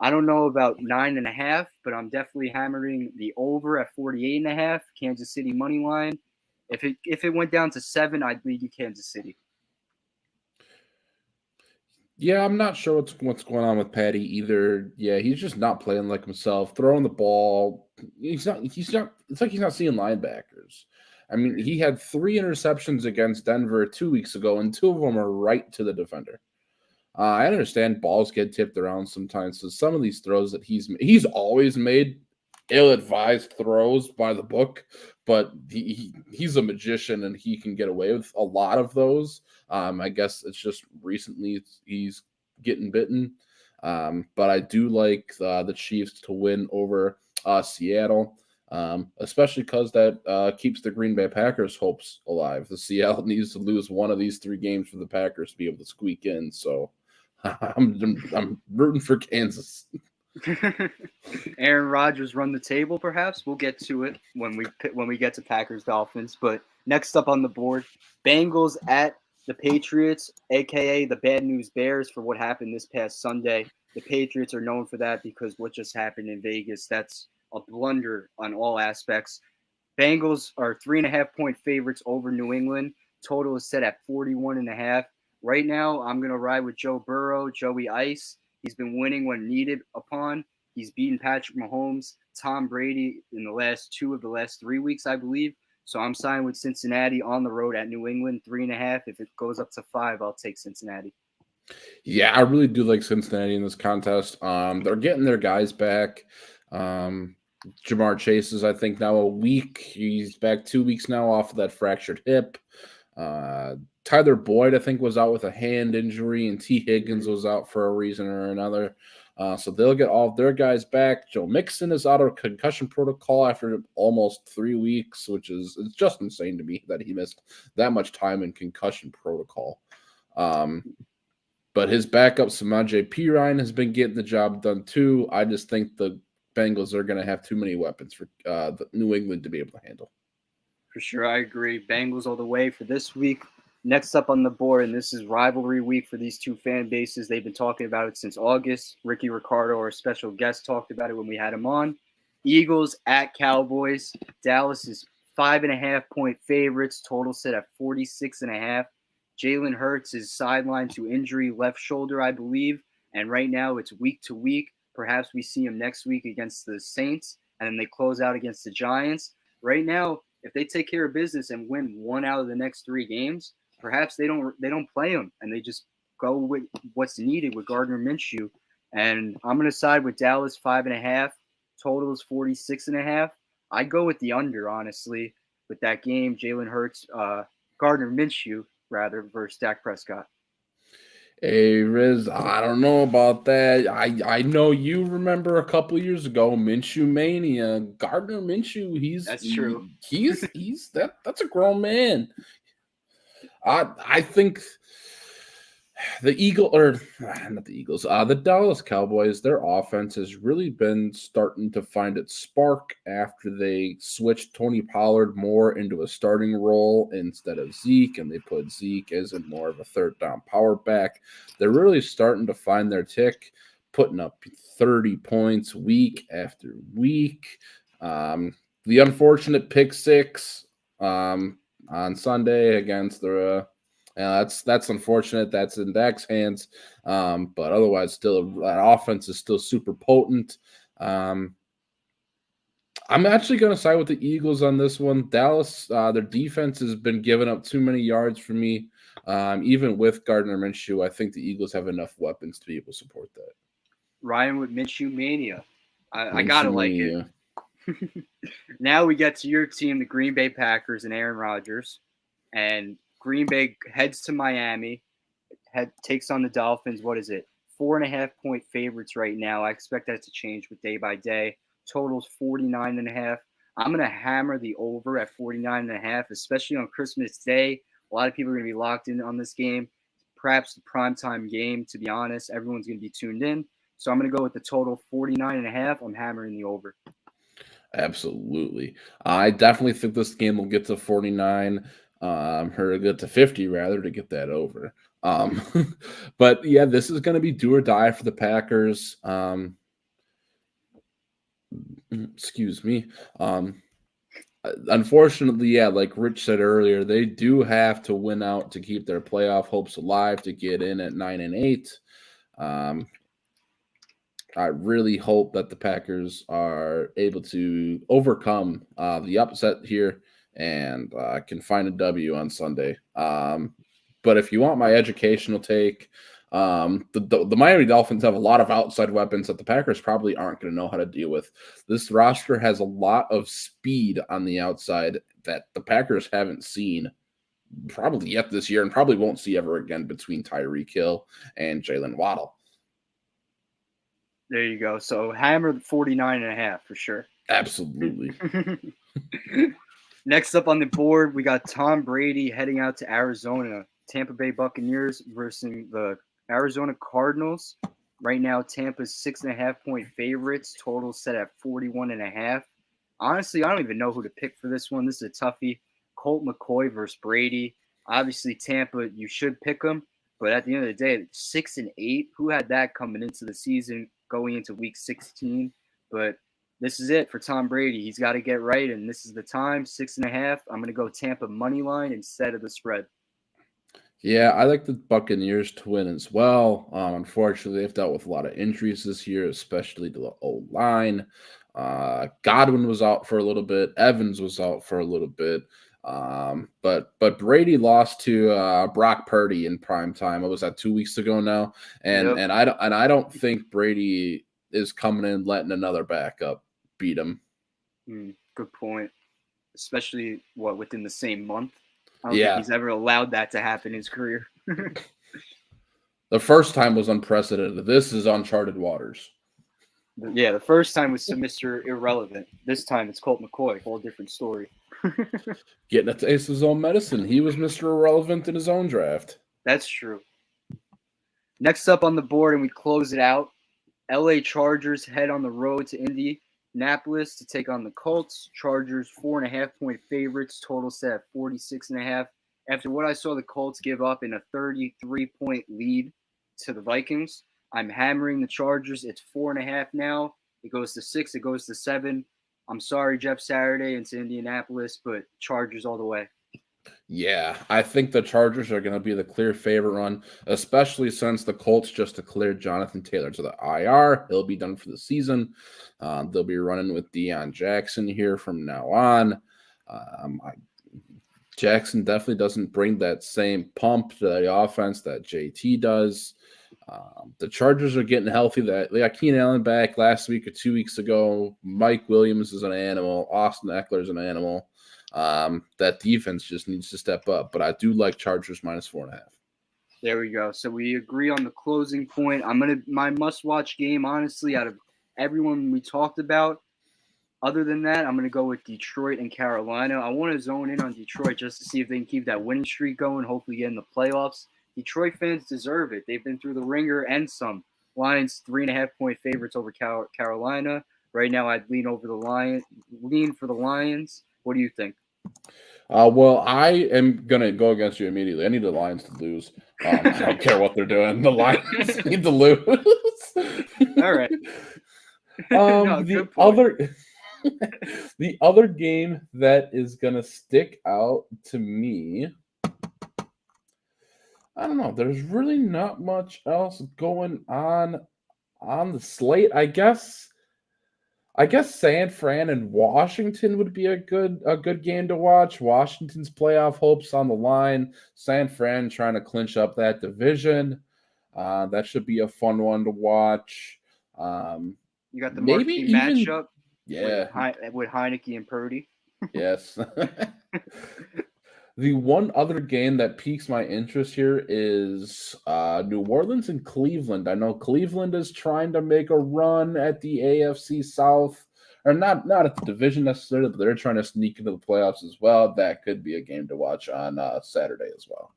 I don't know about 9.5, but I'm definitely hammering the over at 48.5. Kansas City money line. If it went down to 7, I'd lead you Kansas City. Yeah, I'm not sure what's going on with Patty either. Yeah, he's just not playing like himself, throwing the ball. He's not. It's like he's not seeing linebackers. I mean, he had 3 interceptions against Denver 2 weeks ago, and 2 of them are right to the defender. I understand balls get tipped around sometimes, so some of these throws that he's always made ill-advised throws by the book, but he's a magician and he can get away with a lot of those. I guess it's just recently he's getting bitten, but I do like the Chiefs to win over Seattle. Especially because that keeps the Green Bay Packers' hopes alive. The Seattle needs to lose one of these 3 games for the Packers to be able to squeak in. So I'm rooting for Kansas. Aaron Rodgers run the table, perhaps. We'll get to it when we get to Packers Dolphins. But next up on the board, Bengals at the Patriots, aka the Bad News Bears, for what happened this past Sunday. The Patriots are known for that because what just happened in Vegas. That's a blunder on all aspects. Bengals are 3.5-point favorites over New England. Total is set at 41.5. Right now, I'm going to ride with Joe Burrow, Joey Ice. He's been winning when needed upon. He's beaten Patrick Mahomes, Tom Brady in the last 2 of the last 3 weeks, I believe. So I'm signing with Cincinnati on the road at New England, 3.5. If it goes up to 5, I'll take Cincinnati. Yeah, I really do like Cincinnati in this contest. They're getting their guys back. Jamar Chase is, I think, now a week. He's back 2 weeks now off of that fractured hip. Tyler Boyd, I think, was out with a hand injury, and T. Higgins was out for a reason or another. So they'll get all of their guys back. Joe Mixon is out of concussion protocol after almost 3 weeks, which is it's just insane to me that he missed that much time in concussion protocol. But his backup, Samaje Perine, has been getting the job done too. I just think the Bengals are going to have too many weapons for the New England to be able to handle. For sure, I agree. Bengals all the way for this week. Next up on the board, and this is rivalry week for these 2 fan bases. They've been talking about it since August. Ricky Ricardo, our special guest, talked about it when we had him on. Eagles at Cowboys. Dallas is 5.5-point favorites. Total set at 46.5. Jalen Hurts is sidelined to injury, left shoulder, I believe. And right now it's week to week. Perhaps we see him next week against the Saints, and then they close out against the Giants. Right now, if they take care of business and win 1 out of the next 3 games, perhaps they don't play him and they just go with what's needed with Gardner Minshew. And I'm going to side with Dallas 5.5. Total is 46.5. I go with the under, honestly, with that game. Jalen Hurts, Gardner Minshew, rather, versus Dak Prescott. Hey, Riz, I don't know about that. I know you remember a couple years ago, Minshew Mania. Gardner Minshew, That's true. That's a grown man. I think the the Dallas Cowboys, their offense has really been starting to find its spark after they switched Tony Pollard more into a starting role instead of Zeke, and they put Zeke as in more of a 3rd down power back. They're really starting to find their tick, putting up 30 points week after week. The unfortunate pick 6 on Sunday against the that's unfortunate. That's in Dak's hands. But otherwise, still that offense is still super potent. I'm actually going to side with the Eagles on this one. Dallas, their defense has been giving up too many yards for me. Even with Gardner Minshew, I think the Eagles have enough weapons to be able to support that. Ryan with Minshew Mania. I got to like it. Now we get to your team, the Green Bay Packers and Aaron Rodgers. And Green Bay heads to Miami, takes on the Dolphins. What is it? 4.5-point favorites right now. I expect that to change with day by day. Total's 49.5. I'm going to hammer the over at 49.5, especially on Christmas Day. A lot of people are going to be locked in on this game. Perhaps the primetime game, to be honest. Everyone's going to be tuned in. So I'm going to go with the total 49.5. I'm hammering the over. Absolutely. I definitely think this game will get to 49. Or get to 50 rather to get that over. But yeah, this is going to be do or die for the Packers. Excuse me. Unfortunately, yeah, like Rich said earlier, they do have to win out to keep their playoff hopes alive to get in at 9-8. I really hope that the Packers are able to overcome the upset here and can find a W on Sunday. But if you want my educational take, the Miami Dolphins have a lot of outside weapons that the Packers probably aren't going to know how to deal with. This roster has a lot of speed on the outside that the Packers haven't seen probably yet this year and probably won't see ever again between Tyreek Hill and Jalen Waddle. There you go. So hammer the 49.5 for sure. Absolutely. Next up on the board, we got Tom Brady heading out to Arizona. Tampa Bay Buccaneers versus the Arizona Cardinals. Right now, Tampa's 6.5-point favorites. Total set at 41.5. Honestly, I don't even know who to pick for this one. This is a toughie. Colt McCoy versus Brady. Obviously, Tampa, you should pick them. But at the end of the day, 6-8. Who had that coming into the season, going into Week 16? But this is it for Tom Brady. He's got to get right, and this is the time. 6.5. I'm going to go Tampa money line instead of the spread. Yeah, I like the Buccaneers to win as well. Unfortunately, they've dealt with a lot of injuries this year, especially to the O-line. Godwin was out for a little bit. Evans was out for a little bit. But Brady lost to Brock Purdy in prime time. It was that 2 weeks ago now, and I don't think Brady is coming in letting another backup beat him. Good point. Especially within the same month. I don't think he's ever allowed that to happen in his career. The first time was unprecedented. This is uncharted waters. Yeah, the first time was Mr. Irrelevant. This time it's Colt McCoy. Whole different story. Getting a taste of his own medicine. He was Mr. Irrelevant in his own draft. That's true. Next up on the board, and we close it out, LA Chargers head on the road to Indianapolis to take on the Colts. Chargers 4.5-point favorites. Total set at 46.5. After what I saw the Colts give up in a 33-point lead to the Vikings, I'm hammering the Chargers. It's 4.5 now. It goes to 6. It goes to 7. I'm sorry, Jeff Saturday into Indianapolis, but Chargers all the way. Yeah, I think the Chargers are going to be the clear favorite run, especially since the Colts just declared Jonathan Taylor to the IR. He'll be done for the season. They'll be running with Deion Jackson here from now on. Jackson definitely doesn't bring that same pump to the offense that JT does. The Chargers are getting healthy. They got Keenan Allen back last week or 2 weeks ago. Mike Williams is an animal. Austin Eckler is an animal. That defense just needs to step up. But I do like Chargers minus 4.5. There we go. So we agree on the closing point. My must-watch game, honestly, out of everyone we talked about. Other than that, I'm going to go with Detroit and Carolina. I want to zone in on Detroit just to see if they can keep that winning streak going, hopefully get in the playoffs. Detroit fans deserve it. They've been through the ringer and some. Lions 3.5-point favorites over Carolina. Right now, I'd lean for the Lions. What do you think? Well, I am going to go against you immediately. I need the Lions to lose. I don't care what they're doing. The Lions need to lose. All right. The other game that is going to stick out to me, I don't know. There's really not much else going on the slate. I guess San Fran and Washington would be a good game to watch. Washington's playoff hopes on the line. San Fran trying to clinch up that division. That should be a fun one to watch. You got the marquee matchup. Yeah, with Heineke and Purdy. Yes. The one other game that piques my interest here is New Orleans and Cleveland. I know Cleveland is trying to make a run at the AFC South, or not at the division necessarily, but they're trying to sneak into the playoffs as well. That could be a game to watch on Saturday as well.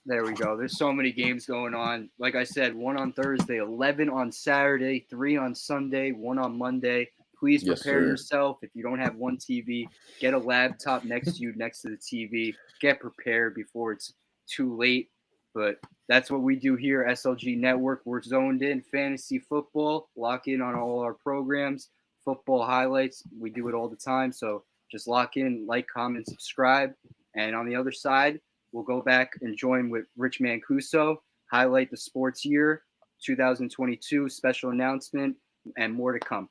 There we go. There's so many games going on. Like I said, 1 on Thursday, 11 on Saturday, 3 on Sunday, 1 on Monday. Please prepare yourself. If you don't have one TV, get a laptop next to you, next to the TV. Get prepared before it's too late. But that's what we do here, SLG Network. We're zoned in fantasy football. Lock in on all our programs, football highlights. We do it all the time. So just lock in, like, comment, subscribe. And on the other side, we'll go back and join with Rich Mancuso, highlight the sports year, 2022 special announcement, and more to come.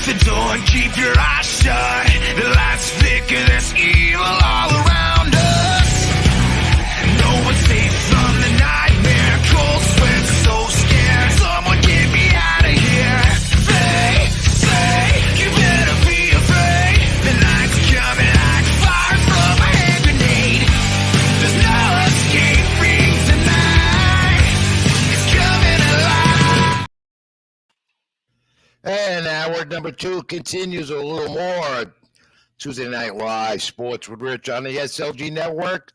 the door and keep your eyes shut. The lights flicker, there's evil all around us. No one's safe from the nightmare. Cold sweat, so scared. Someone get me out of here. They say you better be afraid. The night's coming like fire from a hand grenade. There's no escaping tonight. It's coming alive. And hour number 2 continues a little more. Tuesday Night Live, Sports with Rich on the SLG Network.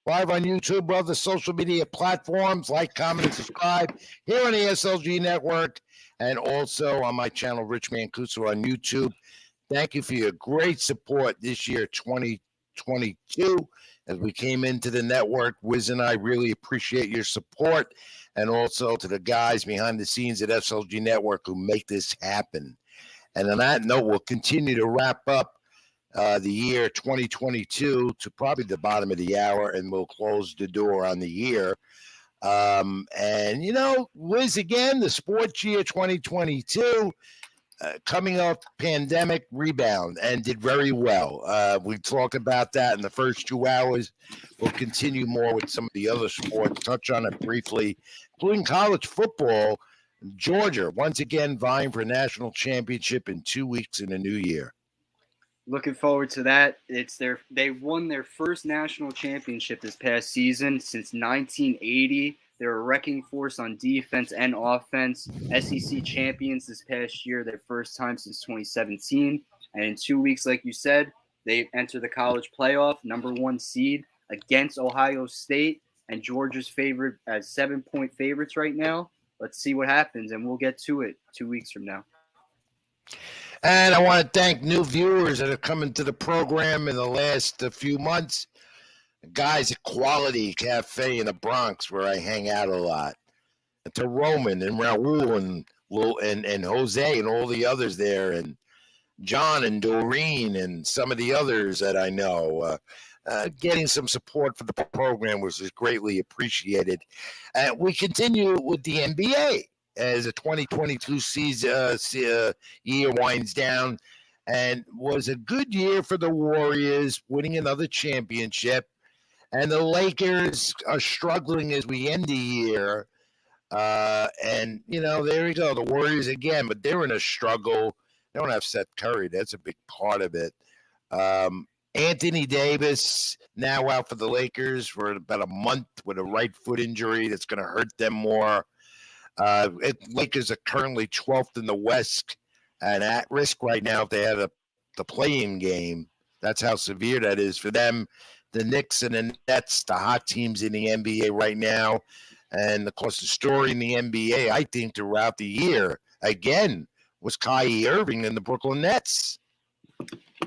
Live on YouTube, other social media platforms. Like, comment, and subscribe here on the SLG Network. And also on my channel, Rich Mancuso on YouTube. Thank you for your great support this year, 2022. As we came into the network, Wiz and I really appreciate your support. And also to the guys behind the scenes at SLG Network who make this happen. And on that note, we'll continue to wrap up the year 2022 to probably the bottom of the hour, and we'll close the door on the year. And, you know, Wiz, again, the sports year 2022, coming off pandemic rebound and did very well. We talked about that in the first 2 hours. We'll continue more with some of the other sports, touch on it briefly, including college football. Georgia, once again, vying for a national championship in 2 weeks in the new year. Looking forward to that. They won their first national championship this past season since 1980. They're a wrecking force on defense and offense. SEC champions this past year, their first time since 2017. And in 2 weeks, like you said, they enter the college playoff, number 1 seed against Ohio State, and Georgia's favorite as 7-point favorites right now. Let's see what happens, and we'll get to it 2 weeks from now. And I want to thank new viewers that have come into the program in the last few months. Guys at Quality Cafe in the Bronx, where I hang out a lot. And to Roman and Raul and Jose and all the others there, and John and Doreen and some of the others that I know. Getting some support for the program was greatly appreciated. We continue with the NBA. As the 2022 year winds down, and was a good year for the Warriors, winning another championship. And the Lakers are struggling as we end the year. And, you know, there we go. The Warriors again, but they're in a struggle. They don't have Seth Curry. That's a big part of it. Anthony Davis now out for the Lakers for about a month with a right foot injury that's going to hurt them more. Lakers are currently 12th in the West and at risk right now if they had the play-in game. That's how severe that is for them. The Knicks and the Nets, the hot teams in the NBA right now. And, of course, the story in the NBA, I think, throughout the year, again, was Kyrie Irving and the Brooklyn Nets.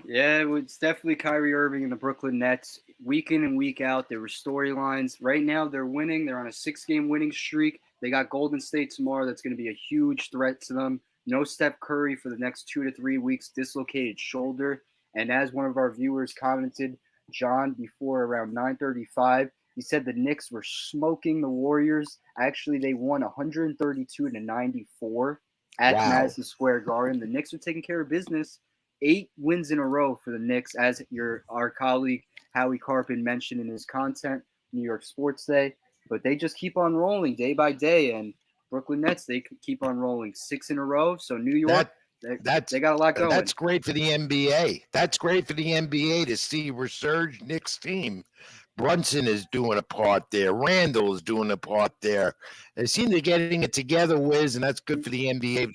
Yeah, it's definitely Kyrie Irving and the Brooklyn Nets. Week in and week out, there were storylines. Right now, they're winning. They're on a 6-game winning streak. They got Golden State tomorrow. That's going to be a huge threat to them. No Steph Curry for the next 2 to 3 weeks, dislocated shoulder. And as one of our viewers commented, John, before around 9:35, he said the Knicks were smoking the Warriors. Actually, they won 132-94 at Madison Square Garden. The Knicks are taking care of business. 8 wins in a row for the Knicks, as our colleague Howie Carpin mentioned in his content, New York Sports Day. But they just keep on rolling day by day. And Brooklyn Nets, they keep on rolling 6 in a row. So New York, they got a lot going. That's great for the NBA. That's great for the NBA to see resurged Knicks team. Brunson is doing a part there. Randall is doing a part there. They seem to be getting it together, Wiz, and that's good for the NBA.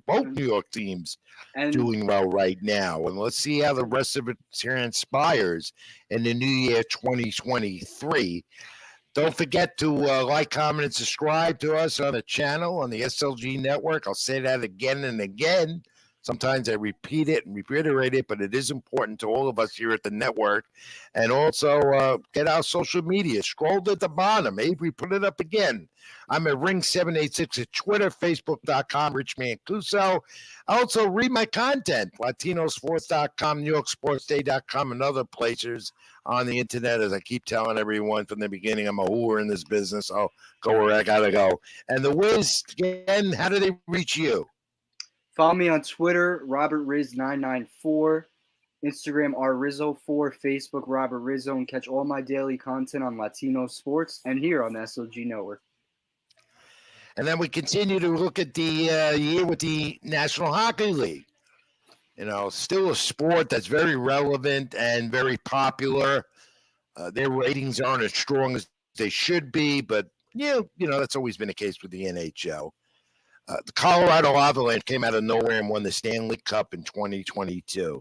Both New York teams doing well right now. And let's see how the rest of it transpires in the new year 2023. Don't forget to like, comment, and subscribe to us on the channel, on the SLG Network. I'll say that again and again. Sometimes I repeat it and reiterate it, but it is important to all of us here at the network. And also get our social media. Scroll to the bottom. Avery put it up again. I'm at Ring786 at Twitter, Facebook.com, Rich Mancuso. Also read my content, LatinoSports.com, NewYorkSportsDay.com, and other places on the internet. As I keep telling everyone from the beginning, I'm a whore in this business. I'll go where I gotta go. And the Wiz, again, how do they reach you? Follow me on Twitter, RobertRiz994, Instagram rrizzo4, Facebook Robert Rizzo, and catch all my daily content on Latino sports and here on the SLG Network. And then we continue to look at the year with the National Hockey League. Still a sport that's very relevant and very popular. Their ratings aren't as strong as they should be, but that's always been the case with the NHL. The Colorado Avalanche came out of nowhere and won the Stanley Cup in 2022.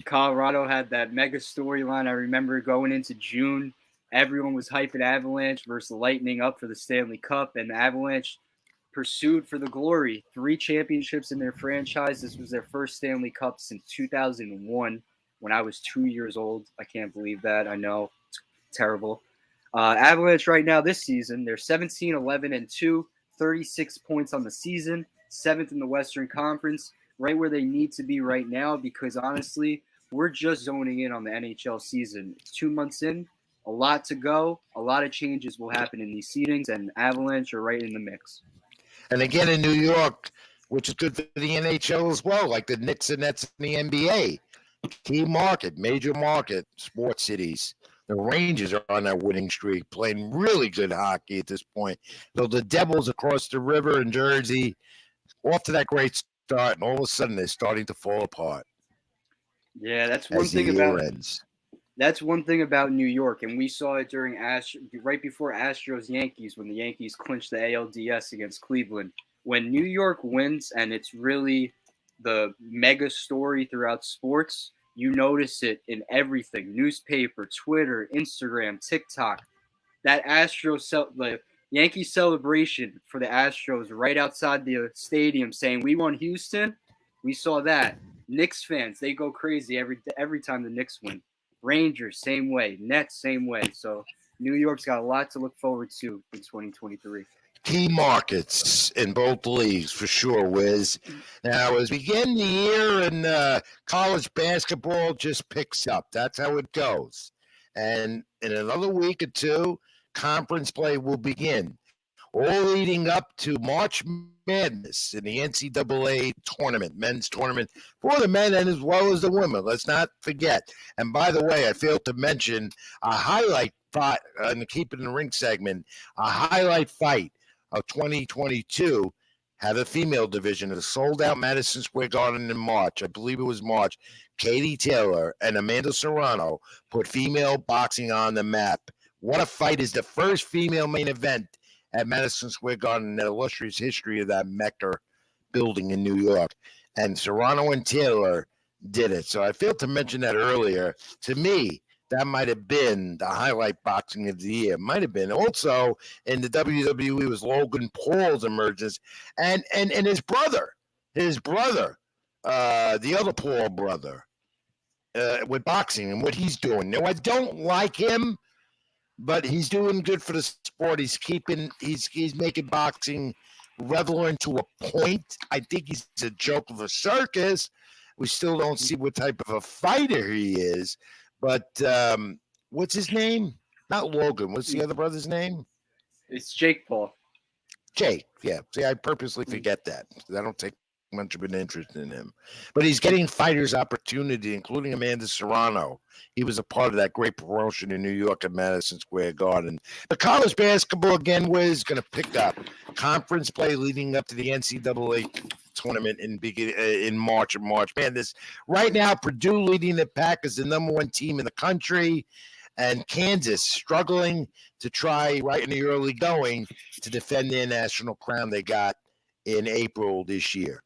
Colorado had that mega storyline. I remember going into June, everyone was hyping Avalanche versus Lightning up for the Stanley Cup, and the Avalanche pursued for the glory. 3 championships in their franchise. This was their first Stanley Cup since 2001 when I was 2 years old. I can't believe that. I know. It's terrible. Avalanche right now this season, they're 17-11-2, 36 points on the season, 7th in the Western Conference, right where they need to be right now because, honestly, we're just zoning in on the NHL season. It's 2 months in, a lot to go. A lot of changes will happen in these seedings, and Avalanche are right in the mix. And again in New York, which is good for the NHL as well, like the Knicks and Nets in the NBA. Key market, major market, sports cities. The Rangers are on that winning streak, playing really good hockey at this point. So the Devils across the river in Jersey, off to that great start, and all of a sudden they're starting to fall apart. Yeah, that's one thing about ends. That's one thing about New York, and we saw it during right before Astros-Yankees when the Yankees clinched the ALDS against Cleveland. When New York wins, and it's really the mega story throughout sports, you notice it in everything: newspaper, Twitter, Instagram, TikTok. That the Yankee celebration for the Astros right outside the stadium, saying "We won Houston." We saw that. Knicks fans, they go crazy every time the Knicks win. Rangers, same way. Nets, same way. So New York's got a lot to look forward to in 2023. Key markets in both leagues for sure, Wiz. Now, as we get in the year and college basketball just picks up, that's how it goes. And in another week or two, conference play will begin, all leading up to March Madness in the NCAA tournament, men's tournament for the men and as well as the women. Let's not forget. And by the way, I failed to mention a highlight fight in the Keep It in the Ring segment, a highlight fight of 2022 had a female division. It sold out Madison Square Garden in March. I believe it was March. Katie Taylor and Amanda Serrano put female boxing on the map. What a fight. Is the first female main event at Madison Square Garden in the illustrious history of that Mecca building in New York. And Serrano and Taylor did it. So I failed to mention that earlier. To me, that might have been the highlight boxing of the year. Might have been. Also, in the WWE was Logan Paul's emergence and his brother, the other Paul brother, with boxing and what he's doing. Now, I don't like him, but he's doing good for the sport. He's making boxing relevant to a point. I think he's a joke of a circus. We still don't see what type of a fighter he is. But what's his name? Not Logan. What's the other brother's name? It's Jake Paul. Jake, yeah. See, I purposely forget that. I don't take much of an interest in him. But he's getting fighters opportunity, including Amanda Serrano. He was a part of that great promotion in New York at Madison Square Garden. The college basketball, again, was going to pick up. Conference play leading up to the NCAA tournament in March. Madness. Right now, Purdue leading the pack as the number 1 team in the country, and Kansas struggling to try right in the early going to defend their national crown they got in April this year.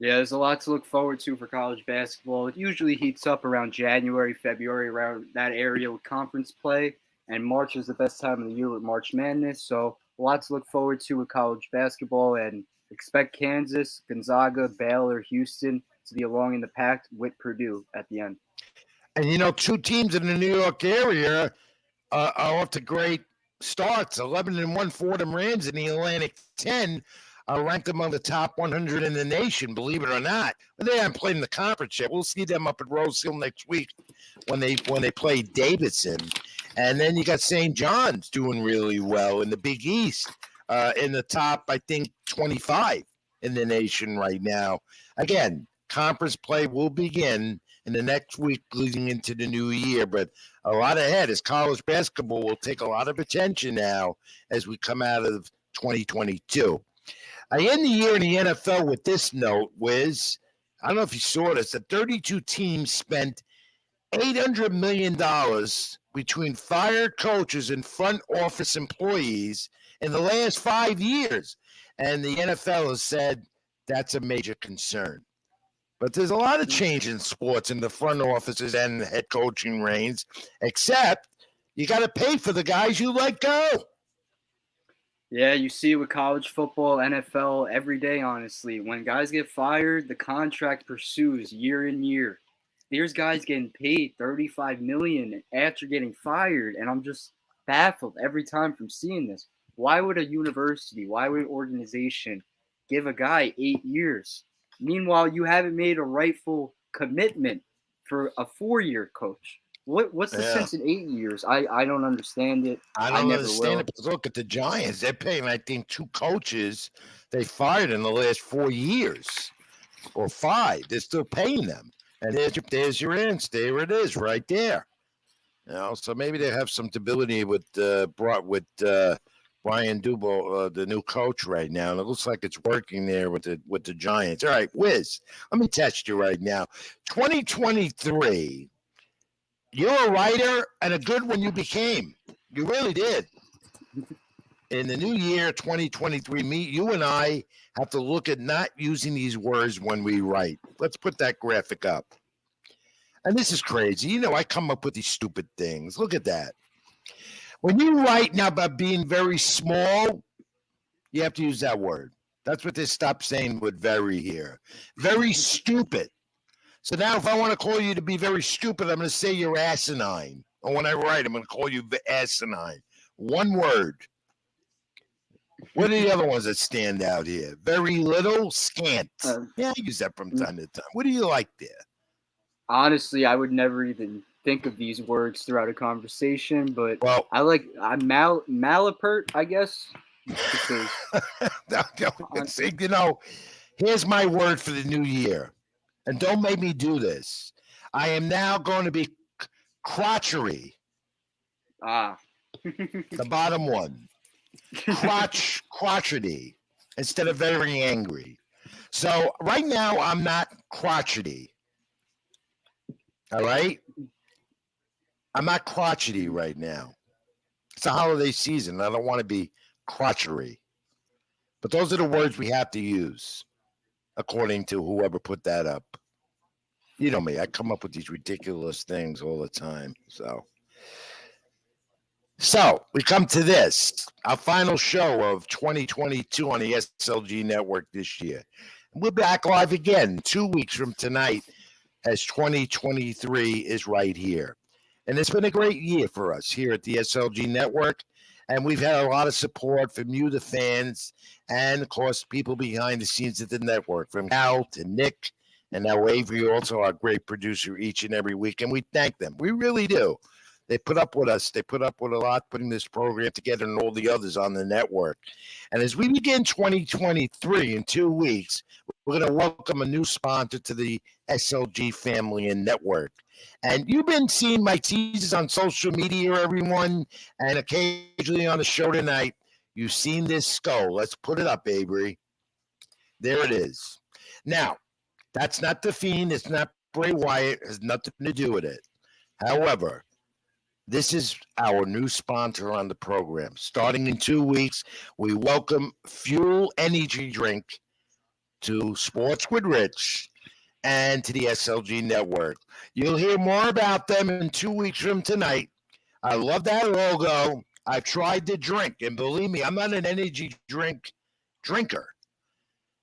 Yeah, there's a lot to look forward to for college basketball. It usually heats up around January, February, around that area with conference play, and March is the best time of the year with March Madness. So a lot to look forward to with college basketball, and expect Kansas, Gonzaga, Baylor, Houston to be along in the pack with Purdue at the end. And, 2 teams in the New York area are off to great starts. 11-1 Fordham Rams in the Atlantic 10 are ranked among the top 100 in the nation, believe it or not. But they haven't played in the conference yet. We'll see them up at Rose Hill next week when they play Davidson. And then you got St. John's doing really well in the Big East, in the top, I think, 25 in the nation right now. Again, conference play will begin in the next week leading into the new year, but a lot ahead as college basketball will take a lot of attention now as we come out of 2022. I end the year in the NFL with this note, Wiz. I don't know if you saw this. The 32 teams spent $800 million between fired coaches and front office employees in the last 5 years. And the NFL has said that's a major concern. But there's a lot of change in sports in the front offices and head coaching reigns, except you got to pay for the guys you let go. Yeah, you see it with college football, NFL every day, honestly. When guys get fired, the contract pursues year in year. There's guys getting paid $35 million after getting fired, and I'm just baffled every time from seeing this. Why would a university, why would an organization give a guy 8 years? Meanwhile, you haven't made a rightful commitment for a 4-year coach. What's the sense in 8 years? I don't understand it. I don't understand it. But look at the Giants. They're paying, I think, 2 coaches they fired in the last 4 years or 5. They're still paying them. And there's your answer. There it is, right there. So maybe they have some stability with Brian Dubel, the new coach right now, and it looks like it's working there with the Giants. All right, Wiz, let me test you right now. 2023, you're a writer and a good one you became. You really did. In the new year, 2023, you and I have to look at not using these words when we write. Let's put that graphic up. And this is crazy. I come up with these stupid things. Look at that. When you write now about being very small, you have to use that word. That's what they stopped saying with very here. Very stupid. So now if I want to call you to be very stupid, I'm going to say you're asinine. Or when I write, I'm going to call you asinine. One word. What are the other ones that stand out here? Very little, scant. I use that from time to time. What do you like there? Honestly, I would never even think of these words throughout a conversation, but I'm malapert, I guess. Here's my word for the new year, and don't make me do this. I am now going to be crotchery. The bottom one. Crotchety instead of very angry. So right now I'm not crotchety. All right? I'm not crotchety right now. It's a holiday season. I don't want to be crotchery. But those are the words we have to use, according to whoever put that up. You know me. I come up with these ridiculous things all the time. So we come to this, our final show of 2022 on the SLG network this year. We're back live again 2 weeks from tonight as 2023 is right here. And it's been a great year for us here at the SLG network. And we've had a lot of support from you, the fans, and of course, people behind the scenes at the network, from Al to Nick, and now Avery, also our great producer each and every week. And we thank them. We really do. They put up with us. They put up with a lot putting this program together and all the others on the network. And as we begin 2023 in 2 weeks, we're going to welcome a new sponsor to the SLG family and network. And you've been seeing my teasers on social media, everyone, and occasionally on the show tonight. You've seen this skull. Let's put it up, Avery. There it is. Now, that's not The Fiend. It's not Bray Wyatt. It has nothing to do with it. However, this is our new sponsor on the program. Starting in 2 weeks, we welcome Fuel Energy Drink to Sports with Rich and to the SLG network. You'll hear more about them in 2 weeks from tonight. I love that logo. I've tried the drink, and believe me, I'm not an energy drinker,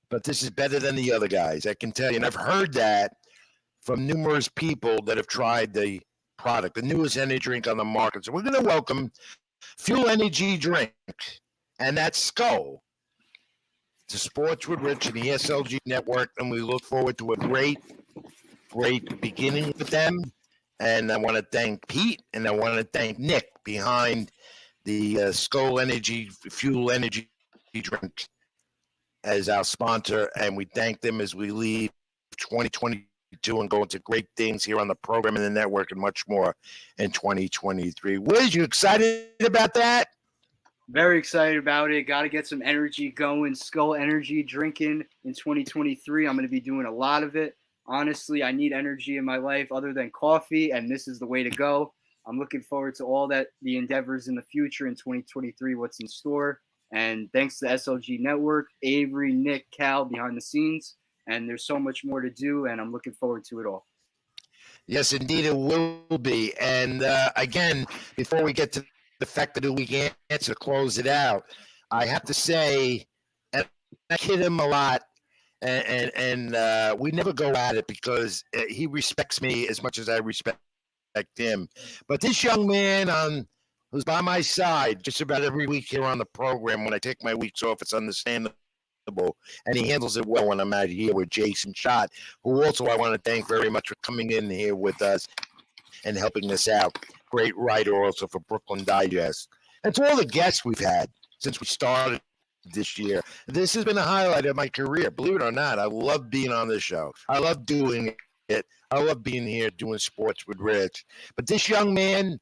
but this is better than the other guys, I can tell you. And I've heard that from numerous people that have tried the product, the newest energy drink on the market. So we're going to welcome Fuel Energy Drink and that skull to Sports with Rich and the SLG network, and we look forward to a great beginning with them. And I want to thank Pete and I want to thank Nick behind the Skull Energy Fuel Energy Drink as our sponsor, and we thank them as we leave 2022 and go into great things here on the program and the network and much more in 2023. Wiz, you excited about that? Very excited about it. Got to get some energy going, Skull Energy drinking in 2023. I'm going to be doing a lot of it. Honestly, I need energy in my life other than coffee, and this is the way to go. I'm looking forward to all that the endeavors in the future in 2023, what's in store. And thanks to the SLG Network, Avery, Nick, Cal behind the scenes. And there's so much more to do, and I'm looking forward to it all. Yes, indeed, it will be. And again, before we get to the fact of the week answer, close it out, I have to say, and I kid him a lot, and we never go at it because he respects me as much as I respect him. But this young man who's by my side just about every week here on the program, when I take my weeks off, it's understandable. And he handles it well when I'm out here with Jason Schott, who also I want to thank very much for coming in here with us and helping us out. Great writer also for Brooklyn Digest. And to all the guests we've had since we started this year, this has been a highlight of my career. Believe it or not, I love being on this show. I love doing it. I love being here doing sports with Rich. But this young man,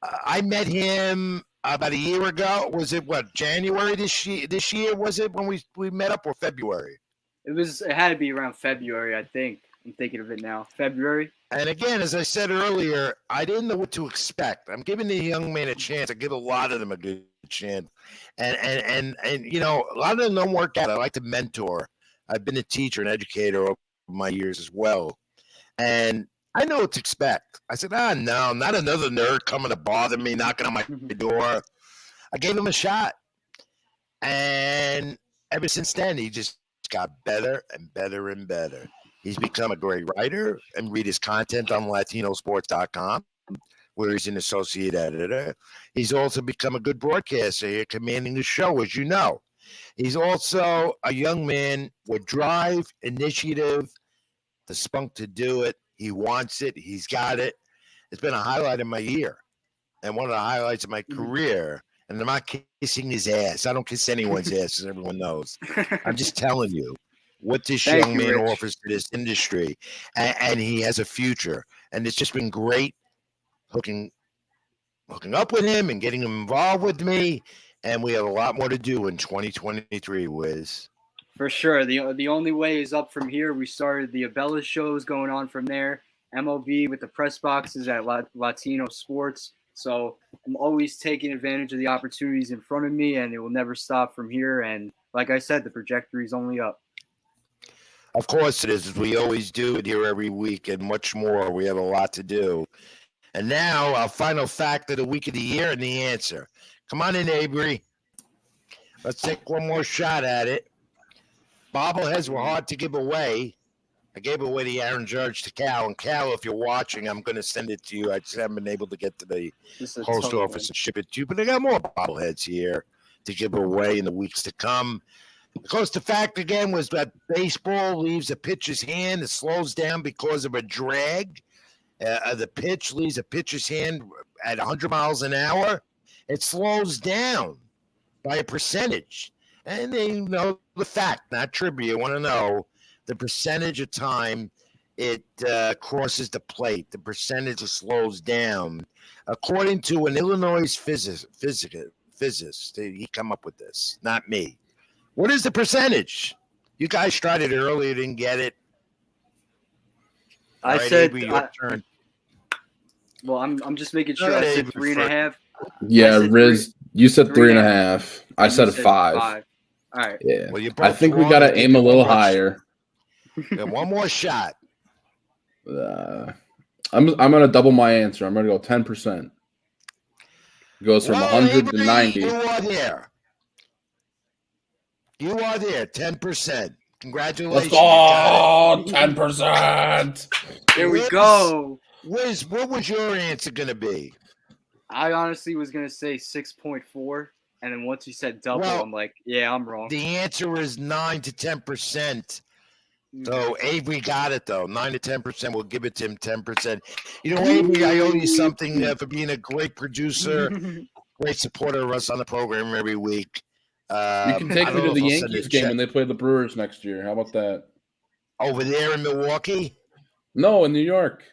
I met him about a year ago. Was it January this year? Was it when we met up, or February? It had to be around February, I think. I'm thinking of it now. February. And again, as I said earlier, I didn't know what to expect. I'm giving the young man a chance. I give a lot of them a good chance. And you know, a lot of them don't work out. I like to mentor. I've been a teacher and educator over my years as well. And I know what to expect. I said, no, not another nerd coming to bother me, knocking on my door. I gave him a shot. And ever since then, he just got better and better and better. He's become a great writer, and read his content on latinosports.com, where he's an associate editor. He's also become a good broadcaster here, commanding the show, as you know. He's also a young man with drive, initiative, the spunk to do it. He wants it. He's got it. It's been a highlight of my year and one of the highlights of my career. And I'm not kissing his ass. I don't kiss anyone's ass, as everyone knows. I'm just telling you what this young man offers to this industry. And he has a future. And it's just been great hooking up with him and getting him involved with me. And we have a lot more to do in 2023, Wiz. For sure. The only way is up from here. We started the Abella shows going on from there. MLB with the press boxes at Latino Sports. So I'm always taking advantage of the opportunities in front of me, and it will never stop from here. And like I said, the trajectory is only up. Of course it is, as we always do it here every week, and much more. We have a lot to do. And now our final fact of the week of the year and the answer. Come on in, Avery. Let's take one more shot at it. Bobbleheads were hard to give away. I gave away the Aaron Judge to Cal. And Cal, if you're watching, I'm going to send it to you. I just haven't been able to get to the post office and ship it to you. But I got more bobbleheads here to give away in the weeks to come. Because the fact, again, was that baseball leaves a pitcher's hand. It slows down because of a drag. The pitch leaves a pitcher's hand at 100 miles an hour. It slows down by a percentage. And they know the fact, not trivia. Want to know the percentage of time it crosses the plate, the percentage it slows down. According to an Illinois physicist, he come up with this, not me. What is the percentage? You guys tried it earlier, didn't get it. I said, Avery, your turn. Well, I'm just making sure. I said 3.5. Yeah, Riz, you said 3.5. I said 5. All right. Yeah. Well, I think we got to aim a little higher. One more shot. I'm going to double my answer. I'm going to go 10%. It goes from 100 to 90. You are there. 10%. Congratulations. Let's go. 10%. There we go. Wiz, what was your answer going to be? I honestly was going to say 6.4. And then once you said double, I'm like, yeah, I'm wrong. The answer is 9 to 10%. So Avery got it, though. 9 to 10%. We'll give it to him 10%. You know, Avery, I owe you something for being a great producer, great supporter of us on the program every week. You can take I me don't to know the if I'll send a Yankees game check when they play the Brewers next year. How about that? over there in Milwaukee. No, in New York.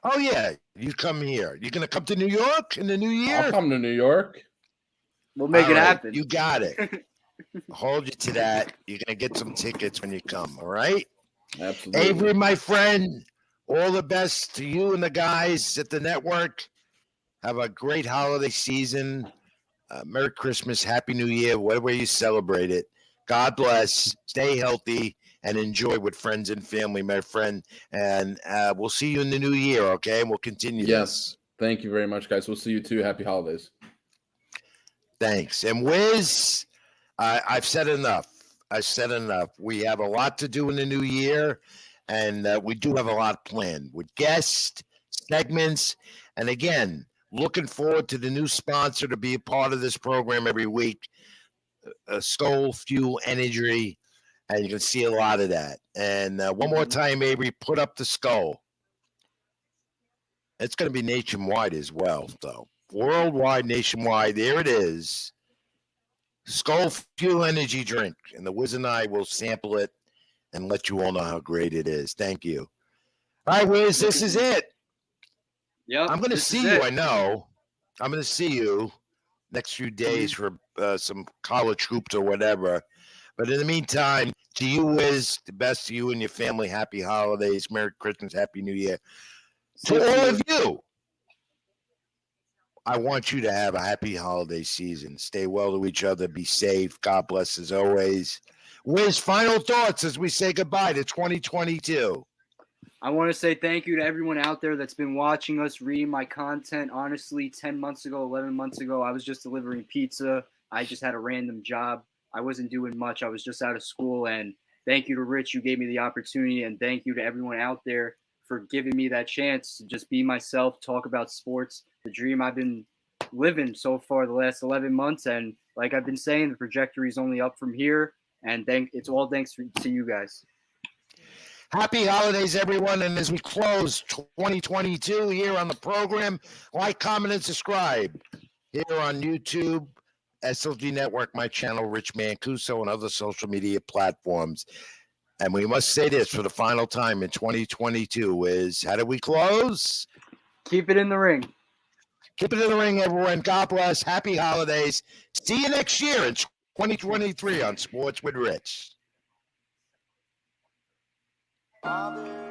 Oh yeah, you come here. You gonna come to New York in the new year? I'll come to New York. We'll make All it right, happen. you got it. Hold you to that. You're gonna get some tickets when you come. All right, Absolutely. Avery, my friend. All the best to you and the guys at the network. Have a great holiday season. Merry Christmas, Happy New Year, whatever way you celebrate it. God bless. Stay healthy and enjoy with friends and family, my friend. And we'll see you in the new year, okay? And we'll continue Yes. Thank you very much, guys. We'll see you too. Happy holidays. Thanks. And Wiz, I've said enough. I've said enough. We have a lot to do in the new year, and we do have a lot planned with guests, segments, and again, looking forward to the new sponsor to be a part of this program every week, Skull Fuel Energy, and you can see a lot of that. And one more time, Avery, put up the skull. It's going to be nationwide as well, though. Worldwide, nationwide. There it is. Skull Fuel Energy Drink. And the Wiz and I will sample it and let you all know how great it is. Thank you. All right, Wiz, this is it. Yep. I'm going to see you, I know. I'm going to see you next few days for some college hoops or whatever. But in the meantime, to you, Wiz, the best to you and your family. Happy holidays. Merry Christmas. Happy New Year. To all of you, I want you to have a happy holiday season. Stay well to each other. Be safe. God bless as always. Wiz, final thoughts as we say goodbye to 2022. I want to say thank you to everyone out there that's been watching us, reading my content. Honestly, 10 months ago, 11 months ago, I was just delivering pizza. I just had a random job. I wasn't doing much. I was just out of school. And thank you to Rich, who gave me the opportunity. And thank you to everyone out there for giving me that chance to just be myself, talk about sports, the dream I've been living so far the last 11 months. And like I've been saying, the trajectory is only up from here. And it's all thanks to you guys. Happy holidays, everyone. And as we close 2022 here on the program, like, comment, and subscribe here on YouTube, SLG Network, my channel, Rich Mancuso, and other social media platforms. And we must say this for the final time in 2022 is, how do we close? Keep it in the ring. Keep it in the ring, everyone. God bless. Happy holidays. See you next year in 2023 on Sports with Rich. Father.